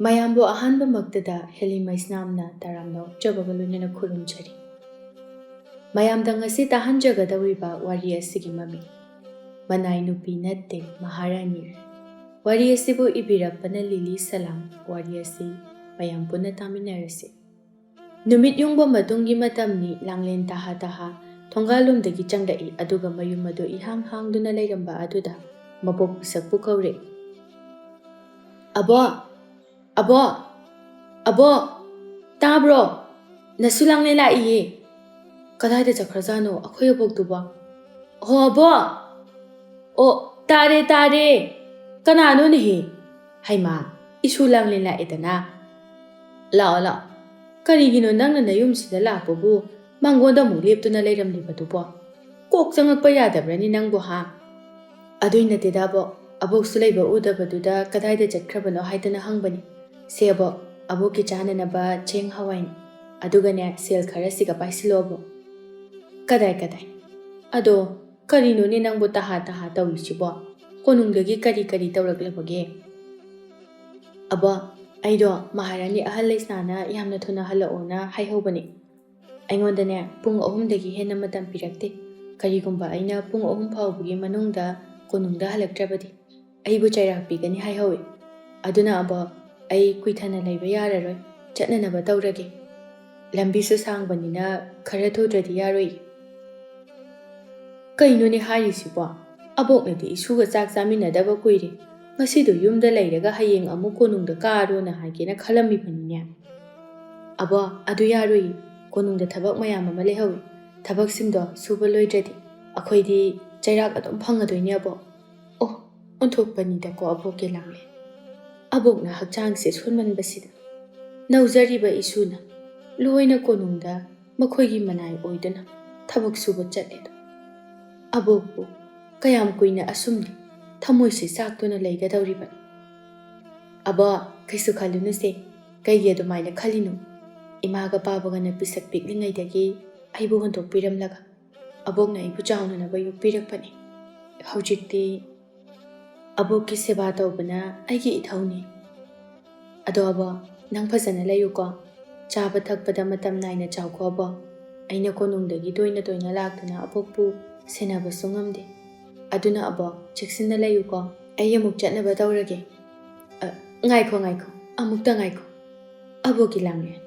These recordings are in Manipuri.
ꯃꯌꯥꯝꯕꯨ ꯑꯍꯥꯟꯕꯃꯛꯇꯗ ꯍꯦꯂꯤꯃꯩꯁꯅꯥꯝꯅ ꯇꯔꯥꯝꯅ ꯑꯣꯛꯆꯕꯒ ꯂꯣꯏꯅꯅ ꯈꯨꯔꯨꯝꯖꯔꯤ꯫ ꯃꯌꯥꯝꯗ ꯉꯁꯤ ꯇꯥꯍꯟꯖꯒꯗꯧꯔꯤꯕ ꯋꯥꯔꯤ ꯑꯁꯤꯒꯤ ꯃꯃꯤꯡ ꯃꯅꯥꯏ ꯅꯨꯄꯤ ꯅꯠꯇꯦ ꯃꯍꯥꯔꯥꯅꯤ꯫ ꯋꯥꯔꯤ ꯑꯁꯤꯕꯨ ꯏꯕꯤꯔꯛꯄꯅ ꯂꯤꯂꯤ ꯁꯂꯥꯝ꯫ ꯋꯥꯔꯤ ꯑꯁꯤ ꯃꯌꯥꯝ ꯄꯨꯟꯅ ꯇꯥꯃꯤꯟꯅꯔꯁꯤ꯫ ꯅꯨꯃꯤꯠ ꯌꯨꯡꯕ ꯃꯇꯨꯡꯒꯤ ꯃꯇꯝꯅꯤ꯫ ꯂꯥꯡꯂꯦꯟ ꯇꯍꯥ ꯇꯍꯥ ꯊꯣꯡꯒꯥꯜꯂꯣꯝꯗꯒꯤ ꯆꯪꯂꯛꯏ, ꯑꯗꯨꯒ ꯃꯌꯨꯝ ꯑꯗꯨ ꯏꯍꯥꯡ ꯍꯥꯡꯗꯨꯅ ꯂꯩꯔꯝꯕ ꯑꯗꯨꯗ ꯃꯕꯣꯛ ꯄꯤꯁꯛꯄꯨ ꯀꯧꯔꯛꯏ꯫ "ꯑꯕꯣ! ꯑꯕꯣ! ꯑꯕꯣ! ꯇꯥꯕ꯭ꯔꯣ? ꯅꯁꯨ ꯂꯥꯡꯂꯦꯟ ꯂꯥꯛꯏꯌꯦ꯫ ꯀꯗꯥꯏꯗ ꯆꯠꯈ꯭ꯔꯖꯥꯠꯅꯣ ꯑꯩꯈꯣꯏ ꯑꯕꯣꯛꯇꯨꯕꯣ? ꯑꯣ ꯑꯕꯣ! ꯑꯣ ꯇꯥꯔꯦ ꯇꯥꯔꯦ꯫ ꯀꯅꯥꯅꯣꯅꯦꯍꯦ? ꯍꯩꯃꯥ, ꯏꯁꯨ ꯂꯥꯡꯂꯦꯟ ꯂꯥꯛꯑꯦꯗꯅ꯫ ꯂꯥꯛꯑꯣ ꯂꯥꯛꯑꯣ꯫ ꯀꯔꯤꯒꯤꯅꯣ ꯅꯪꯅ ꯅꯌꯨꯝꯁꯤꯗ ꯂꯥꯛꯄꯕꯨ ꯃꯥꯡꯒꯣꯟꯗ ꯑꯃꯨꯛ ꯂꯦꯞꯇꯨꯅ ꯂꯩꯔꯝꯂꯤꯕꯗꯨꯕꯣ? ꯀꯣꯛ ꯆꯪꯉꯛꯄ ꯌꯥꯗꯕ꯭ꯔꯅꯤ ꯅꯪꯕꯨ ꯍꯥ? ꯑꯗꯨꯏ ꯅꯠꯇꯦꯗ ꯑꯕꯣꯛ, ꯑꯕꯣꯛꯁꯨ ꯂꯩꯕ ꯎꯗꯕꯗꯨꯗ ꯀꯗꯥꯏꯗ ꯆꯠꯈ꯭ꯔꯕꯅꯣ ꯍꯥꯏꯗꯅ ꯍꯪꯕꯅꯤ꯫ ꯁꯦ ꯑꯕꯣꯛ, ꯑꯕꯣꯛꯀꯤ ꯆꯥꯅꯅꯕ ꯆꯦꯡ ꯍꯋꯥꯏꯅꯤ, ꯑꯗꯨꯒꯅꯦ ꯁꯦꯜ ꯈꯔꯁꯤꯒ ꯄꯥꯏꯁꯤꯜꯂꯣ ꯑꯕꯣꯛ꯫ ꯀꯗꯥꯏ? ꯑꯗꯣ ꯀꯔꯤꯅꯣꯅꯦ ꯅꯪꯕꯨ ꯇꯍꯥ ꯇꯍꯥ ꯇꯧꯔꯤꯁꯤꯕꯣ? ꯀꯣꯅꯨꯡꯗꯒꯤ ꯀꯔꯤ ꯇꯧꯔꯛꯂꯕꯒꯦ? ꯑꯕꯣꯛ, ꯑꯩꯗꯣ ꯃꯍꯥꯔꯥꯅꯤ ꯑꯍꯜ ꯂꯩꯁꯅꯥꯅ ꯌꯥꯝꯅ ꯊꯨꯅ ꯍꯜꯂꯛꯑꯣꯅ ꯍꯥꯏꯍꯧꯕꯅꯤ꯫ ꯑꯩꯉꯣꯟꯗꯅꯦ ꯄꯨꯡ 3ꯗꯒꯤ ꯍꯦꯟꯅ ꯃꯇꯝ ꯄꯤꯔꯛꯇꯦ꯫ ꯀꯔꯤꯒꯨꯝꯕ ꯑꯩꯅ ꯄꯨꯡ 3 ꯐꯥꯎꯕꯒꯤ ꯃꯅꯨꯡꯗ ꯀꯣꯅꯨꯡꯗ ꯍꯜꯂꯛꯇ꯭ꯔꯕꯗꯤ ꯑꯩꯕꯨ ꯆꯩꯔꯥꯛ ꯄꯤꯒꯅꯤ ꯍꯥꯏꯍꯧꯏ꯫ ꯑꯗꯨꯅ ꯑꯕꯣꯛ, ꯑꯩ ꯀꯨꯏꯊꯅ ꯂꯩꯕ ꯌꯥꯔꯔꯣꯏ, ꯆꯠꯅꯅꯕ ꯇꯧꯔꯒꯦ꯫ ꯂꯝꯕꯤꯁꯨ ꯁꯥꯡꯕꯅꯤꯅ ꯈꯔ ꯊꯨꯗ꯭ꯔꯗꯤ ꯌꯥꯔꯣꯏ꯫ ꯀꯩꯅꯣꯅꯦ ꯍꯥꯏꯔꯤꯁꯤꯕꯣ? ꯑꯕꯣꯛꯅꯗꯤ ꯏꯁꯨꯒ ꯆꯥꯛ ꯆꯥꯃꯤꯟꯅꯗꯕ ꯀꯨꯏꯔꯦ꯫ ꯉꯁꯤꯗꯣ ꯌꯨꯝꯗ ꯂꯩꯔꯒ ꯍꯌꯦꯡ ꯑꯃꯨꯛ ꯀꯣꯅꯨꯡꯗ ꯀꯥꯔꯣꯅ ꯍꯥꯏꯒꯦꯅ ꯈꯜꯂꯝꯃꯤꯕꯅꯤꯅꯦ꯫ ꯑꯕꯣꯛ, ꯑꯗꯨ ꯌꯥꯔꯣꯏ꯫ ꯀꯣꯅꯨꯡꯗ ꯊꯕꯛ ꯃꯌꯥꯝ ꯑꯃ ꯂꯩꯍꯧꯏ꯫ ꯊꯕꯛꯁꯤꯡꯗꯣ ꯁꯨꯕ ꯂꯣꯏꯗ꯭ꯔꯗꯤ ꯑꯩꯈꯣꯏꯗꯤ ꯆꯩꯔꯥꯛ ꯑꯗꯨꯝ ꯐꯪꯒꯗꯣꯏꯅꯦ ꯑꯕꯣꯛ꯫ ꯑꯣ, ꯑꯣꯟꯊꯣꯛꯄꯅꯤꯗꯀꯣ ꯑꯕꯣꯛꯀꯤ ꯂꯥꯡꯂꯦꯟ꯫ ꯑꯕꯣꯛꯅ ꯍꯛꯆꯥꯡꯁꯦ ꯁꯣꯟꯃꯟꯕꯁꯤꯗ ꯅꯧꯖꯔꯤꯕ ꯏꯁꯨꯅ ꯂꯣꯏꯅ ꯀꯣꯅꯨꯡꯗ ꯃꯈꯣꯏꯒꯤ ꯃꯅꯥꯏ ꯑꯣꯏꯗꯨꯅ ꯊꯕꯛ ꯁꯨꯕ ꯆꯠꯂꯦꯗꯣ꯫ ꯑꯕꯣꯛꯄꯨ ꯀꯌꯥꯝ ꯀꯨꯏꯅ ꯑꯁꯨꯝꯅ ꯊꯃꯣꯏꯁꯦ ꯆꯥꯛꯇꯨꯅ ꯂꯩꯒꯗꯧꯔꯤꯕꯅꯣ? ꯑꯕꯣꯛ, ꯀꯩꯁꯨ ꯈꯜꯂꯨꯅꯨꯁꯦ꯫ ꯀꯩꯒꯤ ꯑꯗꯨꯃꯥꯏꯅ ꯈꯜꯂꯤꯅꯣ? ꯏꯃꯥꯒ ꯄꯥꯕꯒꯅ ꯄꯤꯁꯛ ꯄꯤꯛꯂꯤꯉꯩꯗꯒꯤ ꯑꯩꯕꯨ ꯍꯨꯟꯗꯣꯛꯄꯤꯔꯝꯂꯒ ꯑꯕꯣꯛꯅ ꯑꯩꯕꯨ ꯆꯥꯎꯅꯅꯕ ꯌꯣꯛꯄꯤꯔꯛꯄꯅꯤ꯫ ꯍꯧꯖꯤꯛꯇꯤ ꯑꯕꯣꯛꯀꯤ ꯁꯦꯕꯥ ꯇꯧꯕꯅ ꯑꯩꯒꯤ ꯏꯊꯧꯅꯤ꯫ ꯑꯗꯣ ꯑꯕꯣꯛ, ꯅꯪ ꯐꯖꯅ ꯂꯩꯌꯨꯀꯣ꯫ ꯆꯥꯕ ꯊꯛꯄꯗ ꯃꯇꯝ ナꯏꯅ ꯆꯥꯎꯀꯣ ꯑꯕꯣꯛ꯫ ꯑꯩꯅ ꯀꯣꯅꯨꯡꯗꯒꯤ ꯇꯣꯏꯅ ꯂꯥꯛꯇꯨꯅ ꯑꯕꯣꯛꯄꯨ ꯁꯦꯟꯅꯕꯁꯨ ꯉꯝꯗꯦ꯫ ꯑꯗꯨꯅ ꯑꯕꯣꯛ, ꯆꯦꯛꯁꯤꯟꯅ ꯂꯩꯌꯨꯀꯣ꯫ ꯑꯩ ꯑꯃꯨꯛ ꯆꯠꯅꯕ ꯇꯧꯔꯒꯦ꯫ ꯉꯥꯏꯈꯣ, ꯑꯃꯨꯛꯇ ꯉꯥꯏꯈꯣ꯫ ꯑꯕꯣꯛꯀꯤ ꯂꯥꯡꯂꯦꯟ,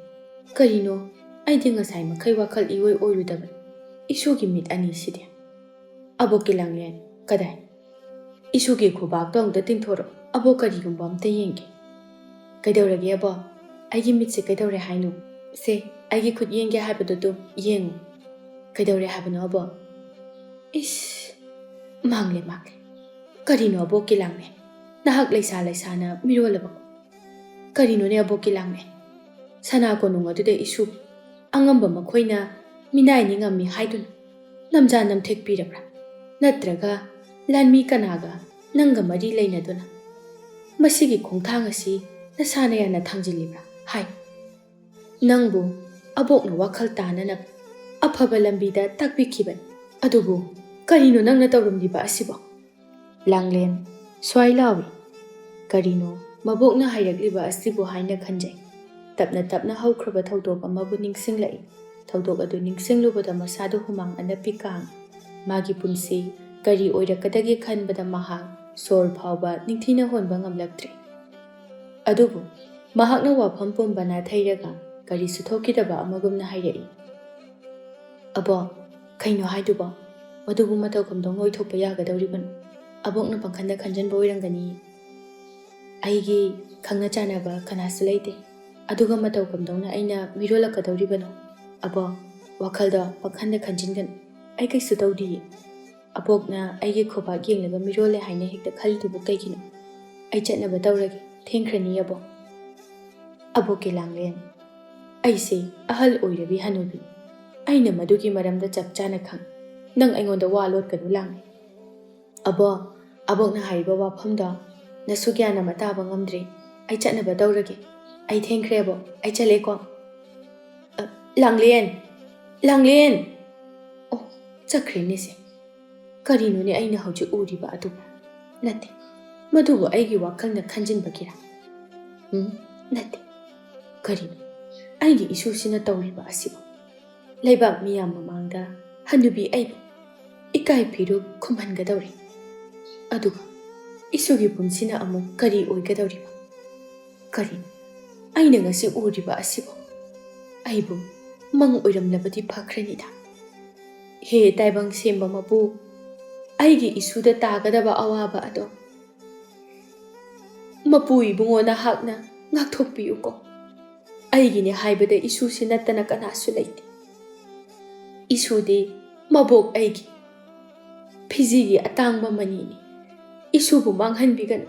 ꯀꯔꯤꯅꯣ? ꯑꯩꯗꯤ ꯉꯁꯥꯏ ꯃꯈꯩ ꯋꯥꯈꯜ ꯏꯑꯣꯏ ꯑꯣꯏꯔꯨꯗꯕꯅꯤ꯫ ꯏꯁꯨꯒꯤ ꯃꯤꯠ ꯑꯅꯤꯁꯤꯗꯤ꯫ ꯑꯕꯣꯛꯀꯤ ꯂꯥꯡꯂꯦꯟ, ꯀꯗꯥꯏ? ꯏꯁꯨꯒꯤ ꯈꯨꯕꯥꯛꯇꯣ ꯑꯝꯇ ꯇꯤꯡꯊꯣꯔꯛꯑꯣ, ꯑꯕꯣꯛ ꯀꯔꯤꯒꯨꯝꯕ ꯑꯝꯇ ꯌꯦꯡꯒꯦ꯫ ꯀꯩꯗꯧꯔꯒꯦ ꯑꯕꯣꯛ? ꯑꯩꯒꯤ ꯃꯤꯠꯁꯦ ꯀꯩꯗꯧꯔꯦ ꯍꯥꯏꯅꯣ? ꯁꯦ, ꯑꯩꯒꯤ ꯈꯨꯠ ꯌꯦꯡꯒꯦ ꯍꯥꯏꯕꯗꯨ ꯌꯦꯡꯉꯨ꯫ ꯀꯩꯗꯧꯔꯦ ꯍꯥꯏꯕꯅꯣ ꯑꯕꯣꯛ? ꯏꯁ, ꯃꯥꯡꯂꯦ꯫ ꯀꯔꯤꯅꯣ ꯑꯕꯣꯛꯀꯤ ꯂꯥꯡꯂꯦꯟ? ꯅꯍꯥꯛ ꯂꯩꯁꯥꯅ ꯃꯤꯔꯣꯜꯂꯕ? ꯀꯔꯤꯅꯣꯅꯦ ꯑꯕꯣꯛꯀꯤ ꯂꯥꯡꯂꯦꯟ? ꯁꯅꯥ ꯀꯣꯅꯨꯡ ꯑꯗꯨꯗ ꯏꯁꯨ ꯑꯉꯝꯕ ꯃꯈꯣꯏꯅ ꯃꯤꯅꯥꯏꯅꯤ ꯉꯝꯃꯤ ꯍꯥꯏꯗꯨꯅ ꯅꯝꯖꯥ ꯅꯝꯊꯦꯛꯄꯤꯔꯕ꯭ꯔꯥ? ꯅꯠꯇ꯭ꯔꯒ ꯂꯥꯟꯃꯤ ꯀꯅꯥꯒ ꯅꯪꯒ ꯃꯔꯤ ꯂꯩꯅꯗꯨꯅ ꯃꯁꯤꯒꯤ ꯈꯣꯡꯊꯥꯡ ꯑꯁꯤ ꯅꯁꯥꯅ ꯌꯥꯅ ꯊꯥꯡꯖꯤꯜꯂꯤꯕ꯭ꯔꯥ? ꯍꯥꯏ, ꯅꯪꯕꯨ ꯑꯕꯣꯛꯅ ꯋꯥꯈꯜ ꯇꯥꯅꯅꯕ ꯑꯐꯕ ꯂꯝꯕꯤꯗ ꯇꯥꯛꯄꯤꯈꯤꯕꯅꯤ, ꯑꯗꯨꯕꯨ ꯀꯔꯤꯅꯣ ꯅꯪꯅ ꯇꯧꯔꯝꯂꯤꯕ ꯑꯁꯤꯕꯣ? ꯂꯥꯡꯂꯦꯟ ꯁ꯭ꯋꯥꯏ ꯂꯥꯎꯏ꯫ ꯀꯔꯤꯅꯣ ꯃꯕꯣꯛꯅ ꯍꯥꯏꯔꯛꯂꯤꯕ ꯑꯁꯤꯕꯨ ꯍꯥꯏꯅ ꯈꯟꯖꯩ꯫ ꯇꯞꯅ ꯍꯧꯈ꯭ꯔꯕ ꯊꯧꯗꯣꯛ ꯑꯃꯕꯨ ꯅꯤꯡꯁꯤꯡꯂꯛꯏ꯫ ꯊꯧꯗꯣꯛ ꯑꯗꯨ ꯅꯤꯡꯁꯤꯡꯂꯨꯕꯗ ꯃꯁꯥꯗꯨ ꯍꯨꯃꯥꯡ ꯑꯅꯞꯄꯤ ꯀꯥꯡꯏ꯫ ꯃꯥꯒꯤ ꯄꯨꯟꯁꯤ ꯀꯔꯤ ꯑꯣꯏꯔꯛꯀꯗꯒꯦ ꯈꯟꯕꯗ ꯃꯍꯥꯛ ꯁꯣꯔ ꯐꯥꯎꯕ ꯅꯤꯡꯊꯤꯅ ꯍꯣꯟꯕ ꯉꯝꯂꯛꯇ꯭ꯔꯦ꯫ ꯑꯗꯨꯕꯨ ꯃꯍꯥꯛꯅ ꯋꯥꯐꯝ ꯄꯨꯝꯕ ꯅꯥꯊꯩꯔꯒ ꯀꯔꯤꯁꯨ ꯊꯣꯛꯈꯤꯗꯕ ꯑꯃꯒꯨꯝꯅ ꯍꯥꯏꯔꯛꯏ꯫ ꯑꯕꯣꯛ, ꯀꯩꯅꯣ ꯍꯥꯏꯗꯨꯕꯣ? ꯃꯗꯨꯕꯨ ꯃꯇꯧ ꯀꯝꯗꯧꯅ ꯑꯣꯏꯊꯣꯛꯄ ꯌꯥꯒꯗꯧꯔꯤꯕꯅꯣ? ꯑꯕꯣꯛꯅ ꯄꯪꯈꯟꯗ ꯈꯟꯖꯟꯕ ꯑꯣꯏꯔꯝꯒꯅꯤ꯫ ꯑꯩꯒꯤ ꯈꯪꯅ ꯆꯥꯟꯅꯕ ꯀꯅꯥꯁꯨ ꯂꯩꯇꯦ, ꯑꯗꯨꯒ ꯃꯇꯧ ꯀꯝꯗꯧꯅ ꯑꯩꯅ ꯃꯤꯔꯣꯜꯂꯛꯀꯗꯧꯔꯤꯕꯅꯣ? ꯑꯕꯣꯛ, ꯋꯥꯈꯜꯗꯣ ꯄꯪꯈꯟꯗ ꯈꯟꯖꯤꯟꯒꯅꯨ꯫ ꯑꯩ ꯀꯩꯁꯨ ꯇꯧꯗꯤꯌꯦ꯫ ꯑꯕꯣꯛꯅ ꯑꯩꯒꯤ ꯈꯨꯕꯥꯛ ꯌꯦꯡꯂꯒ ꯃꯤꯔꯣꯜꯂꯦ ꯍꯥꯏꯅ ꯍꯦꯛꯇ ꯈꯜꯂꯤꯗꯨꯕꯨ ꯀꯩꯒꯤꯅꯣ? ꯑꯩ ꯆꯠꯅꯕ ꯇꯧꯔꯒꯦ, ꯊꯦꯡꯈ꯭ꯔꯅꯤ ꯑꯕꯣꯛ꯫ ꯑꯕꯣꯛꯀꯤ ꯂꯥꯡꯂꯦꯟ, ꯑꯩꯁꯦ ꯑꯍꯜ ꯑꯣꯏꯔꯕꯤ ꯍꯅꯨꯕꯤꯅꯤ꯫ ꯑꯩꯅ ꯃꯗꯨꯒꯤ ꯃꯔꯝꯗ ꯆꯞ ꯆꯥꯅ ꯈꯪꯏ꯫ ꯅꯪ ꯑꯩꯉꯣꯟꯗ ꯋꯥ ꯂꯣꯠꯀꯅꯨ ꯂꯥꯡꯂꯦꯟ꯫ ꯑꯕꯣꯛ, ꯑꯕꯣꯛꯅ ꯍꯥꯏꯔꯤꯕ ꯋꯥꯐꯝꯗꯣ ꯅꯁꯨ ꯒ꯭ꯌꯥꯟ ꯑꯃ ꯇꯥꯕ ꯉꯝꯗ꯭ꯔꯤ꯫ ꯑꯩ ꯆꯠꯅꯕ ꯇꯧꯔꯒꯦ꯫ ꯑꯩ ꯊꯦꯡꯈ꯭ꯔꯦ ꯑꯕꯣꯛ, ꯑꯩ ꯆꯠꯂꯦꯀꯣ꯫ ꯂꯥꯡꯂꯦꯟ! ꯑꯣ, ꯆꯠꯈ꯭ꯔꯦꯅꯦꯁꯦ꯫ ꯀꯔꯤꯅꯣꯅꯦ ꯑꯩꯅ ꯍꯧꯖꯤꯛ ꯎꯔꯤꯕ ꯑꯗꯨꯕꯨ? ꯅꯠꯇꯦ, ꯃꯗꯨꯕꯨ ꯑꯩꯒꯤ ꯋꯥꯈꯜꯅ ꯈꯟꯖꯤꯟꯕꯒꯤꯔꯥ? Nate, karino, aigi isu sina tauriba asibo. Leibak miyam mamangda, hanubi aibu, ikai piru kumhangadawri. Aduga, isugi punsina amu kari oigadawriba. Karino, aina ngasi uriba asibo. Aibu, mang oiramlabadi phakranida. He taibang semba mabu, aigi isuda tagadaba awaba ado. Mapu ibungo na hakna ngakthokpiyu ko. Aigi ni haibada isu sinatana kanasu laiti. Isu di mabok aigi. Pizigi atangba manini. Isu bu manghanbigan.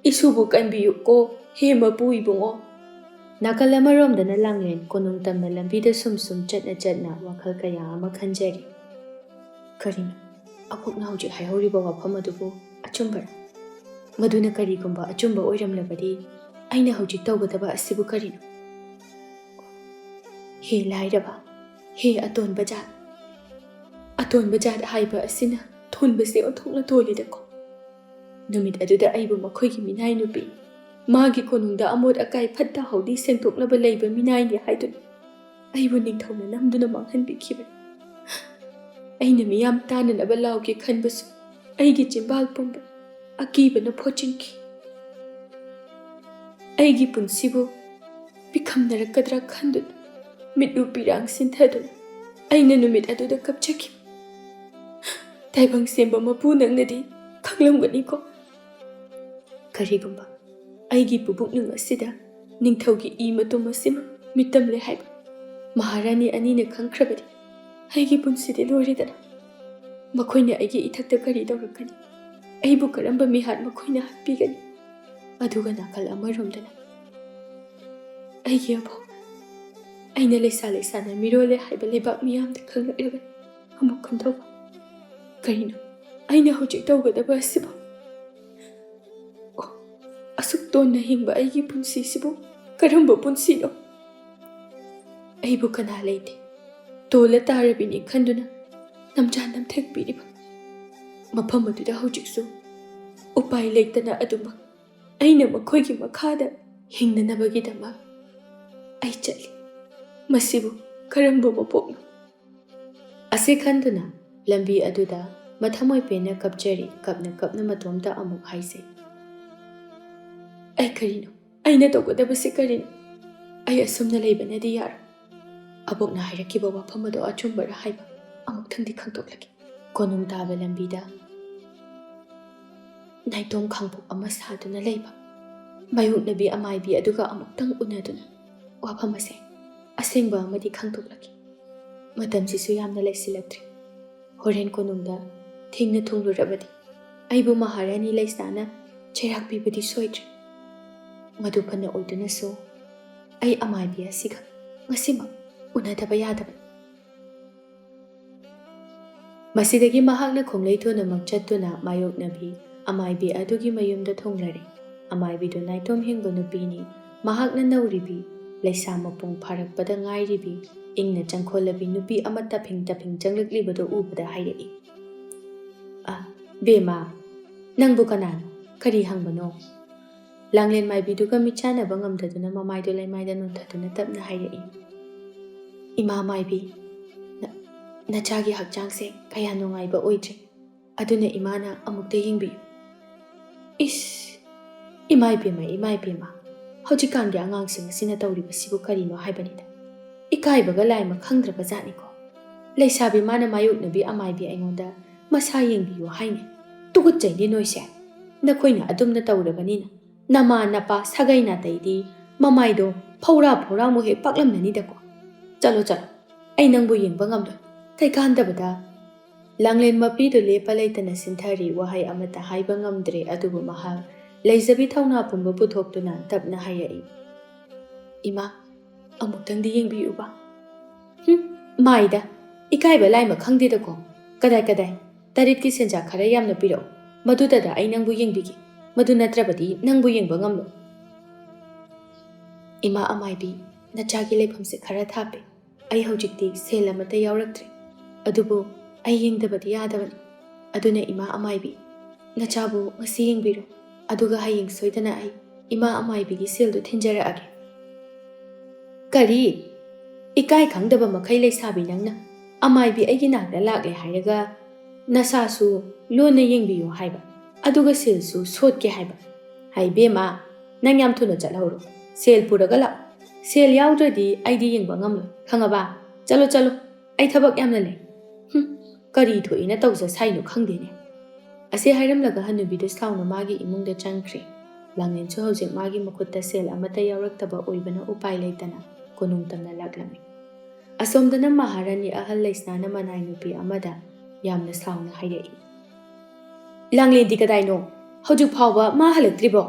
Isu bu kanbiyu ko he mapu ibungo. Nakalamarom da na langlen konung tamna lambida sum chatna wakal kaya ama khanjari. Karino, apok na hujik haihoriba wafam adubu achumbara. Maduna karigumba achumba oiramlabadi aina hujik tawgadaba asibu karino. He lairaba, he aton bajat. Aton bajat haiba asina thon base onthokna tolidako. Numit aduda aibu makhoigi minai nupi. Magi konungda amod akai phatta haudi sengtoknaba leiba minai ni haidun. Aibu ningthawna namduna manghanbikhiba. Aina miyam tananaba lauki khanbasu. Aigi chimbal pumba. Akibana phochinki. Aigi punsibu bikhamnarakadra khandun. Mitu pirang sinthadun. Aina numit aduda kapchaki. Taibang semba mapu nangnadi khanglamgani ko. Karigumba. Aigi bubuk nung asida ningthawgi matum asim mitamle haiba. Maharani anina khangkrabadi. Aigi punsidi loridana. Makoina aigi ithakta kari dawrakani. Aibu karamba mihat makoina hatpigani. Aduga nakal amaromdana. Aigi abo. Aina leisa na mirole haiba lebak miyamda khanglairagan. Amuk khamtawba. Karino, aina hujik tawgadaba asiba. Asuk tonna hingba aigi punsi sibu karamba punsi no. Aibu kana leite. Tola tarabini khanduna namjan namthek piriba. Mafam aduda hujiksu upai leitana aduma aina makhoigi makhada hingnanabagidama ai chali. Masibu karamba mapokno. Ase khanduna lambi aduda mathamoi pena kapjari kapna matomta amuk haise. Ai karino, aina tawgadabase karino. Ai asumna leibanadi yaro. Abokna hairakiba wafam ado achumbara haiba amuk thangdi khangtoklaki. Konung taba lambida naitong khangpok ama saduna leiba. Mayuknabi amaibi aduga amuktang unaduna wafam ase asengba amadi khangtoklaki. Matamsisu yamna leisilatri. Horen konungda thingna thunglurabadi. Aibu maharani leisana cherak pibadi soidri. Madupana oiduna so ai amaibi asiga ngasima unadaba yadaba. Masidagi mahakna khonglei namak chattuna mayoknabi amaibi adugi mayumda thonglare. Amaibi do naitom hingba nupini mahakna nauribi leisa mapung pharakpada ngairibi ingna changkholabi nupi amata phing changlaklibado ubada hairei. Bema nangbu kanano kari hangbano. Langlen maibi duga michanaba ngamdaduna mamaido laimaida nontaduna tapna hairei. Ima maibi Nachagi hakjangse kaya nungaiba oidre. Aduna imana amukta yingbiyu. Imai bima. Haujikangi angangsing asina tawriba sibu karino haibanida. Ikaibaga laima khangdraba zatniko. Leisabi mana mayuknabi amaibi aingonda masa yingbiyu haine. Tugutsayni noise. Nakoina adumna tawrabanina. Nama napa sagaina taydi mamaido phawra muhe paklamnanidako. Chalo. Ai nangbu yingba ngamdoi. Kaikandabada langlen mapido lepa leitana sinthari wahai amata haiba ngamdre adubu mahal leizabi thawna pumba puthokduna tapna hayai. Ima amuktangdi yengbiuba. Maida ikaiba laima khangdidako. Kadai taritki senja khara yamna piro. Madudada ai nangbu yengbigi. Madu natrabadi nangbu yengba ngamlo. Ima amaibi nachagi leiphamse khara thape. Ai hojikti sel amata yauraktre. Adubu ai yengdabadi yadabani. Aduna ima amaibi nachabu ngasi yengbiro. Aduga hayeng soidana ai ꯏꯃꯥ ꯑꯃꯥꯏꯕꯤꯒꯤ ꯁꯦꯜꯗꯨ ꯊꯤꯟꯖꯔꯛꯑꯒꯦ꯫ ꯀꯔꯤ? ꯏꯀꯥꯏ ꯈꯪꯗꯕ ꯃꯈꯩ ꯂꯩꯁꯥꯕꯤ ꯅꯪꯅ ꯑꯃꯥꯏꯕꯤ ꯑꯩꯒꯤ ꯅꯥꯛꯇ ꯂꯥꯛꯂꯦ ꯍꯥꯏꯔꯒ ꯅꯁꯥꯁꯨ ꯂꯣꯟꯅ ꯌꯦꯡꯕꯤꯌꯨ ꯍꯥꯏꯕ, ꯑꯗꯨꯒ ꯁꯦꯜꯁꯨ ꯁꯣꯠꯀꯦ ꯍꯥꯏꯕ? ꯍꯥꯏꯕꯦꯝꯃ, ꯅꯪ ꯌꯥꯝ ꯊꯨꯅ ꯆꯠꯍꯧꯔꯣ, ꯁꯦꯜ ꯄꯨꯔꯒ ꯂꯥꯛꯑꯣ꯫ ꯁꯦꯜ ꯌꯥꯎꯗ꯭ꯔꯗꯤ ꯑꯩꯗꯤ ꯌꯦꯡꯕ ꯉꯝꯂꯣꯏ, ꯈꯪꯉꯕ? ꯆꯠꯂꯣ ꯆꯠꯂꯣ, ꯑꯩ ꯊꯕꯛ ꯌꯥꯝꯅ ꯂꯩ꯫ ꯀꯔꯤ ꯊꯣꯛꯏꯅ ꯇꯧꯖ ꯁꯥꯏꯅꯣ ꯈꯪꯗꯦꯅꯦ꯫ ꯑꯁꯤ ꯍꯥꯏꯔꯝꯂꯒ ꯍꯅꯨꯕꯤꯗꯨ ꯁꯥꯎꯅ ꯃꯥꯒꯤ ꯏꯃꯨꯡꯗ ꯆꯪꯈ꯭ꯔꯦ꯫ ꯂꯥꯡꯂꯦꯟꯁꯨ ꯍꯧꯖꯤꯛ ꯃꯥꯒꯤ ꯃꯈꯨꯠꯇ ꯁꯦꯜ ꯑꯃꯠꯇ ꯌꯥꯎꯔꯛꯇꯕ ꯑꯣꯏꯕꯅ ꯎꯄꯥꯏ ꯂꯩꯇꯅ ꯀꯣꯅꯨꯡ ꯇꯝꯅ ꯂꯥꯛꯂꯝꯃꯤ꯫ ꯑꯁꯣꯝꯗꯅ ꯃꯍꯥꯔꯥꯅꯤ ꯑꯍꯜ ꯂꯩꯁꯅꯥꯅ ꯃꯅꯥꯏ ꯅꯨꯄꯤ ꯑꯃꯗ ꯌꯥꯝꯅ ꯁꯥꯎꯅ ꯍꯥꯏꯔꯛꯏ꯫ ꯂꯥꯡꯂꯦꯟꯗꯤ ꯀꯗꯥꯏꯅꯣ? ꯍꯧꯖꯤꯛ ꯐꯥꯎꯕ ꯃꯥ ꯍꯜꯂꯛꯇ꯭ꯔꯤꯕꯣ?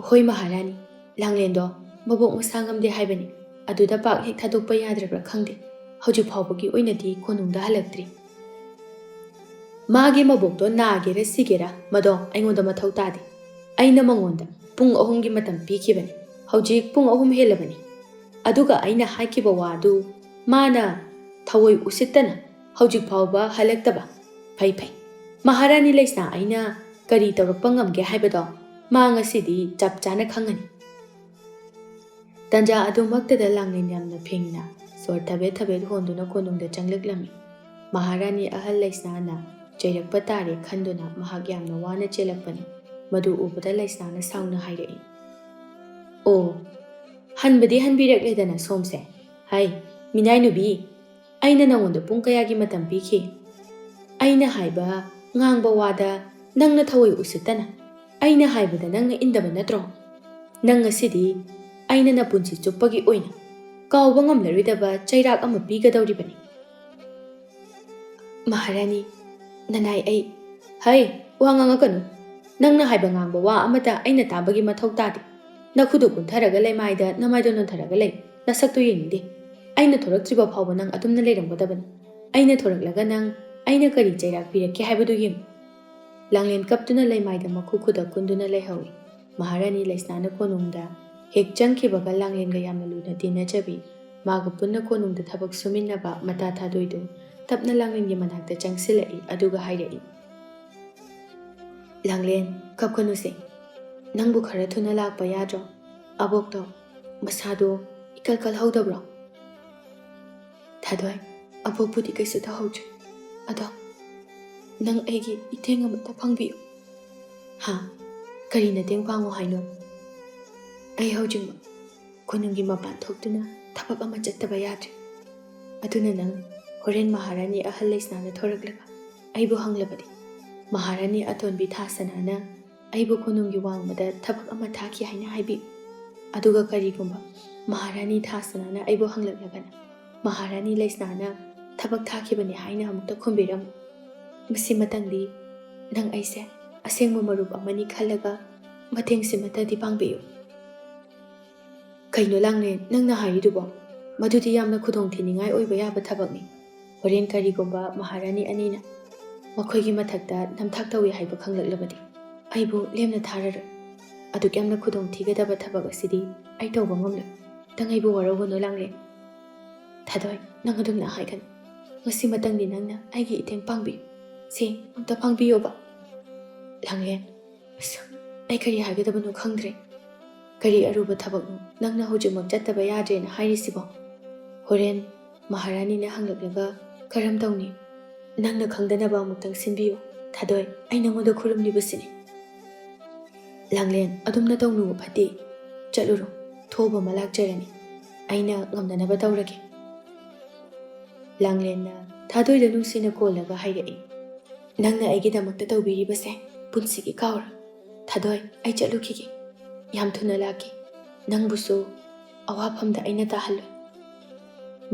ꯍꯣꯏ ꯃꯍꯥꯔꯥꯅꯤ, ꯂꯥꯡꯂꯦꯟꯗꯣ ꯃꯕꯣꯛ ꯃꯁꯥ ꯉꯝꯗꯦ ꯍꯥꯏꯕꯅꯤ, ꯑꯗꯨꯗ ꯄꯥꯛ ꯍꯦꯛ ꯊꯥꯗꯣꯛꯄ ꯌꯥꯗ꯭ꯔꯕ꯭ꯔꯥ ꯈꯪꯗꯦ, ꯍꯧꯖꯤꯛ ꯐꯥꯎꯕꯒꯤ ꯑꯣꯏꯅꯗꯤ ꯀꯣꯅꯨꯡꯗ ꯍꯜꯂꯛꯇ꯭ꯔꯤ꯫ ꯃꯥꯒꯤ ꯃꯕꯣꯛꯇꯣ ꯅꯥꯒꯦꯔꯥ ꯁꯤꯒꯦꯔꯥ ꯃꯗꯣ ꯑꯩꯉꯣꯟꯗ ꯃꯊꯧ ꯇꯥꯗꯦ꯫ ꯑꯩꯅ ꯃꯉꯣꯟꯗ ꯄꯨꯡ 3ꯒꯤ ꯃꯇꯝ ꯄꯤꯈꯤꯕꯅꯤ, ꯍꯧꯖꯤꯛ ꯄꯨꯡ 3 ꯍꯦꯜꯂꯕꯅꯤ, ꯑꯗꯨꯒ ꯑꯩꯅ ꯍꯥꯏꯈꯤꯕ ꯋꯥꯗꯨ ꯃꯥꯅ ꯊꯑꯣꯏ ꯎꯁꯤꯠꯇꯅ ꯍꯧꯖꯤꯛ ꯐꯥꯎꯕ ꯍꯜꯂꯛꯇꯕ꯫ ꯐꯩ ꯐꯩ, ꯃꯍꯥꯔꯥꯅꯤ ꯂꯩꯁꯅꯥ ꯑꯩꯅ ꯀꯔꯤ ꯇꯧꯔꯛꯄ ꯉꯝꯒꯦ ꯍꯥꯏꯕꯗꯣ ꯃꯥ ꯉꯁꯤꯗꯤ ꯆꯞ ꯆꯥꯅ ꯈꯪꯉꯅꯤ꯫ ꯇꯟꯖꯥ ꯑꯗꯨꯃꯛꯇꯗ ꯂꯥꯡꯂꯦꯟ ꯌꯥꯝꯅ ꯐꯤꯡꯅ ꯁꯣꯔ ꯊꯕꯦꯠ ꯊꯕꯦꯠ ꯍꯣꯟꯗꯨꯅ ꯀꯣꯅꯨꯡꯗ ꯆꯪꯂꯛꯂꯝꯃꯤ꯫ ꯃꯍꯥꯔꯥꯅꯤ ꯑꯍꯜ ꯂꯩꯁꯅꯥꯅ ꯆꯩꯔꯛꯄ ꯇꯥꯔꯦ ꯈꯟꯗꯨꯅ ꯃꯍꯥꯛ ꯌꯥꯝꯅ ꯋꯥꯅ ꯆꯦꯜꯂꯛꯄꯅꯤ꯫ ꯃꯗꯨ ꯎꯕꯗ ꯂꯩꯁꯅꯥꯅ ꯁꯥꯎꯅ ꯍꯥꯏꯔꯛꯏ꯫ ꯑꯣ, ꯍꯟꯕꯗꯤ ꯍꯟꯕꯤꯔꯛꯂꯦꯗꯅ ꯁꯣꯝꯁꯦ꯫ ꯍꯩ ꯃꯤꯅꯥꯏ ꯅꯨꯕꯤ, ꯑꯩꯅ ꯅꯉꯣꯟꯗ ꯄꯨꯡ ꯀꯌꯥꯒꯤ ꯃꯇꯝ ꯄꯤꯈꯤ? ꯑꯩꯅ ꯍꯥꯏꯕ ꯉꯥꯡꯕ ꯋꯥꯗ ꯅꯪꯅ ꯊꯑꯣꯏ ꯎꯁꯤꯠꯇꯅ ꯑꯩꯅ ꯍꯥꯏꯕꯗ ꯅꯪꯅ ꯏꯟꯗꯕ ꯅꯠꯇ꯭ꯔꯣ? ꯅꯪ ꯉꯁꯤꯗꯤ ꯑꯩꯅ ꯅꯄꯨꯟꯁꯤ ꯆꯨꯞꯄꯒꯤ ꯑꯣꯏꯅ ꯀꯥꯎꯕ ꯉꯝꯂꯔꯣꯏꯗꯕ ꯆꯩꯔꯥꯛ ꯑꯃ ꯄꯤꯒꯗꯧꯔꯤꯕꯅꯤ꯫ ꯃꯍꯥꯔꯥꯅꯤ, ꯅꯅꯥꯏ ꯍꯩ, ꯋꯥ ꯉꯥꯡꯉꯛꯀꯅꯨ꯫ ꯅꯪꯅ ꯍꯥꯏꯕ ꯉꯥꯡꯕ ꯋꯥ ꯑꯃꯇ ꯑꯩꯅ ꯇꯥꯕꯒꯤ ꯃꯊꯧ ꯇꯥꯗꯦ꯫ ꯅꯈꯨꯗꯨ ꯀꯨꯟꯊꯔꯒ ꯂꯩꯃꯥꯏꯗ ꯅꯃꯥꯏꯗꯣ ꯅꯣꯟꯊꯔꯒ ꯂꯩ, ꯅꯁꯛꯇꯨ ꯌꯦꯡꯅꯤꯡꯗꯦ꯫ ꯑꯩꯅ ꯊꯣꯔꯛꯇ꯭ꯔꯤꯕ ꯐꯥꯎꯕ ꯅꯪ ꯑꯗꯨꯝꯅ ꯂꯩꯔꯝꯒꯗꯕꯅꯤ꯫ ꯑꯩꯅ ꯊꯣꯔꯛꯂꯒ ꯅꯪ ꯑꯩꯅ ꯀꯔꯤ ꯆꯩꯔꯥꯛ ꯄꯤꯔꯛꯀꯦ ꯍꯥꯏꯕꯗꯨ ꯌꯦꯡꯉꯨ꯫ ꯂꯥꯡꯂꯦꯟ ꯀꯞꯇꯨꯅ ꯂꯩꯃꯥꯏꯗ ꯃꯈꯨ ꯈꯨꯗ ꯀꯨꯟꯗꯨꯅ ꯂꯩꯍꯧꯏ꯫ ꯃꯍꯥꯔꯥꯅꯤ ꯂꯩꯁꯅꯥꯅ ꯀꯣꯅꯨꯡꯗ ꯍꯦꯛ ꯆꯪꯈꯤꯕꯒ ꯂꯥꯡꯂꯦꯟꯒ ꯌꯥꯝꯅ ꯂꯨꯅ ꯇꯤꯟꯅꯖꯕꯤ, ꯃꯥꯒ ꯄꯨꯟꯅ ꯀꯣꯅꯨꯡꯗ ꯊꯕꯛ ꯁꯨꯃꯤꯟꯅꯕ ꯃꯇꯥ ꯊꯥꯗꯣꯏꯗꯨ ꯇꯞꯅ ꯂꯥꯡꯂꯦꯟꯒꯤ ꯃꯅꯥꯛꯇ ꯆꯪꯁꯤꯜꯂꯛꯏ, ꯑꯗꯨꯒ ꯍꯥꯏꯔꯛꯏ꯫ ꯂꯥꯡꯂꯦꯟ, ꯀꯞꯀꯅꯨꯁꯦ, ꯅꯪꯕꯨ ꯈꯔ ꯊꯨꯅ ꯂꯥꯛꯄ ꯌꯥꯗ꯭ꯔꯣ? ꯑꯕꯣꯛꯇꯣ ꯃꯁꯥꯗꯣ ꯏꯀꯜ ꯀꯜꯍꯧꯗꯕ꯭ꯔꯣ? ꯊꯥꯗꯣꯏ, ꯑꯕꯣꯛꯄꯨꯗꯤ ꯀꯩꯁꯨ ꯇꯧꯍꯧꯗ꯭ꯔꯤ, ꯑꯗꯣ ꯅꯪ ꯑꯩꯒꯤ ꯏꯇꯦꯡ ꯑꯃꯇ ꯄꯥꯡꯕꯤꯌꯨ꯫ ꯍꯥ? ꯀꯔꯤ ꯃꯇꯦꯡ ꯄꯥꯡꯉꯣ ꯍꯥꯏꯅꯣ? ꯑꯩ ꯍꯧꯖꯤꯛꯃꯛ ꯀꯣꯅꯨꯡꯒꯤ ꯃꯄꯥꯟ ꯊꯣꯛꯇꯨꯅ ꯊꯕꯛ ꯑꯃ ꯆꯠꯇꯕ ꯌꯥꯗ꯭ꯔꯦ, ꯑꯗꯨꯅ ꯅꯪ ꯍꯣꯔꯦꯟ ꯃꯍꯥꯔꯥꯅꯤ ꯑꯍꯜ ꯂꯩꯁꯅꯥꯅ ꯊꯣꯔꯛꯂꯒ ꯑꯩꯕꯨ ꯍꯪꯂꯕꯗꯤ ꯃꯍꯥꯔꯥꯅꯤ ꯑꯇꯣꯟꯕꯤ ꯊꯥꯁꯅꯥꯅ ꯑꯩꯕꯨ ꯀꯣꯅꯨꯡꯒꯤ ꯋꯥꯡꯃꯗ ꯊꯕꯛ ꯑꯃ ꯊꯥꯈꯤ ꯍꯥꯏꯅ ꯍꯥꯏꯕꯤꯌꯨ꯫ ꯑꯗꯨꯒ ꯀꯔꯤꯒꯨꯝꯕ ꯃꯍꯥꯔꯥꯅꯤ ꯊꯥꯁꯅꯥꯅ ꯑꯩꯕꯨ ꯍꯪꯂꯛꯂꯒꯅ ꯃꯍꯥꯔꯥꯅꯤ ꯂꯩꯁꯅꯥꯅ ꯊꯕꯛ ꯊꯥꯈꯤꯕꯅꯤ ꯍꯥꯏꯅ ꯑꯃꯨꯛꯇ ꯈꯨꯝꯕꯤꯔꯝꯃꯨ꯫ ꯃꯁꯤꯃꯇꯪꯗꯤ ꯅꯪ ꯑꯩꯁꯦ ꯑꯁꯦꯡꯕ ꯃꯔꯨꯞ ꯑꯃꯅꯤ ꯈꯜꯂꯒ ꯃꯇꯦꯡꯁꯤꯃꯇꯗꯤ ꯄꯥꯡꯕꯤꯌꯨ꯫ ꯀꯩꯅꯣ ꯂꯥꯡꯂꯦꯟ, ꯅꯪꯅ ꯍꯥꯏꯔꯤꯗꯨꯕꯣ? ꯃꯗꯨꯗꯤ ꯌꯥꯝꯅ ꯈꯨꯗꯣꯡꯊꯤꯅꯤꯡꯉꯥꯏ ꯑꯣꯏꯕ ꯌꯥꯕ ꯊꯕꯛꯅꯤ꯫ ꯍꯣꯔꯦꯟ ꯀꯔꯤꯒꯨꯝꯕ ꯃꯍꯥꯔꯥꯅꯤ ꯑꯅꯤꯅ ꯃꯈꯣꯏꯒꯤ ꯃꯊꯛꯇ ꯅꯝꯊꯥꯛ ꯇꯧꯏ ꯍꯥꯏꯕ ꯈꯪꯂꯛꯂꯕꯗꯤ ꯑꯩꯕꯨ ꯂꯦꯝꯅ ꯊꯥꯔꯔꯣꯏ꯫ ꯑꯗꯨꯛ ꯌꯥꯝꯅ ꯈꯨꯗꯣꯡꯊꯤꯒꯗꯕ ꯊꯕꯛ ꯑꯁꯤꯗꯤ ꯑꯩ ꯇꯧꯕ ꯉꯝꯂꯣꯏ꯫ ꯅꯪ ꯑꯩꯕꯨ ꯋꯥꯔꯧꯒꯅꯨ ꯂꯥꯡꯂꯦꯟ꯫ ꯊꯥꯗꯣꯏ, ꯅꯪ ꯑꯗꯨꯝꯅ ꯍꯥꯏꯒꯅꯨ꯫ ꯉꯁꯤꯃꯇꯪꯗꯤ ꯅꯪꯅ ꯑꯩꯒꯤ ꯏꯇꯦꯡ ꯄꯥꯡꯕꯤꯌꯨ꯫ ꯁꯤ ꯑꯝꯇ ꯄꯥꯡꯕꯤꯌꯣꯕ꯫ ꯂꯥꯡꯂꯦꯟ, ꯑꯩ ꯀꯔꯤ ꯍꯥꯏꯒꯗꯕꯅꯣ ꯈꯪꯗ꯭ꯔꯦ꯫ ꯀꯔꯤ ꯑꯔꯨꯕ ꯊꯕꯛꯅꯣ ꯅꯪꯅ ꯍꯧꯖꯤꯛꯃꯛ ꯆꯠꯇꯕ ꯌꯥꯗ꯭ꯔꯦꯅ ꯍꯥꯏꯔꯤꯁꯤꯕꯣ? ꯍꯣꯔꯦꯟ ꯃꯍꯥꯔꯥꯅꯤꯅ ꯍꯪꯂꯛꯂꯒ ꯀꯔꯝ ꯇꯧꯅꯤ? ꯅꯪꯅ ꯈꯪꯗꯅꯕ ꯑꯃꯨꯛꯇꯪ ꯁꯤꯟꯕꯤꯌꯨ ꯊꯥꯗꯣꯏ, ꯑꯩ ꯅꯉꯣꯟꯗ ꯈꯨꯔꯨꯝꯂꯤꯕꯁꯤꯅꯤ꯫ ꯂꯥꯡꯂꯦꯟ, ꯑꯗꯨꯝꯅ ꯇꯧꯅꯨ, ꯐꯠꯇꯦ꯫ ꯆꯠꯂꯨꯔꯣ, ꯊꯣꯕ ꯑꯃ ꯂꯥꯛꯆꯔꯅꯤ, ꯑꯩꯅ ꯉꯝꯅꯅꯕ ꯇꯧꯔꯒꯦ꯫ ꯂꯥꯡꯂꯦꯟꯅ ꯊꯥꯗꯣꯏꯗ ꯅꯨꯡꯁꯤꯅ ꯀꯣꯜꯂꯒ ꯍꯥꯏꯔꯛꯏ꯫ ꯅꯪꯅ ꯑꯩꯒꯤꯗꯃꯛꯇ ꯇꯧꯕꯤꯔꯤꯕꯁꯦ ꯄꯨꯟꯁꯤꯒꯤ ꯀꯥꯎꯔꯣꯏ꯫ ꯊꯥꯗꯣꯏ, ꯑꯩ ꯆꯠꯂꯨꯈꯤꯒꯦ, ꯌꯥꯝ ꯊꯨꯅ ꯂꯥꯛꯀꯦ꯫ ꯅꯪꯕꯨꯁꯨ ꯑꯋꯥꯐꯝꯗ ꯑꯩꯅ ꯇꯥꯍꯜꯂꯣꯏ꯫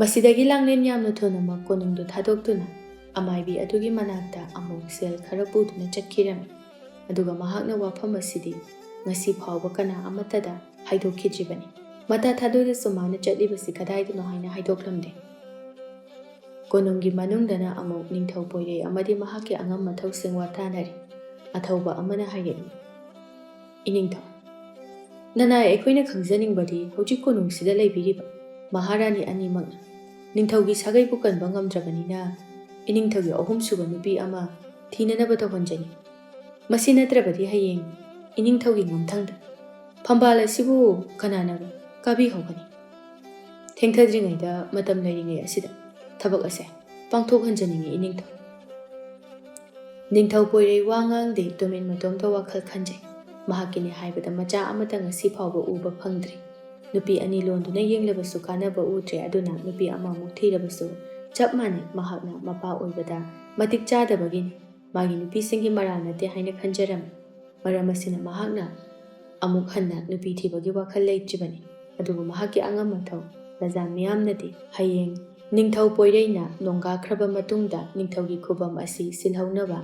ꯃꯁꯤꯗꯒꯤ ꯂꯥꯡꯂꯦꯟ ꯌꯥꯝꯅ ꯊꯨꯅꯃꯛ ꯀꯣꯅꯨꯡꯗꯨ ꯊꯥꯗꯣꯛꯇꯨꯅ ꯑꯃꯥꯏꯕꯤ ꯑꯗꯨꯒꯤ ꯃꯅꯥꯛꯇ ꯑꯃꯨꯛ ꯁꯦꯜ ꯈꯔ ꯄꯨꯗꯨꯅ ꯆꯠꯈꯤꯔꯝꯃꯤ꯫ ꯑꯗꯨꯒ ꯃꯍꯥꯛꯅ ꯋꯥꯐꯝ ꯑꯁꯤꯗꯤ ꯉꯁꯤ ꯐꯥꯎꯕ ꯀꯅꯥ ꯑꯃꯠꯇꯗ ꯍꯥꯏꯗꯣꯛꯈꯤꯗ꯭ꯔꯤꯕꯅꯤ꯫ ꯃꯇꯥ ꯊꯥꯗꯣꯏꯗꯁꯨ ꯃꯥꯅ ꯆꯠꯂꯤꯕꯁꯤ ꯀꯗꯥꯏꯗꯅꯣ ꯍꯥꯏꯅ ꯍꯥꯏꯗꯣꯛꯂꯝꯗꯦ꯫ ꯀꯣꯅꯨꯡꯒꯤ ꯃꯅꯨꯡꯗꯅ ꯑꯃꯨꯛ ꯅꯤꯡꯊꯧ ꯄꯣꯏꯔꯩ ꯑꯃꯗꯤ ꯃꯍꯥꯛꯀꯤ ꯑꯉꯝ ꯃꯊꯧꯁꯤꯡ ꯋꯥꯇꯥꯅꯔꯤ꯫ ꯑꯊꯧꯕ ꯑꯃꯅ ꯍꯥꯏꯔꯛꯏ꯫ ꯏꯅꯤꯡꯊꯧ, ꯅꯅꯥꯏ ꯑꯩꯈꯣꯏꯅ ꯈꯪꯖꯅꯤꯡꯕꯗꯤ ꯍꯧꯖꯤꯛ ꯀꯣꯅꯨꯡꯁꯤꯗ ꯂꯩꯕꯤꯔꯤꯕ ꯃꯍꯥꯔꯥꯅꯤ ꯑꯅꯤꯃꯛꯅ ꯅꯤꯡꯊꯧꯒꯤ ꯁꯥꯒꯩꯕꯨ ꯀꯟꯕ ꯉꯝꯗ꯭ꯔꯕꯅꯤꯅ ꯏꯅꯤꯡꯊꯧꯒꯤ 3ꯁꯨꯕ ꯅꯨꯄꯤ ꯑꯃ ꯊꯤꯅꯅꯕ ꯇꯧꯍꯟꯖꯅꯤ꯫ ꯃꯁꯤ ꯅꯠꯇ꯭ꯔꯕꯗꯤ ꯍꯌꯦꯡ ꯏꯅꯤꯡꯊꯧꯒꯤ ꯉꯝꯊꯪꯗ ꯐꯝꯕꯥꯜ ꯑꯁꯤꯕꯨ ꯀꯅꯥꯅ ꯀꯥꯕꯤꯍꯧꯒꯅꯤ? ꯊꯦꯡꯊꯗ꯭ꯔꯤꯉꯩꯗ ꯃꯇꯝ ꯂꯩꯔꯤꯉꯩ ꯑꯁꯤꯗ ꯊꯕꯛ ꯑꯁꯦ ꯄꯥꯡꯊꯣꯛꯍꯟꯖꯅꯤꯡꯉꯤ ꯏꯅꯤꯡꯊꯧ꯫ ꯅꯤꯡꯊꯧ ꯄꯣꯏꯔꯩ ꯋꯥ ꯉꯥꯡꯗꯦ, ꯇꯨꯃꯤꯟ ꯃꯇꯣꯝꯇ ꯋꯥꯈꯜ ꯈꯟꯖꯩ꯫ ꯃꯍꯥꯛꯀꯤꯅꯤ ꯍꯥꯏꯕꯗ ꯃꯆꯥ ꯑꯃꯇ ꯉꯁꯤ ꯐꯥꯎꯕ ꯎꯕ ꯐꯪꯗ꯭ꯔꯤ꯫ ꯅꯨꯄꯤ ꯑꯅꯤ ꯂꯣꯟꯗꯨꯅ ꯌꯦꯡꯂꯕꯁꯨ ꯀꯥꯟꯅꯕ ꯎꯗ꯭ꯔꯦ, ꯑꯗꯨꯅ ꯅꯨꯄꯤ ꯑꯃꯃꯨꯛ ꯊꯤꯔꯕꯁꯨ ꯆꯞ ꯃꯥꯟꯅꯩ꯫ ꯃꯍꯥꯛꯅ ꯃꯄꯥ ꯑꯣꯏꯕꯗ ꯃꯇꯤꯛ ꯆꯥꯗꯕꯒꯤꯅꯤ, ꯃꯥꯒꯤ ꯅꯨꯄꯤꯁꯤꯡꯒꯤ ꯃꯔꯥꯜ ꯅꯠꯇꯦ ꯍꯥꯏꯅ ꯈꯟꯖꯔꯝꯃꯤ꯫ ꯃꯔꯝ ꯑꯁꯤꯅ ꯃꯍꯥꯛꯅ ꯑꯃꯨꯛ ꯍꯟꯅ ꯅꯨꯄꯤ ꯊꯤꯕꯒꯤ ꯋꯥꯈꯜ ꯂꯩꯇ꯭ꯔꯤꯕꯅꯤ꯫ ꯑꯗꯨꯕꯨ ꯃꯍꯥꯛꯀꯤ ꯑꯉꯝ ꯑꯊꯧ ꯂꯖꯥ ꯃꯤꯌꯥꯝꯅꯗꯤ ꯍꯌꯦꯡ ꯅꯤꯡꯊꯧ ꯄꯣꯏꯔꯩꯅ ꯅꯣꯡꯒꯥꯈ꯭ꯔꯕ ꯃꯇꯨꯡꯗ ꯅꯤꯡꯊꯧꯒꯤ ꯈꯨꯕꯝ ꯑꯁꯤ ꯁꯤꯜꯍꯧꯅꯕ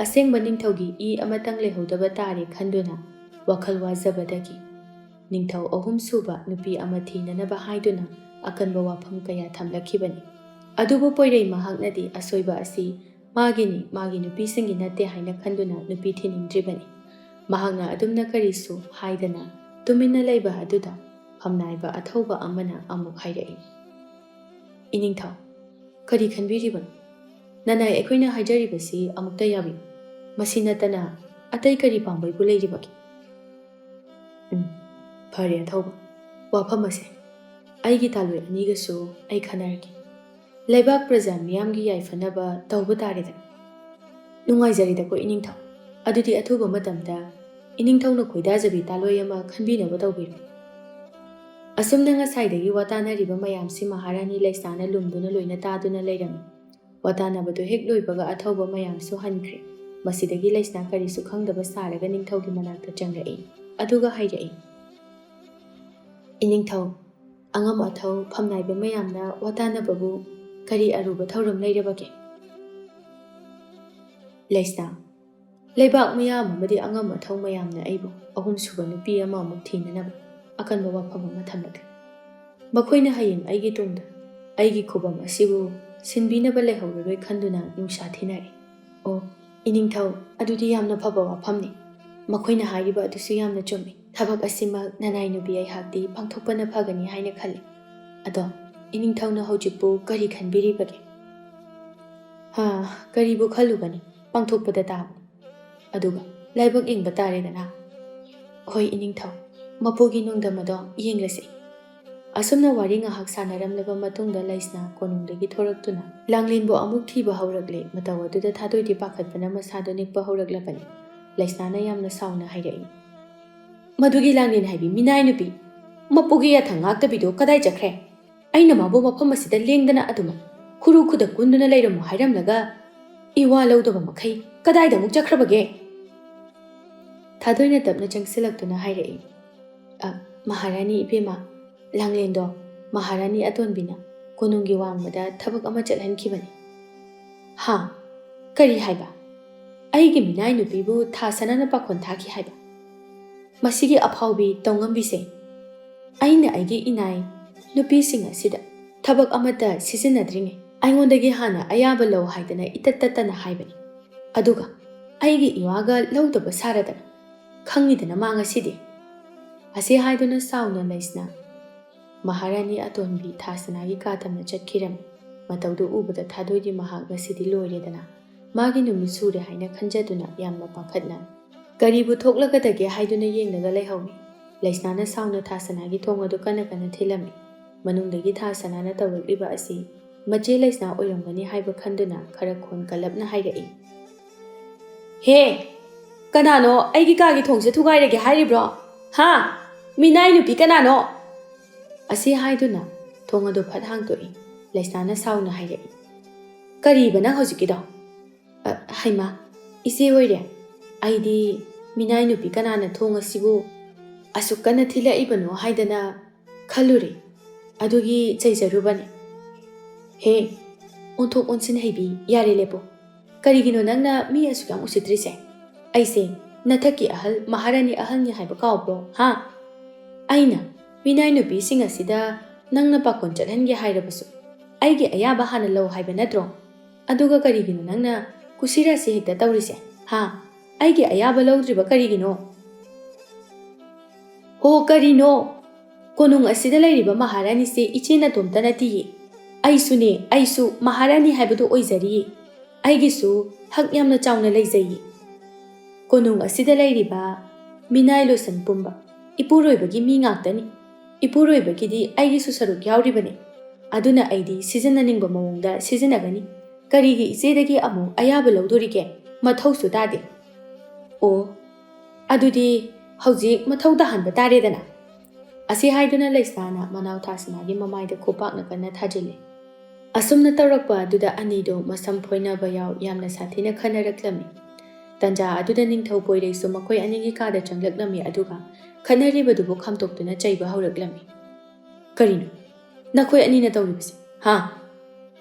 ꯑꯁꯦꯡꯕ ꯅꯤꯡꯊꯧꯒꯤ ꯏ ꯑꯃꯇꯪ ꯂꯩꯍꯧꯗꯕ ꯇꯥꯔꯦ ꯈꯟꯗꯨꯅ ꯋꯥꯈꯜ ꯋꯥꯖꯕꯗꯒꯤ ꯅꯤꯡꯊꯧ ꯑꯍꯨꯝ ꯁꯨꯕ ꯅꯨꯄꯤ ꯑꯃ ꯊꯤꯅꯅꯕ ꯍꯥꯏꯗꯨꯅ ꯑꯀꯟꯕ ꯋꯥꯐꯝ ꯀꯌꯥ ꯊꯝꯂꯛꯈꯤꯕꯅꯤ꯫ ꯑꯗꯨꯕꯨ ꯄꯣꯏꯔꯩ ꯃꯍꯥꯛꯅꯗꯤ ꯑꯁꯣꯏꯕ ꯑꯁꯤ ꯃꯥꯒꯤꯅꯤ, ꯃꯥꯒꯤ ꯅꯨꯄꯤꯁꯤꯡꯒꯤ ꯅꯠꯇꯦ ꯍꯥꯏꯅ ꯈꯟꯗꯨꯅ ꯅꯨꯄꯤ ꯊꯤꯅꯤꯡꯗ꯭ꯔꯤꯕꯅꯤ꯫ ꯃꯍꯥꯛꯅ ꯑꯗꯨꯝꯅ ꯀꯔꯤꯁꯨ ꯍꯥꯏꯗꯅ ꯇꯨꯃꯤꯟꯅ ꯂꯩꯕ ꯑꯗꯨꯗ ꯐꯝꯅꯥꯏꯕ ꯑꯊꯧꯕ ꯑꯃꯅ ꯑꯃꯨꯛ ꯍꯥꯏꯔꯛꯏ, ꯏꯅꯤꯡꯊꯧ, ꯀꯔꯤ ꯈꯟꯕꯤꯔꯤꯕꯅꯣ? ꯅꯅꯥꯏ ꯑꯩꯈꯣꯏꯅ ꯍꯥꯏꯖꯔꯤꯕꯁꯤ ꯑꯃꯨꯛꯇ ꯌꯥꯕꯤꯌꯨ꯫ ꯃꯁꯤ ꯅꯠꯇꯅ ꯑꯇꯩ ꯀꯔꯤ ꯄꯥꯝꯕꯩꯕꯨ ꯂꯩꯔꯤꯕꯒꯦ? ꯐꯔꯦ ꯑꯊꯧꯕ, ꯋꯥꯐꯝ ꯑꯁꯦ ꯑꯩꯒꯤ ꯇꯥꯂꯣꯏ ꯑꯅꯤꯒꯁꯨ ꯑꯩ ꯈꯟꯅꯔꯒꯦ꯫ ꯂꯩꯕꯥꯛ ꯄ꯭ꯔꯖꯥ ꯃꯤꯌꯥꯝꯒꯤ ꯌꯥꯏꯐꯅꯕ ꯇꯧꯕ ꯇꯥꯔꯦꯗꯅ꯫ ꯅꯨꯡꯉꯥꯏꯖꯔꯦꯗꯀꯣ ꯏꯅꯤꯡꯊꯧ, ꯑꯗꯨꯗꯤ ꯑꯊꯨꯕ ꯃꯇꯝꯗ ꯏꯅꯤꯡꯊꯧꯅ ꯈꯣꯏꯗꯥꯖꯕꯤ ꯇꯥꯂꯣꯏ ꯑꯃ ꯈꯟꯕꯤꯅꯕ ꯇꯧꯕꯤꯔꯣ꯫ ꯑꯁꯨꯝꯅ ꯉꯁꯥꯏꯗꯒꯤ ꯋꯥꯇꯥꯅꯔꯤꯕ ꯃꯌꯥꯝꯁꯤ ꯃꯍꯥꯔꯥꯅꯤ ꯂꯩꯁꯅꯥꯅ ꯂꯨꯝꯗꯨꯅ ꯂꯣꯏꯅ ꯇꯥꯗꯨꯅ ꯂꯩꯔꯝꯃꯤ꯫ ꯋꯥꯇꯥꯅꯕꯗꯨ ꯍꯦꯛ ꯂꯣꯏꯕꯒ ꯑꯊꯧꯕ ꯃꯌꯥꯝꯁꯨ ꯍꯟꯈ꯭ꯔꯦ꯫ ꯃꯁꯤꯗꯒꯤ ꯂꯩꯁꯅꯥ ꯀꯔꯤꯁꯨ ꯈꯪꯗꯕ ꯁꯥꯔꯒ ꯅꯤꯡꯊꯧꯒꯤ ꯃꯅꯥꯛꯇ ꯆꯪꯂꯛꯏ, ꯑꯗꯨꯒ ꯍꯥꯏꯔꯛꯏ, ꯏꯅꯤꯡꯊꯧ, ꯑꯉꯝ ꯑꯊꯧ ꯐꯝꯅꯥꯏꯕ ꯃꯌꯥꯝꯅ ꯋꯥꯇꯥꯅꯕꯕꯨ ꯀꯔꯤ ꯑꯔꯨꯕ ꯊꯧꯔꯝ ꯂꯩꯔꯕꯒꯦ? ꯂꯩꯁꯅꯥ, ꯂꯩꯕꯥꯛ ꯃꯤꯌꯥꯝ ꯑꯃꯗꯤ ꯑꯉꯝ ꯑꯊꯧ ꯃꯌꯥꯝꯅ ꯑꯩꯕꯨ ꯑꯍꯨꯝ ꯁꯨꯕ ꯅꯨꯄꯤ ꯑꯃꯃꯨꯛ ꯊꯤꯅꯅꯕ ꯑꯀꯟꯕ ꯋꯥꯐꯝ ꯑꯃ ꯊꯝꯂꯛꯂꯤ꯫ ꯃꯈꯣꯏꯅ ꯍꯌꯦꯡ ꯑꯩꯒꯤ ꯇꯨꯡꯗ ꯑꯩꯒꯤ ꯈꯨꯕꯝ ꯑꯁꯤꯕꯨ ꯁꯤꯟꯕꯤꯅꯕ ꯂꯩꯍꯧꯔꯔꯣꯏ ꯈꯟꯗꯨꯅ ꯅꯨꯡꯁꯥ ꯊꯤꯅꯔꯤ꯫ ꯑꯣ ꯏꯅꯤꯡꯊꯧ, ꯑꯗꯨꯗꯤ ꯌꯥꯝꯅ ꯐꯕ ꯋꯥꯐꯝꯅꯤ꯫ ꯃꯈꯣꯏꯅ ꯍꯥꯏꯔꯤꯕ ꯑꯗꯨꯁꯨ ꯌꯥꯝꯅ ꯆꯨꯝꯃꯤ꯫ ꯊꯕꯛ ꯑꯁꯤꯃꯛ ꯅꯅꯥꯏ ꯅꯨꯄꯤ ꯑꯩꯍꯥꯛꯇꯤ ꯄꯥꯡꯊꯣꯛꯄꯅ ꯐꯒꯅꯤ ꯍꯥꯏꯅ ꯈꯜꯂꯤ꯫ ꯑꯗꯣ ꯏꯅꯤꯡꯊꯧꯅ ꯍꯧꯖꯤꯛꯄꯨ ꯀꯔꯤ ꯈꯟꯕꯤꯔꯤꯕꯒꯦ? ꯀꯔꯤꯕꯨ ꯈꯜꯂꯨꯒꯅꯤ, ꯄꯥꯡꯊꯣꯛꯄꯗ ꯇꯥꯕꯅꯤ꯫ ꯑꯗꯨꯒ ꯂꯥꯏꯕꯛ ꯌꯦꯡꯕ ꯇꯥꯔꯦꯗꯅ꯫ ꯍꯣꯏ ꯏꯅꯤꯡꯊꯧ, ꯃꯄꯨꯒꯤ ꯅꯣꯡꯗꯝ ꯑꯗꯣ ꯌꯦꯡꯂꯁꯤ꯫ ꯑꯁꯨꯝꯅ ꯋꯥꯔꯤ ꯉꯥꯏꯍꯥꯛ ꯁꯥꯟꯅꯔꯝꯂꯕ ꯃꯇꯨꯡꯗ ꯂꯩꯁꯅꯥ ꯀꯣꯅꯨꯡꯗꯒꯤ ꯊꯣꯔꯛꯇꯨꯅ ꯂꯥꯡꯂꯦꯟꯕꯨ ꯑꯃꯨꯛ ꯊꯤꯕ ꯍꯧꯔꯛꯂꯦ꯫ ꯃꯇꯧ ꯑꯗꯨꯗ ꯊꯥꯗꯣꯏꯗꯤ ꯄꯥꯈꯠꯄꯅ ꯃꯁꯥꯗꯣ ꯅꯤꯛꯄ ꯍꯧꯔꯛꯂꯕꯅꯤ꯫ ꯂꯩꯁꯅꯥꯅ ꯌꯥꯝꯅ ꯁꯥꯎꯅ ꯍꯥꯏꯔꯛꯏ, ꯃꯗꯨꯒꯤ ꯂꯥꯡꯂꯦꯟ ꯍꯥꯏꯕꯤ ꯃꯤꯅꯥꯏ ꯅꯨꯄꯤ, ꯃꯄꯨꯒꯤ ꯌꯥꯊꯪ ꯉꯥꯛꯇꯕꯤꯗꯣ ꯀꯗꯥꯏ ꯆꯠꯈ꯭ꯔꯦ? ꯑꯩꯅ ꯃꯥꯕꯨ ꯃꯐꯝ ꯑꯁꯤꯗ ꯂꯦꯡꯗꯅ ꯑꯗꯨꯃꯛ ꯈꯨꯔꯨ ꯈꯨꯗꯛ ꯀꯨꯟꯗꯨꯅ ꯂꯩꯔꯝꯃꯨ ꯍꯥꯏꯔꯝꯂꯒ ꯏꯋꯥ ꯂꯧꯗꯕ ꯃꯈꯩ ꯀꯗꯥꯏꯗ ꯑꯃꯨꯛ ꯆꯠꯈ꯭ꯔꯕꯒꯦ? ꯊꯥꯗꯣꯏꯅ ꯇꯞꯅ ꯆꯪꯁꯤꯜꯂꯛꯇꯨꯅ ꯍꯥꯏꯔꯛꯏ, ꯃꯍꯥꯔꯥꯅꯤ ꯏꯕꯦꯝꯃ, ꯂꯥꯡꯂꯦꯟꯗꯣ ꯃꯍꯥꯔꯥꯅꯤ ꯑꯇꯣꯟꯕꯤꯅ ꯀꯣꯅꯨꯡꯒꯤ ꯋꯥꯡꯃꯗ ꯊꯕꯛ ꯑꯃ ꯆꯠꯍꯟꯈꯤꯕꯅꯤ꯫ ꯍꯥ? ꯀꯔꯤ ꯍꯥꯏꯕ? ꯑꯩꯒꯤ ꯃꯤꯅꯥꯏ ꯅꯨꯄꯤꯕꯨ ꯊꯥ ꯁꯅꯥꯅ ꯄꯥꯈꯣꯟ ꯊꯥꯈꯤ ꯍꯥꯏꯕ? ꯃꯁꯤꯒꯤ ꯑꯐꯥꯎꯕꯤ ꯇꯧꯉꯝꯕꯤꯁꯦ ꯑꯩꯅ ꯑꯩꯒꯤ ꯏꯅꯥꯏ ꯅꯨꯄꯤꯁꯤꯡ ꯑꯁꯤꯗ ꯊꯕꯛ ꯑꯃꯠꯇ ꯁꯤꯖꯤꯟꯅꯗ꯭ꯔꯤꯉꯩ ꯑꯩꯉꯣꯟꯗꯒꯤ ꯍꯥꯟꯅ ꯑꯌꯥꯕ ꯂꯧ ꯍꯥꯏꯗꯅ ꯏꯇꯠ ꯇꯠꯇꯅ ꯍꯥꯏꯕꯅꯤ꯫ ꯑꯗꯨꯒ ꯑꯩꯒꯤ ꯏꯋꯥꯒ ꯂꯧꯗꯕ ꯁꯥꯔꯗꯅ ꯈꯪꯉꯤꯗꯅ ꯃꯥ ꯉꯁꯤꯗꯤ꯫ ꯑꯁꯤ ꯍꯥꯏꯗꯨꯅ ꯁꯥꯎꯅ ꯂꯩꯁꯅꯥ ꯃꯍꯥꯔꯥꯅꯤ ꯑꯇꯣꯟꯕꯤ ꯊꯥꯁꯅꯥꯒꯤ ꯀꯥ ꯇꯝꯅ ꯆꯠꯈꯤꯔꯝꯃꯤ꯫ ꯃꯇꯧꯗꯨ ꯎꯕꯗ ꯊꯥꯗꯣꯏꯗꯤ ꯃꯍꯥꯛ ꯉꯁꯤꯗꯤ ꯂꯣꯏꯔꯦꯗꯅ ꯃꯥꯒꯤ ꯅꯨꯃꯤꯠ ꯁꯨꯔꯦ ꯍꯥꯏꯅ ꯈꯟꯖꯗꯨꯅ ꯌꯥꯝꯅ ꯄꯥꯈꯠꯅ ꯀꯔꯤꯕꯨ ꯊꯣꯛꯂꯒꯗꯒꯦ ꯍꯥꯏꯗꯨꯅ ꯌꯦꯡꯂꯒ ꯂꯩꯍꯧꯏ꯫ ꯂꯩꯁꯅꯥꯅ ꯁꯥꯎꯅ ꯊꯥꯁꯅꯥꯒꯤ ꯊꯣꯡ ꯑꯗꯨ ꯀꯟꯅ ꯀꯟꯅ ꯊꯤꯜꯂꯝꯃꯤ꯫ ꯃꯅꯨꯡꯗꯒꯤ ꯊꯥꯁꯅꯥꯅ ꯇꯧꯔꯛꯂꯤꯕ ꯑꯁꯤ ꯃꯆꯦ ꯂꯩꯁꯅꯥ ꯑꯣꯏꯔꯝꯒꯅꯤ ꯍꯥꯏꯕ ꯈꯟꯗꯨꯅ ꯈꯔ ꯈꯣꯟ ꯀꯜꯂꯞꯅ ꯍꯥꯏꯔꯛꯏ, ꯍꯦ, ꯀꯅꯥꯅꯣ ꯑꯩꯒꯤ ꯀꯥꯒꯤ ꯊꯣꯡꯁꯦ ꯊꯨꯒꯥꯏꯔꯒꯦ ꯍꯥꯏꯔꯤꯕ꯭ꯔꯣ? ꯍꯥ? ꯃꯤꯅꯥꯏ ꯅꯨꯄꯤ ꯀꯅꯥꯅꯣ? ꯑꯁꯤ ꯍꯥꯏꯗꯨꯅ ꯊꯣꯡ ꯑꯗꯨ ꯐꯠ ꯍꯥꯡꯇꯣꯛꯏ꯫ ꯂꯩꯁꯅꯥꯅ ꯁꯥꯎꯅ ꯍꯥꯏꯔꯛꯏ, ꯀꯔꯤꯕ ꯅꯪ ꯍꯧꯖꯤꯛꯀꯤꯗꯣ? ꯍꯩꯃꯥ, ꯏꯆꯦ ꯑꯣꯏꯔꯦ, ꯑꯩꯗꯤ ꯃꯤꯅꯥꯏ ꯅꯨꯄꯤ ꯀꯅꯥꯅ ꯊꯣꯡ ꯑꯁꯤꯕꯨ ꯑꯁꯨꯛ ꯀꯟꯅ ꯊꯤꯜꯂꯛꯏꯕꯅꯣ ꯍꯥꯏꯗꯅ ꯈꯜꯂꯨꯔꯦ, ꯑꯗꯨꯒꯤ ꯆꯩꯖꯔꯨꯕꯅꯤ꯫ ꯍꯦ, ꯑꯣꯟꯊꯣꯛ ꯑꯣꯟꯁꯤꯟ ꯍꯩꯕꯤ, ꯌꯥꯔꯦ ꯂꯦꯞꯄꯣ꯫ ꯀꯔꯤꯒꯤꯅꯣ ꯅꯪꯅ ꯃꯤ ꯑꯁꯨꯛ ꯌꯥꯝ ꯎꯁꯤꯠꯇ꯭ꯔꯤꯁꯦ? ꯑꯩꯁꯦ ꯅꯊꯛꯀꯤ ꯑꯍꯜ ꯃꯍꯥꯔꯥꯅꯤ ꯑꯍꯜꯅꯤ ꯍꯥꯏꯕ ꯀꯥꯎꯕ꯭ꯔꯣ? ꯍꯥ? ꯑꯩꯅ ꯃꯤꯅꯥꯏ ꯅꯨꯄꯤꯁꯤꯡ ꯑꯁꯤꯗ ꯅꯪꯅ ꯄꯥꯈꯣꯟ ꯆꯠꯍꯟꯒꯦ ꯍꯥꯏꯔꯕꯁꯨ ꯑꯩꯒꯤ ꯑꯌꯥꯕ ꯍꯥꯟꯅ ꯂꯧ ꯍꯥꯏꯕ ꯅꯠꯇ꯭ꯔꯣ? ꯑꯗꯨꯒ ꯀꯔꯤꯒꯤꯅꯣ ꯅꯪꯅ ꯀꯨꯁꯤꯔꯥꯁꯤ ꯍꯦꯛꯇ ꯇꯧꯔꯤꯁꯦ? ꯍꯥ? ꯑꯩꯒꯤ ꯑꯌꯥꯕ ꯂꯧꯗ꯭ꯔꯤꯕ ꯀꯔꯤꯒꯤꯅꯣ? ꯍꯣ, ꯀꯔꯤꯅꯣ? ꯀꯣꯅꯨꯡ ꯑꯁꯤꯗ ꯂꯩꯔꯤꯕ ꯃꯍꯥꯔꯥꯅꯤꯁꯦ ꯏꯆꯦ ꯅꯇꯣꯝꯇ ꯅꯠꯇꯤꯌꯦ, ꯑꯩꯁꯨ ꯃꯍꯥꯔꯥꯅꯤ ꯍꯥꯏꯕꯗꯨ ꯑꯣꯏꯖꯔꯤꯌꯦ꯫ ꯑꯩꯒꯤꯁꯨ ꯍꯛ ꯌꯥꯝꯅ ꯆꯥꯎꯅ ꯂꯩꯖꯩꯌꯦ꯫ ꯀꯣꯅꯨꯡ ꯑꯁꯤꯗ ꯂꯩꯔꯤꯕ ꯃꯤꯅꯥꯏ ꯂꯣꯏꯁꯟ ꯄꯨꯝꯕ ꯏꯄꯨꯔꯣꯏꯕꯒꯤ ꯃꯤ ꯉꯥꯛꯇꯅꯤ ꯏꯄꯨꯔꯣꯏꯕꯒꯤꯗꯤ ꯑꯩꯒꯤꯁꯨ ꯁꯔꯨꯛ ꯌꯥꯎꯔꯤꯕꯅꯤ ꯑꯗꯨꯅ ꯑꯩꯗꯤ ꯁꯤꯖꯤꯟꯅꯅꯤꯡꯕ ꯃꯑꯣꯡꯗ ꯁꯤꯖꯤꯟꯅꯒꯅꯤ ꯀꯔꯤꯒꯤ ꯏꯆꯦꯗꯒꯤ ꯑꯃꯨꯛ ꯑꯌꯥꯕ ꯂꯧꯗꯣꯔꯤꯒꯦ ꯃꯊꯧꯁꯨ ꯇꯥꯗꯦ ꯑꯣ ꯑꯗꯨꯗꯤ ꯍꯧꯖꯤꯛ ꯃꯊꯧ ꯇꯥꯍꯟꯕ ꯇꯥꯔꯦꯗꯅ ꯑꯁꯤ ꯍꯥꯏꯗꯨꯅ ꯂꯩꯁꯥꯅ ꯃꯅꯥꯎ ꯊꯥꯁꯤꯃꯥꯒꯤ ꯃꯃꯥꯏꯗ ꯈꯨꯄꯥꯛꯅ ꯀꯟꯅ ꯊꯥꯖꯤꯜꯂꯤ ꯑꯁꯨꯝꯅ ꯇꯧꯔꯛꯄ ꯑꯗꯨꯗ ꯑꯅꯤꯗꯣ ꯃꯁꯝ ꯐꯣꯏꯅꯕ ꯌꯥꯎ ꯌꯥꯝꯅ ꯁꯥꯊꯤꯅ ꯈꯟꯅꯔꯛꯂꯝꯃꯤ ꯇꯟꯖꯥ ꯑꯗꯨꯗ ꯅꯤꯡꯊꯧ ꯄꯣꯏꯔꯩꯁꯨ ꯃꯈꯣꯏ ꯑꯅꯤꯒꯤ ꯀꯥꯗ ꯆꯪꯂꯛꯂꯝꯃꯤ ꯑꯗꯨꯒ ꯈꯟꯅꯔꯤꯕꯗꯨꯕꯨ ꯈꯥꯝꯇꯣꯛꯇꯨꯅ ꯆꯩꯕ ꯍꯧꯔꯛꯂꯝꯃꯤ ꯀꯔꯤꯅꯣ ꯅꯈꯣꯏ ꯑꯅꯤꯅ ꯇꯧꯔꯤꯕꯁꯤ ꯍꯥ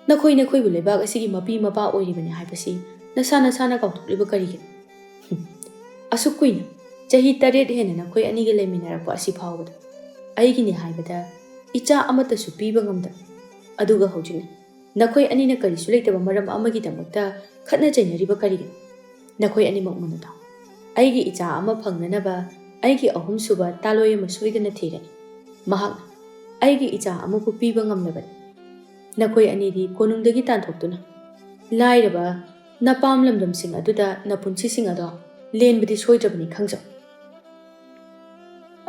ꯅꯈꯣꯏꯕꯨ ꯂꯩꯕꯥꯛ ꯑꯁꯤꯒꯤ ꯃꯄꯤ ꯃꯄꯥ ꯑꯣꯏꯔꯤꯕꯅꯤ ꯍꯥꯏꯕꯁꯤ ꯅꯁꯥꯅ ꯀꯥꯎꯊꯣꯛꯂꯤꯕ ꯀꯔꯤꯒꯤꯅꯣ ꯑꯁꯨꯛ ꯀꯨꯏꯅ ꯆꯍꯤ 7 ꯍꯦꯟꯅ ꯅꯈꯣꯏ ꯑꯅꯤꯒ ꯂꯩꯃꯤꯟꯅꯔꯛꯄ ꯑꯁꯤ ꯐꯥꯎꯕꯗ ꯑꯩꯒꯤꯅꯤ ꯍꯥꯏꯕꯗ ꯏꯆꯥ ꯑꯃꯠꯇꯁꯨ ꯄꯤꯕ ꯉꯝꯗ ꯑꯗꯨꯒ ꯍꯧꯖꯤꯛꯅ ꯅꯈꯣꯏ ꯑꯅꯤꯅ ꯀꯔꯤꯁꯨ ꯂꯩꯇꯕ ꯃꯔꯝ ꯑꯃꯒꯤꯗꯃꯛꯇ ꯈꯠꯅ ꯆꯩꯅꯔꯤꯕ ꯀꯔꯤꯒꯤꯅꯣ ꯅꯈꯣꯏ ꯑꯅꯤꯃꯛ ꯃꯨꯟꯅ ꯇꯥꯎ ꯑꯩꯒꯤ ꯏꯆꯥ ꯑꯃ ꯐꯪꯅꯅꯕ ꯑꯩꯒꯤ ꯑꯍꯨꯝꯁꯨꯕ ꯇꯥꯂꯣꯏ ꯑꯃ ꯁꯣꯏꯗꯅ ꯊꯤꯔꯅꯤ ꯃꯍꯥꯛꯅ ꯑꯩꯒꯤ ꯏꯆꯥ ꯑꯃꯕꯨ ꯄꯤꯕ ꯉꯝꯂꯕꯅꯤ ꯅꯈꯣꯏ ꯑꯅꯤꯗꯤ ꯀꯣꯅꯨꯡꯗꯒꯤ ꯇꯥꯟꯊꯣꯛꯇꯨꯅ ꯂꯥꯏꯔꯕ ꯅꯄꯥꯝ ꯂꯝꯗꯝꯁꯤꯡ ꯑꯗꯨꯗ ꯅꯄꯨꯟꯁꯤꯁꯤꯡ ꯑꯗꯣ ꯂꯦꯟꯕꯗꯤ ꯁꯣꯏꯗ꯭ꯔꯕꯅꯤ ꯈꯪꯖꯧ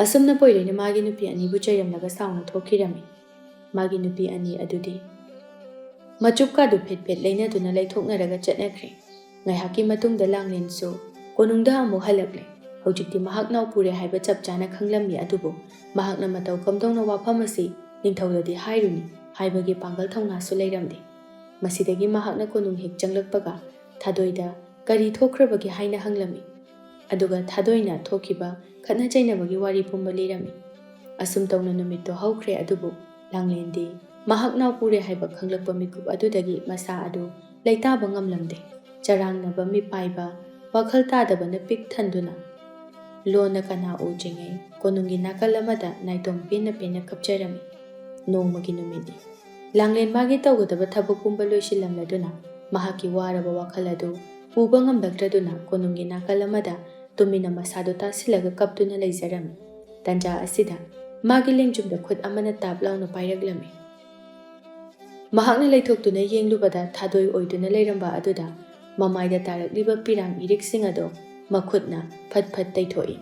ꯑꯁꯨꯝꯅ ꯄꯣꯏꯔꯩꯅ ꯃꯥꯒꯤ ꯅꯨꯄꯤ ꯑꯅꯤꯕꯨ ꯆꯩꯔꯝꯂꯒ ꯁꯥꯎꯅ ꯊꯣꯛꯈꯤꯔꯝꯃꯤ ꯃꯥꯒꯤ ꯅꯨꯄꯤ ꯑꯅꯤ ꯑꯗꯨꯗꯤ ꯃꯆꯨꯞꯀꯥꯗꯨ ꯐꯦꯠ ꯐꯦꯠ ꯂꯩꯅꯗꯨꯅ ꯂꯩꯊꯣꯛꯅꯔꯒ ꯆꯠꯅꯈ꯭ꯔꯦ ꯉꯥꯏꯍꯥꯛꯀꯤ ꯃꯇꯨꯡꯗ ꯂꯥꯡꯂꯦꯟꯁꯨ ꯀꯣꯅꯨꯡꯗ ꯑꯃꯨꯛ ꯍꯜꯂꯛꯂꯦ ꯍꯧꯖꯤꯛꯇꯤ ꯃꯍꯥꯛ ꯅꯥꯎ ꯄꯨꯔꯦ ꯍꯥꯏꯕ ꯆꯞ ꯆꯥꯅ ꯈꯪꯂꯝꯃꯤ ꯑꯗꯨꯕꯨ ꯃꯍꯥꯛꯅ ꯃꯇꯧ ꯀꯝꯗꯧꯅ ꯋꯥꯐꯝ ꯑꯁꯤ ꯅꯤꯡꯊꯧꯗꯗꯤ ꯍꯥꯏꯔꯨꯅꯤ ꯍꯥꯏꯕꯒꯤ ꯄꯥꯡꯒꯜ ꯊꯧꯅꯥꯁꯨ ꯂꯩꯔꯝꯗꯦ ꯃꯁꯤꯗꯒꯤ ꯃꯍꯥꯛꯅ ꯀꯣꯅꯨꯡ ꯍꯦꯛ ꯆꯪꯂꯛꯄꯒ ꯊꯥꯗꯣꯏꯗ ꯀꯔꯤ ꯊꯣꯛꯈ꯭ꯔꯕꯒꯦ ꯍꯥꯏꯅ ꯍꯪꯂꯝꯃꯤ ꯑꯗꯨꯒ ꯊꯥꯗꯣꯏꯅ ꯊꯣꯛꯈꯤꯕ ꯈꯠꯅ ꯆꯩꯅꯕꯒꯤ ꯋꯥꯔꯤ ꯄꯨꯝꯕ ꯂꯤꯔꯝꯃꯤ ꯑꯁꯨꯝ ꯇꯧꯅ ꯅꯨꯃꯤꯠꯇꯣ ꯍꯧꯈ꯭ꯔꯦ ꯑꯗꯨꯕꯨ ꯂꯥꯡꯂꯦꯟꯗꯤ ꯃꯍꯥꯛ ꯅꯥꯎ ꯄꯨꯔꯦ ꯍꯥꯏꯕ ꯈꯪꯂꯛꯄ ꯃꯤꯀꯨꯞ ꯑꯗꯨꯗꯒꯤ ꯃꯁꯥ ꯑꯗꯨ ꯂꯩꯇꯥꯕ ꯉꯝꯂꯝꯗꯦ ꯆꯔꯥꯡꯅꯕ ꯃꯤꯄꯥꯏꯕ ꯋꯥꯈꯜ ꯇꯥꯗꯕꯅ ꯄꯤꯛ ꯊꯟꯗꯨꯅ ꯂꯣꯟꯅ ꯀꯅꯥ ꯎꯗ꯭ꯔꯤꯉꯩ ꯀꯣꯅꯨꯡꯒꯤ ꯅꯥꯀꯜ ꯑꯃꯗ ꯅꯥꯏꯇꯣꯝ ꯄꯦꯟꯅ ꯄꯦꯟꯅ ꯀꯞꯆꯔꯝꯃꯤ ꯅꯣꯡꯃꯒꯤ ꯅꯨꯃꯤꯠꯅꯤ ꯂꯥꯡꯂꯦꯟ ꯃꯥꯒꯤ ꯇꯧꯒꯗꯕ ꯊꯕꯛ ꯄꯨꯝꯕ ꯂꯣꯏꯁꯤꯜꯂꯝꯂꯗꯨꯅ ꯃꯍꯥꯛꯀꯤ ꯋꯥꯔꯕ ꯋꯥꯈꯜ ꯑꯗꯨ ꯄꯨꯕ ꯉꯝꯂꯛꯇ꯭ꯔꯗꯨꯅ ꯀꯣꯅꯨꯡꯒꯤ ꯅꯥꯀꯜ ꯑꯃꯗ ꯇꯨꯃꯤꯟꯅ ꯃꯁꯥꯗꯨ ꯇꯥꯁꯤꯜꯂꯒ ꯀꯞꯇꯨꯅ ꯂꯩꯖꯔꯝꯃꯤ ꯇꯟꯖꯥ ꯑꯁꯤꯗ ꯃꯥꯒꯤ ꯂꯦꯡꯖꯨꯝꯗ ꯈꯨꯠ ꯑꯃꯅ ꯇꯥꯞ ꯂꯥꯎꯅ ꯄꯥꯏꯔꯛꯂꯝꯃꯤ ꯃꯍꯥꯛꯅ ꯂꯩꯊꯣꯛꯇꯨꯅ ꯌꯦꯡꯂꯨꯕꯗ ꯊꯥꯗꯣꯏ ꯑꯣꯏꯗꯨꯅ ꯂꯩꯔꯝꯕ ꯑꯗꯨꯗ ꯃꯃꯥꯏꯗ ꯇꯥꯔꯛꯂꯤꯕ ꯄꯤꯔꯥꯡ ꯏꯔꯤꯛꯁꯤꯡ ꯑꯗꯣ ꯃꯈꯨꯠꯅ ꯐꯠ ꯐꯠ ꯇꯩꯊꯣꯛꯏ